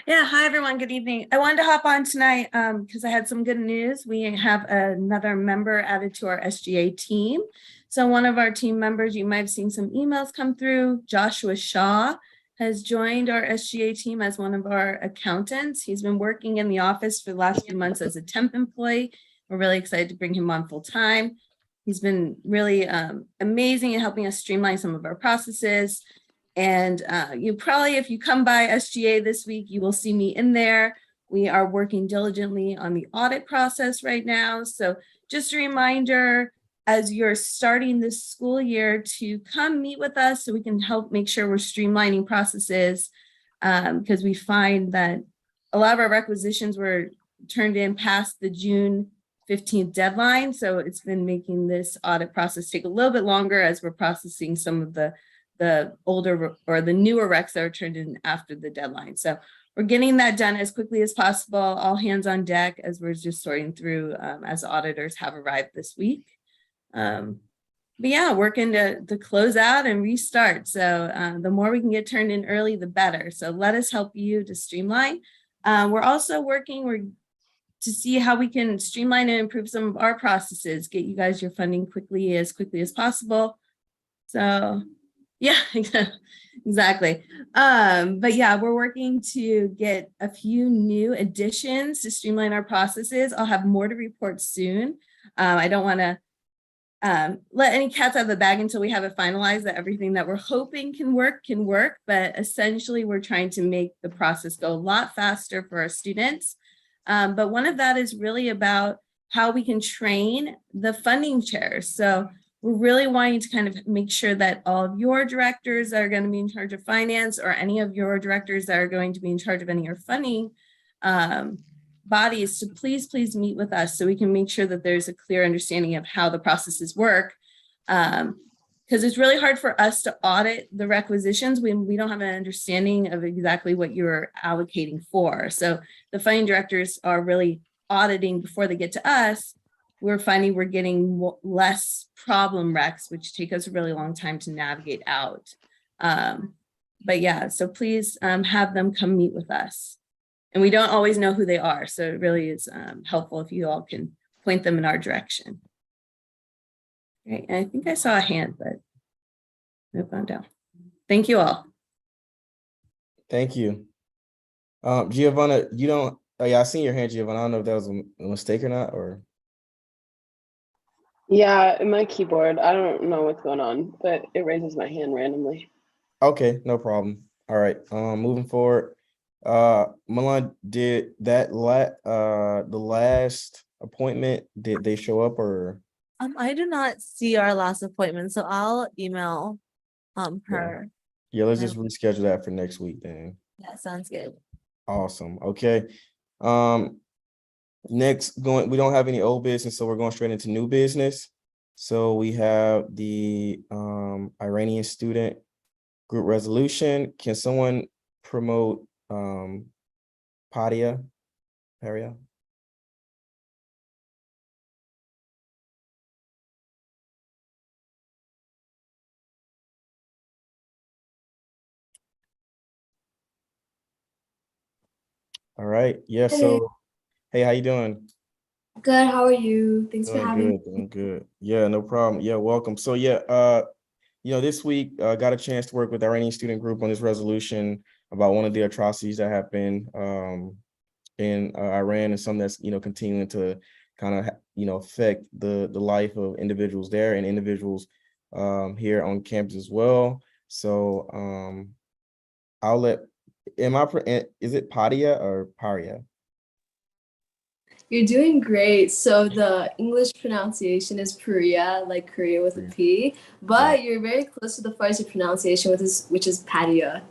Yeah, hi everyone, good evening. I wanted to hop on tonight because I had some good news. We have another member added to our SGA team. So one of our team members, you might have seen some emails come through, Joshua Shaw has joined our SGA team as one of our accountants. He's been working in the office for the last few months as a temp employee. We're really excited to bring him on full time. He's been really amazing at helping us streamline some of our processes. And you probably, if you come by SGA this week, you will see me in there. We are working diligently on the audit process right now. So just a reminder, as you're starting this school year, to come meet with us so we can help make sure we're streamlining processes, because we find that a lot of our requisitions were turned in past the June 15th deadline. So it's been making this audit process take a little bit longer as we're processing some of the older or the newer recs that are turned in after the deadline. So we're getting that done as quickly as possible. All hands on deck as we're just sorting through as auditors have arrived this week. But yeah, working to close out and restart. So the more we can get turned in early, the better. So let us help you to streamline. We're also working to see how we can streamline and improve some of our processes, get you guys your funding as quickly as possible. So yeah, exactly. But yeah, we're working to get a few new additions to streamline our processes. I'll have more to report soon. I don't want to let any cats out of the bag until we have it finalized that everything that we're hoping can work. But essentially, we're trying to make the process go a lot faster for our students. But one of that is really about how we can train the funding chairs. So we're really wanting to kind of make sure that all of your directors that are going to be in charge of finance, or any of your directors that are going to be in charge of any of your funding bodies, to please meet with us so we can make sure that there's a clear understanding of how the processes work. Because it's really hard for us to audit the requisitions when we don't have an understanding of exactly what you're allocating for. So the funding directors are really auditing before they get to us. We're finding we're getting less problem recs, which take us a really long time to navigate out. But yeah, so please have them come meet with us. And we don't always know who they are, so it really is helpful if you all can point them in our direction. Right, and I think I saw a hand, but no found out. Thank you all. Thank you. Giovanna, you don't, oh yeah, I seen your hand, Giovanna. I don't know if that was a mistake or not, or. Yeah, in my keyboard, I don't know what's going on, but it raises my hand randomly. Okay, no problem. All right, moving forward. Milan, did that the last appointment, did they show up, or? I do not see our last appointment, so I'll email her. Yeah, let's just reschedule that for next week then. Yeah, sounds good. Awesome. Okay. Next, we don't have any old business, so we're going straight into new business. So we have the Iranian student group resolution. Can someone promote Paria? All right. Yeah. So, hey, how you doing? Good. How are you? Thanks for having me. Doing good. Yeah, no problem. Yeah, welcome. So yeah, this week got a chance to work with the Iranian student group on this resolution. about one of the atrocities that happened in Iran, and some that's continuing to kind of affect the life of individuals there and individuals here on campus as well. So I'll let, is it Padia or Paria? You're doing great. So the English pronunciation is Korea, like Korea with a P, but you're very close to the Farsi pronunciation, which is Padia.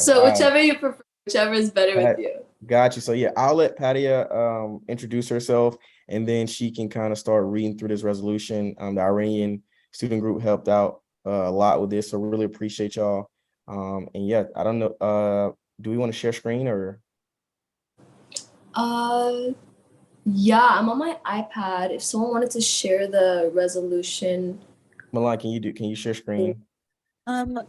So whichever you prefer, whichever is better with you. Got you. So yeah, I'll let Padia introduce herself, and then she can kind of start reading through this resolution. The Iranian student group helped out a lot with this, so really appreciate y'all. And yeah, I don't know, do we want to share screen or? Yeah, I'm on my iPad. If someone wanted to share the resolution. Milan, can you share screen?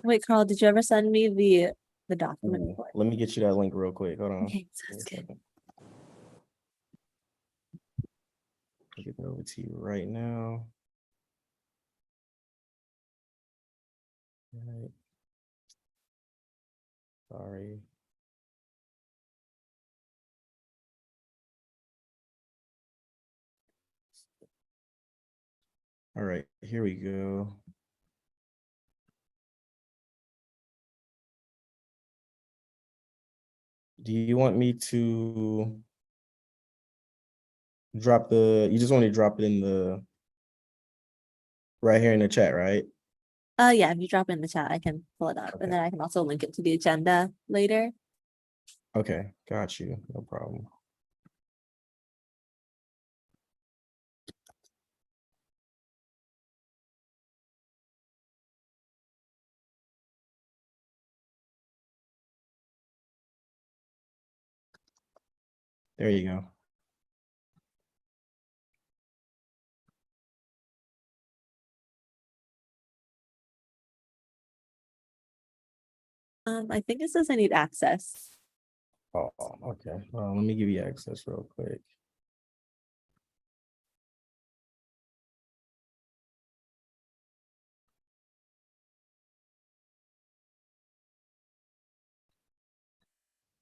Wait, Carl, did you ever send me the document? Let me get you that link real quick. Hold on. Okay, sounds good. I'll get it over to you right now. All right. Sorry. All right, here we go. Do you want me to drop you just want to drop it in right here in the chat, right? Yeah, if you drop it in the chat, I can pull it up, and then I can also link it to the agenda later. Okay, got you. No problem. There you go. I think it says I need access. Oh, okay. Well, let me give you access real quick.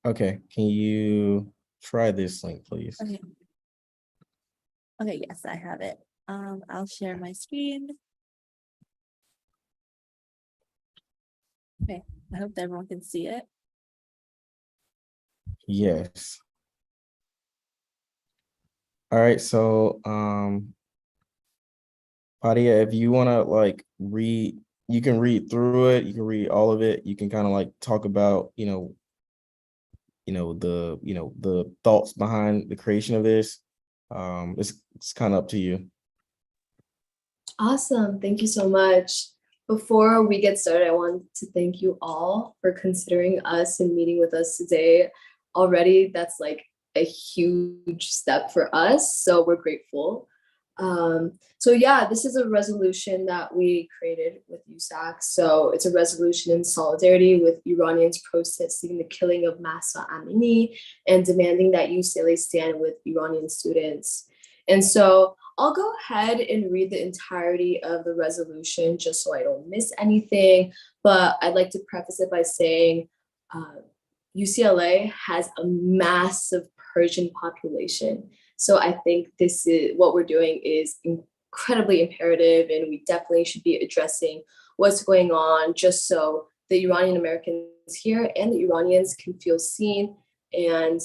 Okay, can you try this link, please? Okay. Okay, yes, I have it. I'll share my screen. Okay, I hope everyone can see it. Yes. All right, so Padia, if you want to read, you can read through it, you can read all of it, you can kind of talk about the thoughts behind the creation of this. It's kind of up to you. Awesome. Thank you so much. Before we get started, I want to thank you all for considering us and meeting with us today. Already, that's like a huge step for us. So we're grateful. So yeah, this is a resolution that we created with USAC. So it's a resolution in solidarity with Iranians protesting the killing of Mahsa Amini and demanding that UCLA stand with Iranian students. And so I'll go ahead and read the entirety of the resolution just so I don't miss anything. But I'd like to preface it by saying UCLA has a massive Persian population. So I think this is what we're doing is incredibly imperative, and we definitely should be addressing what's going on just so the Iranian Americans here and the Iranians can feel seen. And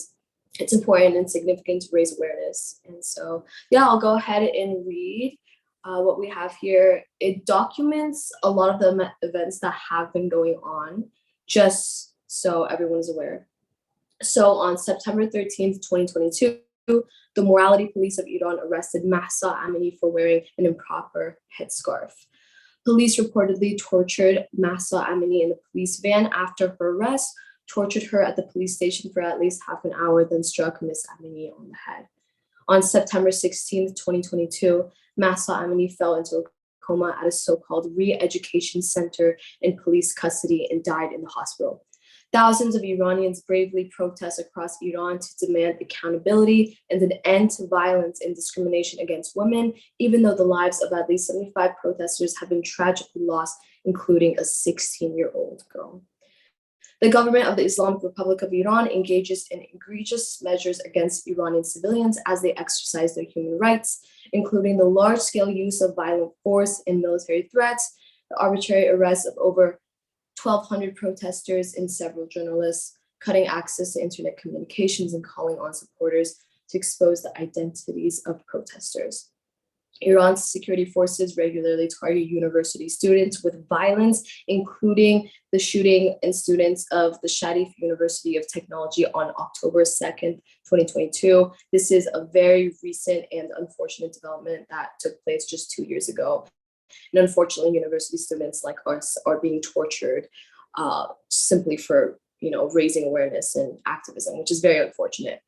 it's important and significant to raise awareness. And so, yeah, I'll go ahead and read what we have here. It documents a lot of the events that have been going on, just so everyone is aware. So on September 13th, 2022, the morality police of Iran arrested Mahsa Amini for wearing an improper headscarf. Police reportedly tortured Mahsa Amini in the police van after her arrest, tortured her at the police station for at least half an hour, then struck Miss Amini on the head. On September 16th, 2022, Mahsa Amini fell into a coma at a so-called re-education center in police custody and died in the hospital. Thousands of Iranians bravely protest across Iran to demand accountability and an end to violence and discrimination against women, even though the lives of at least 75 protesters have been tragically lost, including a 16-year-old girl. The government of the Islamic Republic of Iran engages in egregious measures against Iranian civilians as they exercise their human rights, including the large-scale use of violent force and military threats, the arbitrary arrest of over 1,200 protesters and several journalists, cutting access to internet communications and calling on supporters to expose the identities of protesters. Iran's security forces regularly target university students with violence, including the shooting and students of the Sharif University of Technology on October 2nd, 2022. This is a very recent and unfortunate development that took place just 2 years ago. And unfortunately, university students like us are being tortured simply for raising awareness and activism, which is very unfortunate.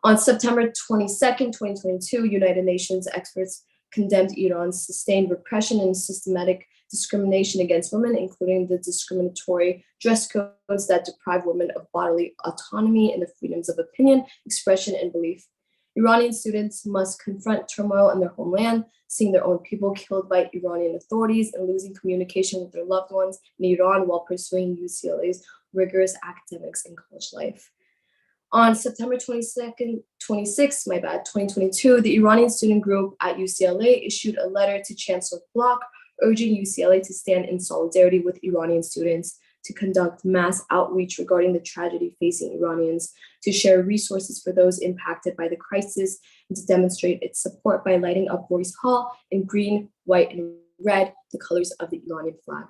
On September 22nd, 2022, United Nations experts condemned Iran's sustained repression and systematic discrimination against women, including the discriminatory dress codes that deprive women of bodily autonomy and the freedoms of opinion, expression, and belief. Iranian students must confront turmoil in their homeland, seeing their own people killed by Iranian authorities and losing communication with their loved ones in Iran while pursuing UCLA's rigorous academics and college life. On September 26th, 2022, the Iranian student group at UCLA issued a letter to Chancellor Block urging UCLA to stand in solidarity with Iranian students, to conduct mass outreach regarding the tragedy facing Iranians, to share resources for those impacted by the crisis, and to demonstrate its support by lighting up Royce Hall in green, white, and red, the colors of the Iranian flag.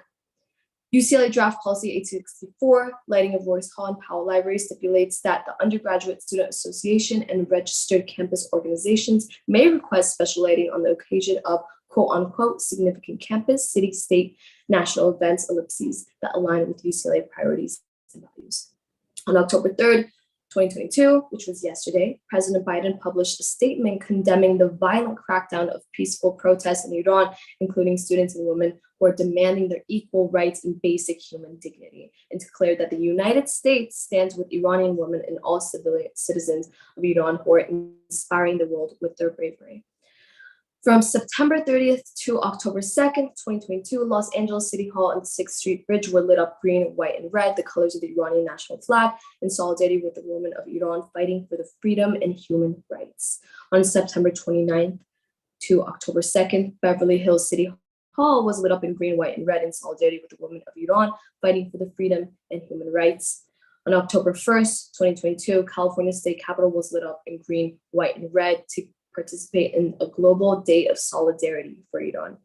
UCLA Draft Policy 864, lighting of Royce Hall and Powell Library, stipulates that the Undergraduate Student Association and registered campus organizations may request special lighting on the occasion of quote-unquote significant campus, city, state, national events, ellipses that align with UCLA priorities and values. On October 3rd, 2022, which was yesterday, President Biden published a statement condemning the violent crackdown of peaceful protests in Iran, including students and women who are demanding their equal rights and basic human dignity, and declared that the United States stands with Iranian women and all civilian citizens of Iran who are inspiring the world with their bravery. From September 30th to October 2nd, 2022, Los Angeles City Hall and 6th Street Bridge were lit up green, white, and red, the colors of the Iranian national flag, in solidarity with the women of Iran fighting for the freedom and human rights. On September 29th to October 2nd, Beverly Hills City Hall was lit up in green, white, and red in solidarity with the women of Iran fighting for the freedom and human rights. On October 1st, 2022, California State Capitol was lit up in green, white, and red to participate in a global day of solidarity for Iran.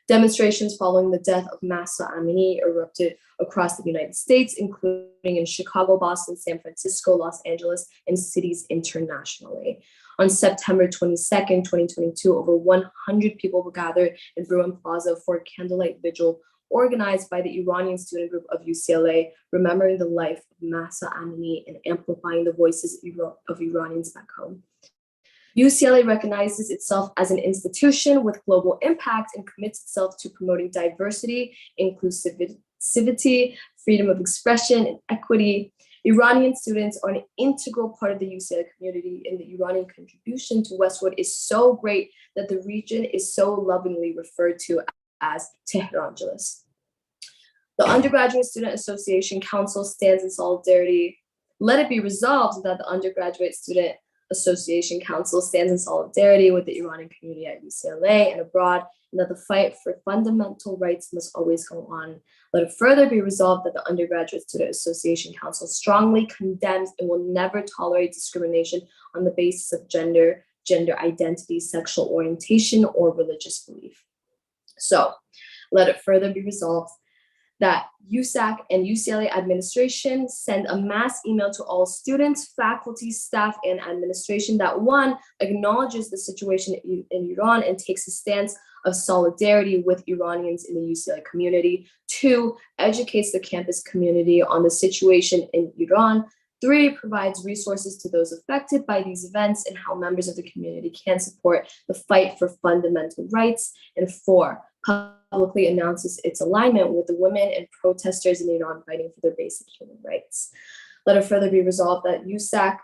Demonstrations following the death of Mahsa Amini erupted across the United States, including in Chicago, Boston, San Francisco, Los Angeles, and cities internationally. On September 22nd, 2022, over 100 people were gathered in Bruin Plaza for a candlelight vigil organized by the Iranian student group of UCLA, remembering the life of Mahsa Amini and amplifying the voices of Iranians back home. UCLA recognizes itself as an institution with global impact and commits itself to promoting diversity, inclusivity, freedom of expression, and equity. Iranian students are an integral part of the UCLA community, and the Iranian contribution to Westwood is so great that the region is so lovingly referred to as Tehrangelis. The Undergraduate Student Association Council stands in solidarity. Let it be resolved that the Undergraduate Student Association Council stands in solidarity with the Iranian community at UCLA and abroad, and that the fight for fundamental rights must always go on. Let it further be resolved that the Undergraduate Student Association Council strongly condemns and will never tolerate discrimination on the basis of gender, gender identity, sexual orientation, or religious belief. So, let it further be resolved that USAC and UCLA administration send a mass email to all students, faculty, staff, and administration that one, acknowledges the situation in Iran and takes a stance of solidarity with Iranians in the UCLA community. Two, educates the campus community on the situation in Iran. Three, provides resources to those affected by these events and how members of the community can support the fight for fundamental rights. And four, publicly announces its alignment with the women and protesters in Iran fighting for their basic human rights. Let it further be resolved that USAC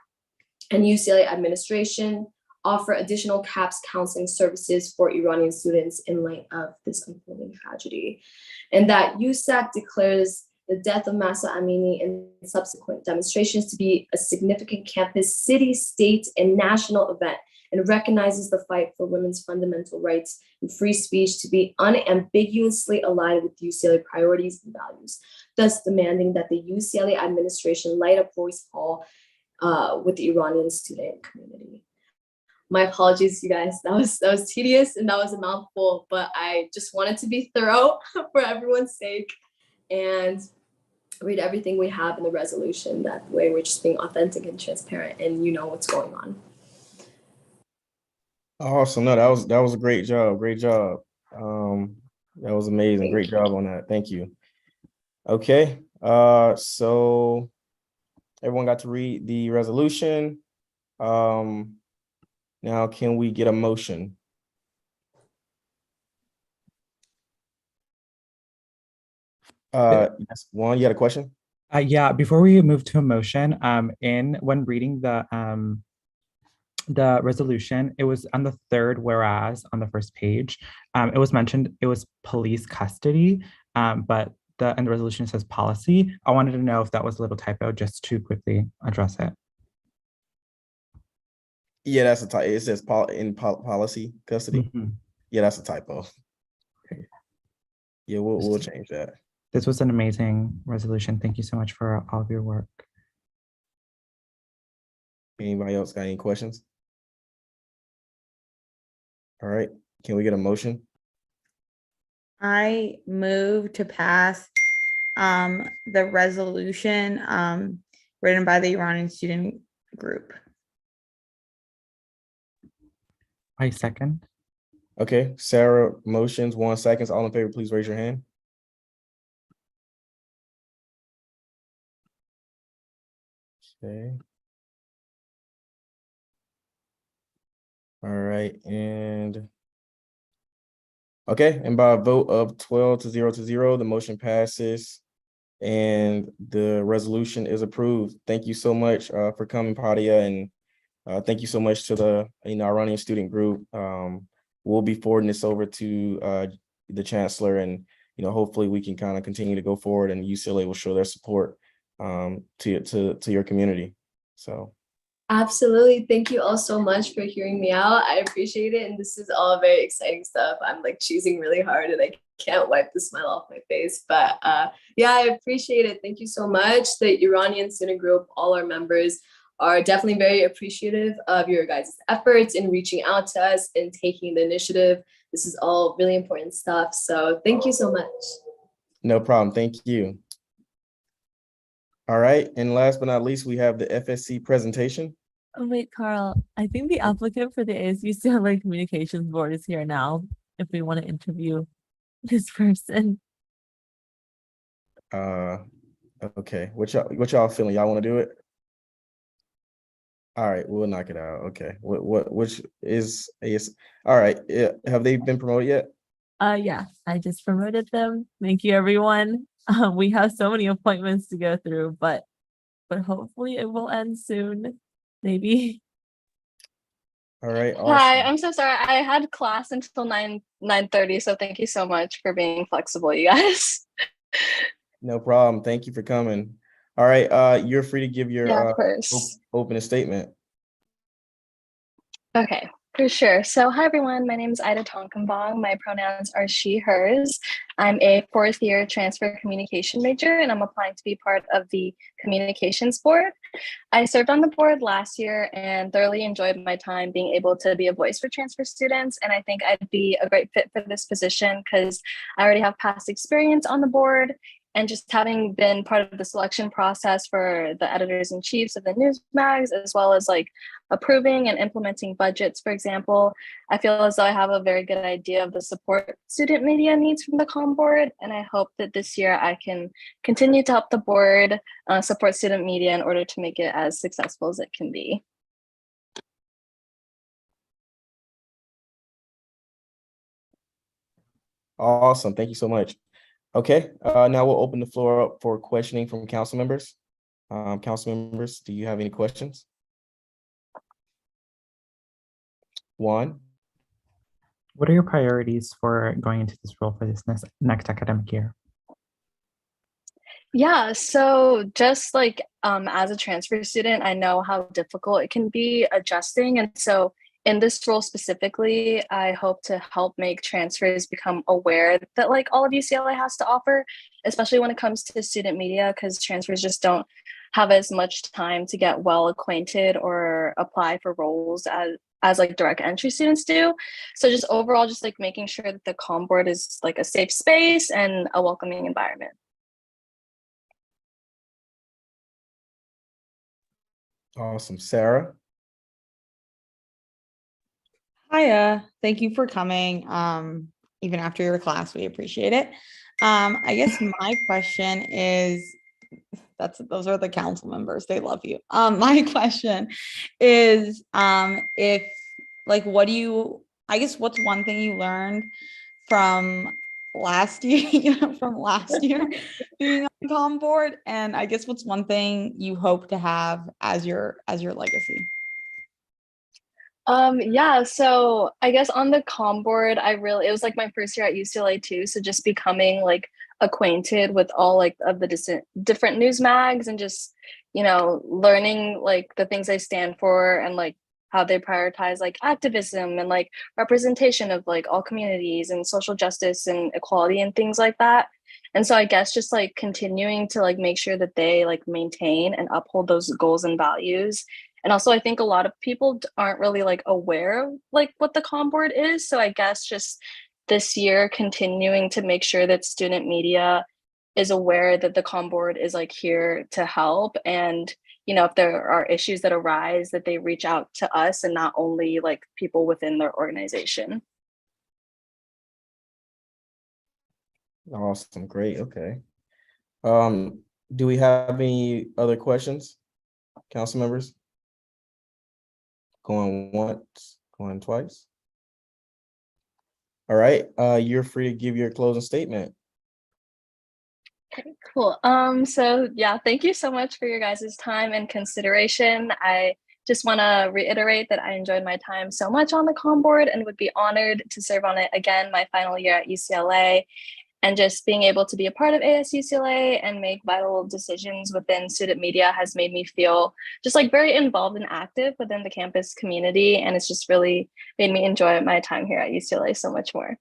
and UCLA administration offer additional CAPS counseling services for Iranian students in light of this unfolding tragedy. And that USAC declares the death of Masa Amini and subsequent demonstrations to be a significant campus, city, state, and national event, and recognizes the fight for women's fundamental rights and free speech to be unambiguously aligned with UCLA priorities and values, thus demanding that the UCLA administration light up Royce Hall with the Iranian student community. My apologies, you guys. That was tedious and that was a mouthful, but I just wanted to be thorough for everyone's sake and read everything we have in the resolution. That way we're just being authentic and transparent and you know what's going on. Awesome. No, that was a great job. Great job. That was amazing. Great job on that. Thank you. Okay. So everyone got to read the resolution. Now can we get a motion? Yes, Juan, you had a question? Yeah, before we move to a motion, when reading the resolution, it was on the third whereas on the first page. It was mentioned it was police custody, but in the resolution says policy. I wanted to know if that was a little typo, just to quickly address it. Yeah, that's a typo. It says policy custody. Yeah, that's a typo. Yeah, we'll change that. This was an amazing resolution. Thank you so much for all of your work. Anybody else got any questions? All right, can we get a motion? I move to pass the resolution written by the Iranian student group. I second. Okay, Sarah motions, 1 second. All in favor, please raise your hand. Okay. All right, and okay, and by a vote of 12 to 0, the motion passes and the resolution is approved. Thank you so much for coming, Padia, and thank you so much to the Iranian student group. We'll be forwarding this over to the chancellor, and hopefully we can kind of continue to go forward, and UCLA will show their support to your community. So. Absolutely. Thank you all so much for hearing me out. I appreciate it. And this is all very exciting stuff. I'm like choosing really hard and I can't wipe the smile off my face. But yeah, I appreciate it. Thank you so much. The Iranian student group, all our members are definitely very appreciative of your guys' efforts in reaching out to us and taking the initiative. This is all really important stuff. So thank you so much. No problem. Thank you. All right. And last but not least, we have the FSC presentation. Oh, wait, Carl, I think the applicant for the ASU Communications Board is here now, if we want to interview this person. Okay. What y'all feeling? Y'all want to do it? All right, we'll knock it out. Okay. Which is all right. Have they been promoted yet? Yeah, I just promoted them. Thank you, everyone. We have so many appointments to go through, but hopefully it will end soon. Maybe. All right. Awesome. Hi, I'm so sorry. I had class until 9:30, so thank you so much for being flexible, you guys. No problem. Thank you for coming. All right. You're free to give your opening statement. Okay, for sure. So hi everyone, my name is Ida Tonkenbong. My pronouns are she, hers. I'm a 4th year transfer communication major and I'm applying to be part of the communications board. I served on the board last year and thoroughly enjoyed my time being able to be a voice for transfer students. And I think I'd be a great fit for this position because I already have past experience on the board. And just having been part of the selection process for the editors in chiefs of the news mags, as well as like approving and implementing budgets, for example, I feel as though I have a very good idea of the support student media needs from the comm board. And I hope that this year I can continue to help the board support student media in order to make it as successful as it can be. Awesome. Thank you so much. Okay, now we'll open the floor up for questioning from council members. Council members, do you have any questions? Juan? What are your priorities for going into this role for this next academic year? Yeah, so just like as a transfer student, I know how difficult it can be adjusting. And so in this role specifically, I hope to help make transfers become aware that like all of UCLA has to offer, especially when it comes to student media, because transfers just don't have as much time to get well acquainted or apply for roles as like direct entry students do. So just overall, just like making sure that the comm board is like a safe space and a welcoming environment. Awesome. Sarah? Hiya, thank you for coming. Even after your class, we appreciate it. I guess my question is, those are the council members, they love you. My question is, if like, what do you, I guess, what's one thing you learned from last year, from last year being on comm board, and I guess what's one thing you hope to have as your legacy? Yeah, so I guess on the comm board, it was like my first year at UCLA too. So just becoming like acquainted with all like of the different news mags and just, learning like the things they stand for and like how they prioritize like activism and like representation of like all communities and social justice and equality and things like that. And so I guess just like continuing to like make sure that they like maintain and uphold those goals and values. And also, I think a lot of people aren't really like aware of like what the comm board is. So I guess just this year, continuing to make sure that student media is aware that the comm board is like here to help. And, if there are issues that arise, that they reach out to us and not only like people within their organization. Awesome. Great. Okay. Do we have any other questions, council members? Going once, going twice. All right, you're free to give your closing statement. Okay, cool. So yeah, thank you so much for your guys' time and consideration. I just want to reiterate that I enjoyed my time so much on the comm board and would be honored to serve on it again my final year at UCLA. And just being able to be a part of ASUCLA and make vital decisions within student media has made me feel just like very involved and active within the campus community. And it's just really made me enjoy my time here at UCLA so much more.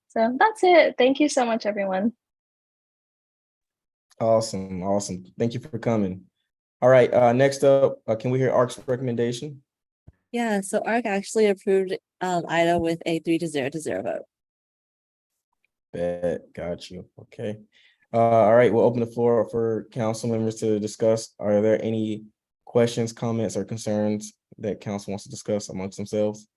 So that's it. Thank you so much, everyone. Awesome. Awesome. Thank you for coming. All right, next up, can we hear ARC's recommendation? Yeah, so ARC actually approved Ida with a 3-0 vote. Bet, got you. Okay. All right, we'll open the floor for council members to discuss. Are there any questions, comments, or concerns that council wants to discuss amongst themselves?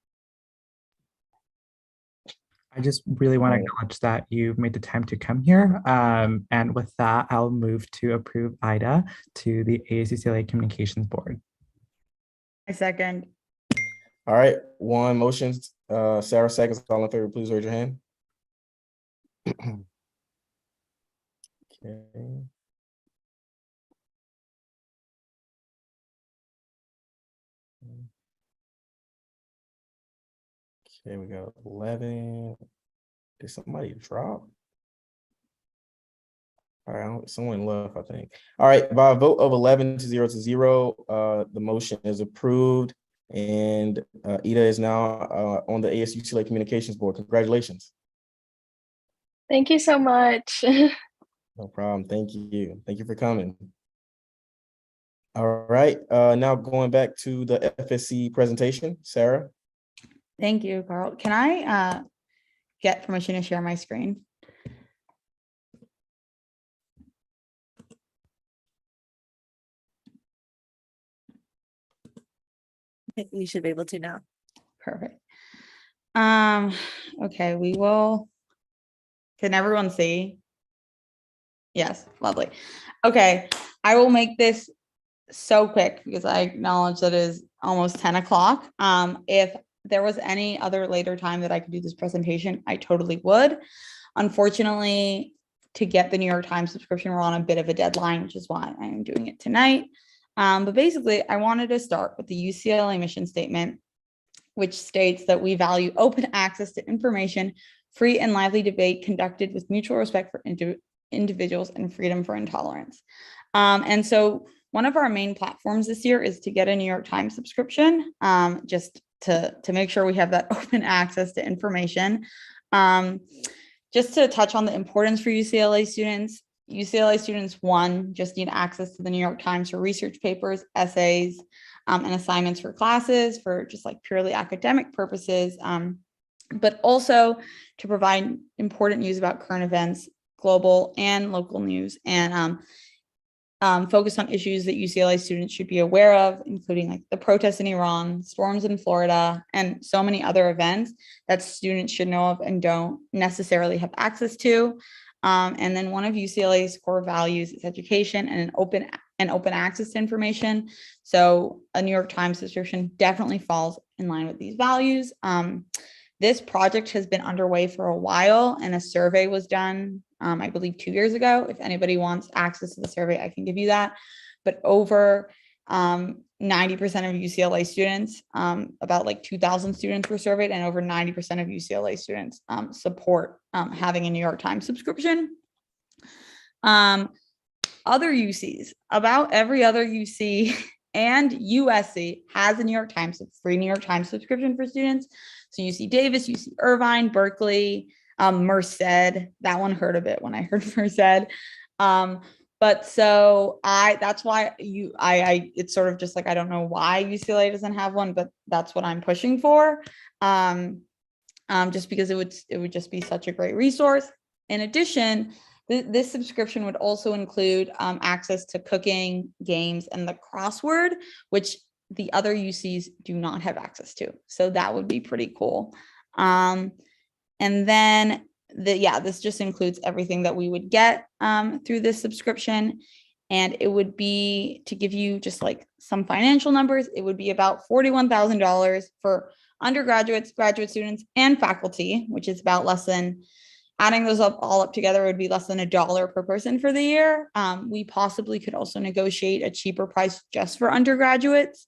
I just really want to acknowledge that you've made the time to come here. And with that, I'll move to approve Ida to the ASUCLA Communications Board. I second. All right, one motion, Sarah seconds. All in favor, please raise your hand. Okay. Okay, we got 11. Did somebody drop? All right, someone left, I think. All right, by a vote of 11-0, the motion is approved, and Ida is now on the ASUCLA Communications Board. Congratulations. Thank you so much. No problem. Thank you. Thank you for coming. All right, now going back to the FSC presentation, Sarah. Thank you, Carl. Can I get permission to share my screen? You should be able to now. Perfect. Okay, we will. Can everyone see? Yes, lovely. Okay, I will make this so quick because I acknowledge that it is almost 10 o'clock. If there was any other later time that I could do this presentation, I totally would. Unfortunately, to get the New York Times subscription, we're on a bit of a deadline, which is why I am doing it tonight. But basically, I wanted to start with the UCLA mission statement, which states that we value open access to information, free and lively debate conducted with mutual respect for individuals and freedom for intolerance. And so one of our main platforms this year is to get a New York Times subscription, just to make sure we have that open access to information. Just to touch on the importance for UCLA students, one, just need access to the New York Times for research papers, essays, and assignments for classes for just like purely academic purposes, but also to provide important news about current events, global and local news, and focus on issues that UCLA students should be aware of, including like the protests in Iran, storms in Florida, and so many other events that students should know of and don't necessarily have access to. And then one of UCLA's core values is education and open access to information. So a New York Times subscription definitely falls in line with these values. This project has been underway for a while, and a survey was done, I believe 2 years ago. If anybody wants access to the survey, I can give you that. But over 90% of UCLA students, about like 2,000 students were surveyed, and over 90% of UCLA students support having a New York Times subscription. Other UCs, about every other UC and USC has a New York Times, a free New York Times subscription for students. So UC Davis, UC Irvine, Berkeley, Merced, that one hurt a bit when I heard Merced. But so that's why it's sort of just like, I don't know why UCLA doesn't have one, but that's what I'm pushing for. Just because it would just be such a great resource. In addition, this subscription would also include access to cooking, games, and the crossword, which the other UCs do not have access to. So that would be pretty cool. And then this just includes everything that we would get through this subscription. And it would be, to give you just like some financial numbers, it would be about $41,000 for undergraduates, graduate students, and faculty, which is about less than, adding those all up together, would be less than $1 per person for the year. We possibly could also negotiate a cheaper price just for undergraduates,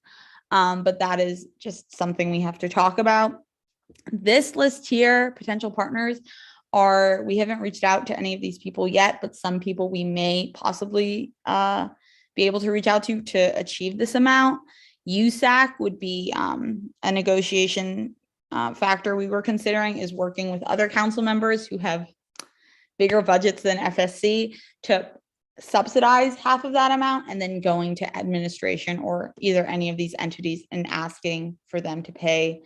but that is just something we have to talk about. This list here, potential partners, we haven't reached out to any of these people yet, but some people we may possibly be able to reach out to achieve this amount. USAC would be a negotiation factor we were considering, is working with other council members who have bigger budgets than FSC to subsidize half of that amount, and then going to administration or either any of these entities and asking for them to pay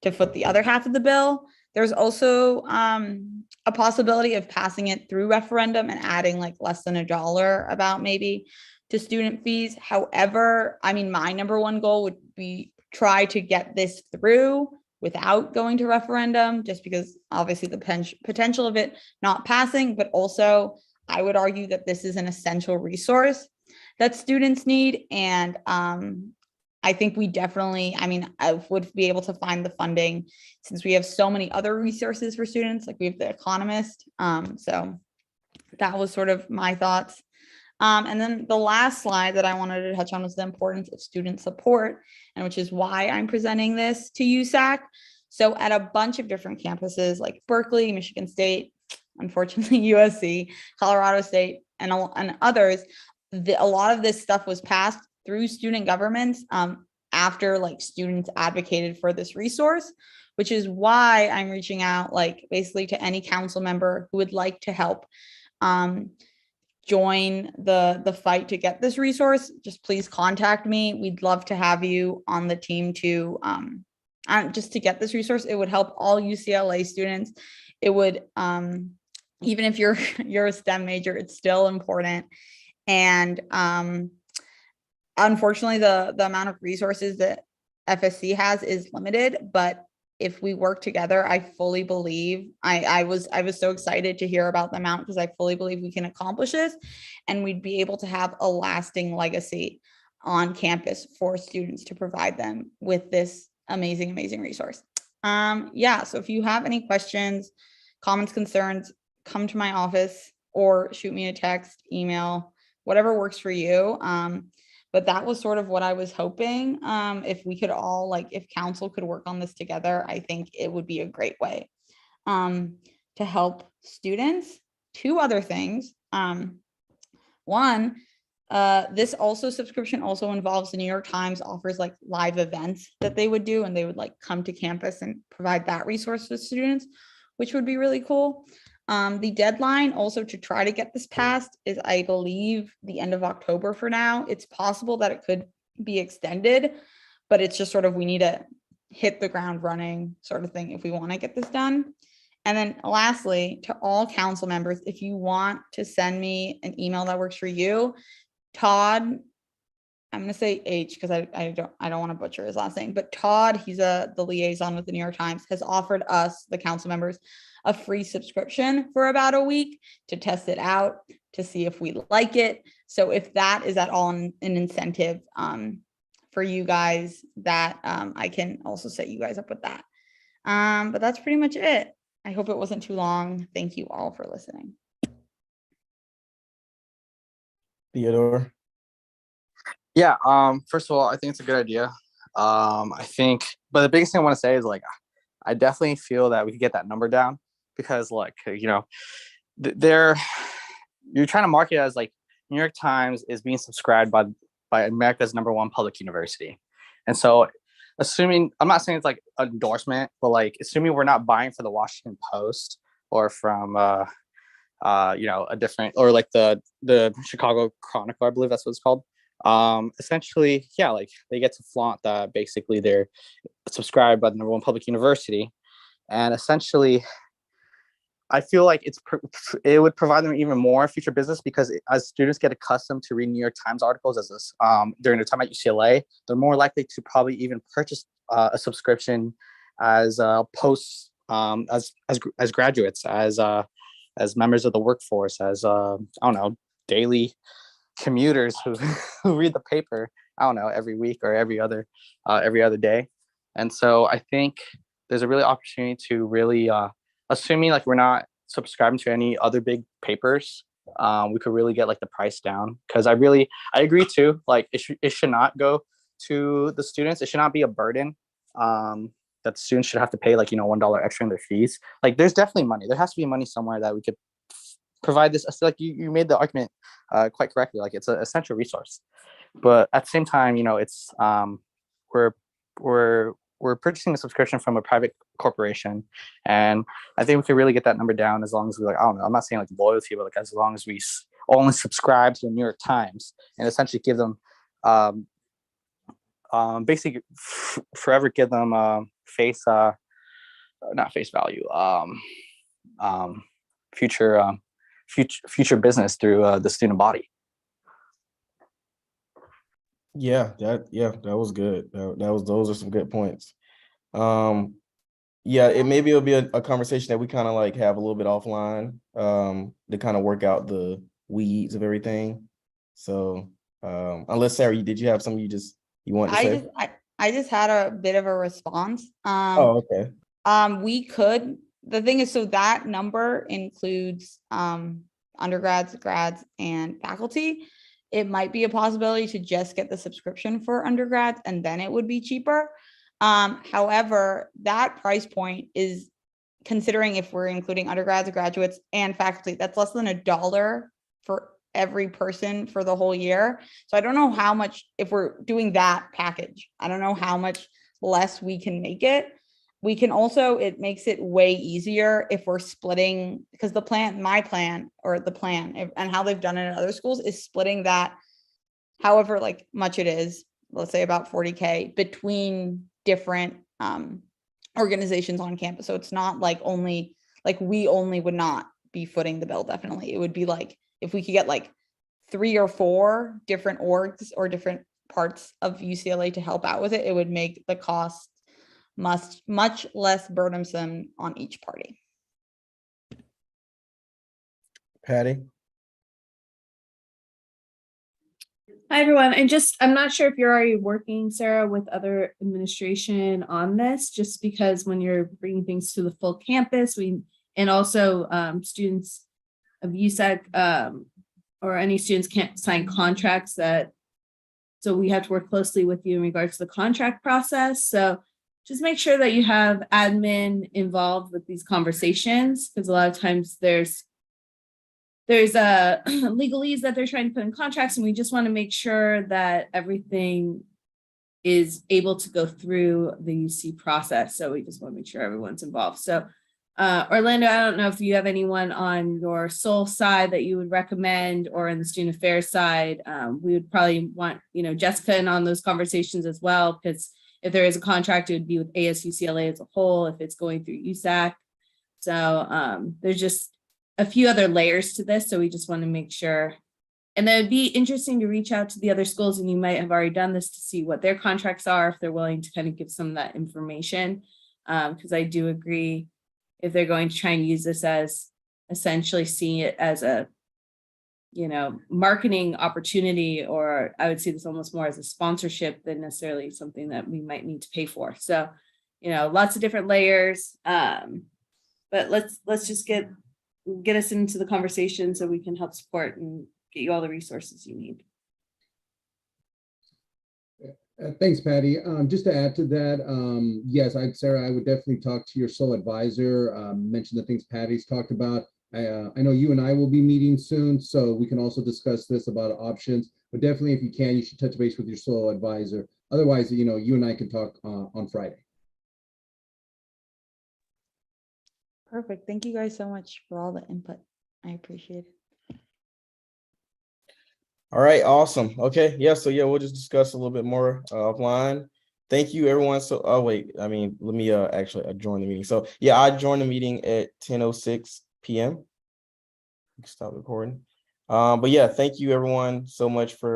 to foot the other half of the bill. There's also a possibility of passing it through referendum and adding like less than $1 about maybe to student fees. However, I mean, my number one goal would be try to get this through without going to referendum, just because obviously the potential of it not passing, but also I would argue that this is an essential resource that students need. And I think we definitely, I would be able to find the funding, since we have so many other resources for students, like we have The Economist. So that was sort of my thoughts. And then the last slide that I wanted to touch on was the importance of student support, and which is why I'm presenting this to USAC. So at a bunch of different campuses like Berkeley, Michigan State, unfortunately USC, Colorado State, and others, a lot of this stuff was passed through student governments after like students advocated for this resource, which is why I'm reaching out like basically to any council member who would like to help join the fight to get this resource. Just please contact me. We'd love to have you on the team to just to get this resource. It would help all UCLA students. It would, even if you're a STEM major, it's still important. And unfortunately, the amount of resources that FSC has is limited, but if we work together, I fully believe, I was so excited to hear about the amount, because I fully believe we can accomplish this, and we'd be able to have a lasting legacy on campus for students to provide them with this amazing, amazing resource. So if you have any questions, comments, concerns, come to my office or shoot me a text, email, whatever works for you. But that was sort of what I was hoping. If we could all, if council could work on this together, I think it would be a great way to help students. Two other things. One, this subscription also involves the New York Times offers like live events that they would do, and they would like come to campus and provide that resource to students, which would be really cool. The deadline also to try to get this passed is, I believe, the end of October for now. It's possible that it could be extended, but it's just sort of, we need to hit the ground running sort of thing if we want to get this done. And then lastly, to all council members, if you want to send me an email that works for you, Todd, I'm going to say H because I don't want to butcher his last name, but Todd, he's the liaison with the New York Times, has offered us, the council members, a free subscription for about a week to test it out, to see if we like it. So if that is at all an incentive for you guys, that I can also set you guys up with that. But that's pretty much it. I hope it wasn't too long. Thank you all for listening. Theodore. Yeah, first of all, I think it's a good idea. I think, but the biggest thing I want to say is like, I definitely feel that we could get that number down, because like, you know, you're trying to market it as like New York Times is being subscribed by America's #1 public university. And so assuming, I'm not saying it's like an endorsement, but like assuming we're not buying for the Washington Post or from you know, a different, or like the Chicago Chronicle, I believe that's what it's called. Essentially, yeah, like they get to flaunt that basically they're subscribed by the #1 public university. And essentially, I feel like it would provide them even more future business, because as students get accustomed to reading New York Times articles as this during their time at UCLA, they're more likely to probably even purchase a subscription as posts, as graduates, as members of the workforce, as I don't know, daily commuters who read the paper, I don't know, every week or every other day. And so I think there's a really opportunity to really, assuming like we're not subscribing to any other big papers, we could really get like the price down. Because I agree too, like it should not go to the students. It should not be a burden that the students should have to pay like, you know, $1 extra in their fees. Like there's definitely money. There has to be money somewhere that we could provide this. Like you made the argument quite correctly. Like it's an essential resource. But at the same time, you know, it's we're purchasing a subscription from a private corporation, and I think we could really get that number down as long as we, like, I don't know, I'm not saying like loyalty, but like as long as we only subscribe to the New York Times and essentially give them basically forever give them not face value, future business through the student body. Yeah, that was good. Those are some good points. Yeah, it'll be a conversation that we kind of like have a little bit offline, to kind of work out the weeds of everything. So, unless Sarah, did you have something you want to say? I just had a bit of a response. Oh, okay. The thing is, so that number includes undergrads, grads, and faculty. It might be a possibility to just get the subscription for undergrads, and then it would be cheaper. However, that price point is, considering if we're including undergrads, graduates, and faculty, that's less than $1 for every person for the whole year. So I don't know how much, if we're doing that package, I don't know how much less we can make it. We can also, it makes it way easier if we're splitting, because my plan, and how they've done it at other schools is splitting that, however like much it is, let's say about 40K, between different organizations on campus. So it's not like we only would not be footing the bill. Definitely. It would be like, if we could get like 3 or 4 different orgs or different parts of UCLA to help out with it, it would make the cost much less burdensome on each party. Patty? Hi, everyone. I'm not sure if you're already working, Sarah, with other administration on this, just because when you're bringing things to the full campus, and also students of USAC or any students can't sign contracts so we have to work closely with you in regards to the contract process. So just make sure that you have admin involved with these conversations, because a lot of times there's there's a legalese that they're trying to put in contracts, and we just want to make sure that everything is able to go through the UC process. So we just want to make sure everyone's involved. So Orlando, I don't know if you have anyone on your SOL side that you would recommend, or in the student affairs side. We would probably want, Jessica in on those conversations as well, because if there is a contract, it would be with ASUCLA as a whole if it's going through USAC. So there's just a few other layers to this. So we just want to make sure. And then it'd be interesting to reach out to the other schools, and you might have already done this, to see what their contracts are, if they're willing to kind of give some of that information. Because I do agree, if they're going to try and use this as essentially seeing it as a, marketing opportunity, or I would see this almost more as a sponsorship than necessarily something that we might need to pay for. So, lots of different layers. But let's just get us into the conversation so we can help support and get you all the resources you need. Thanks, Patty. Just to add to that, yes, Sarah, I would definitely talk to your SOL advisor, mention the things Patty's talked about. I know you and I will be meeting soon, so we can also discuss this about options. But definitely, if you can, you should touch base with your SOL advisor. Otherwise, you and I can talk on Friday. Perfect. Thank you guys so much for all the input. I appreciate it. All right, awesome. Okay, yeah, so we'll just discuss a little bit more offline. Thank you, everyone. So, let me actually join the meeting. So, I joined the meeting at 10:06 p.m. Stop recording. But thank you, everyone, so much for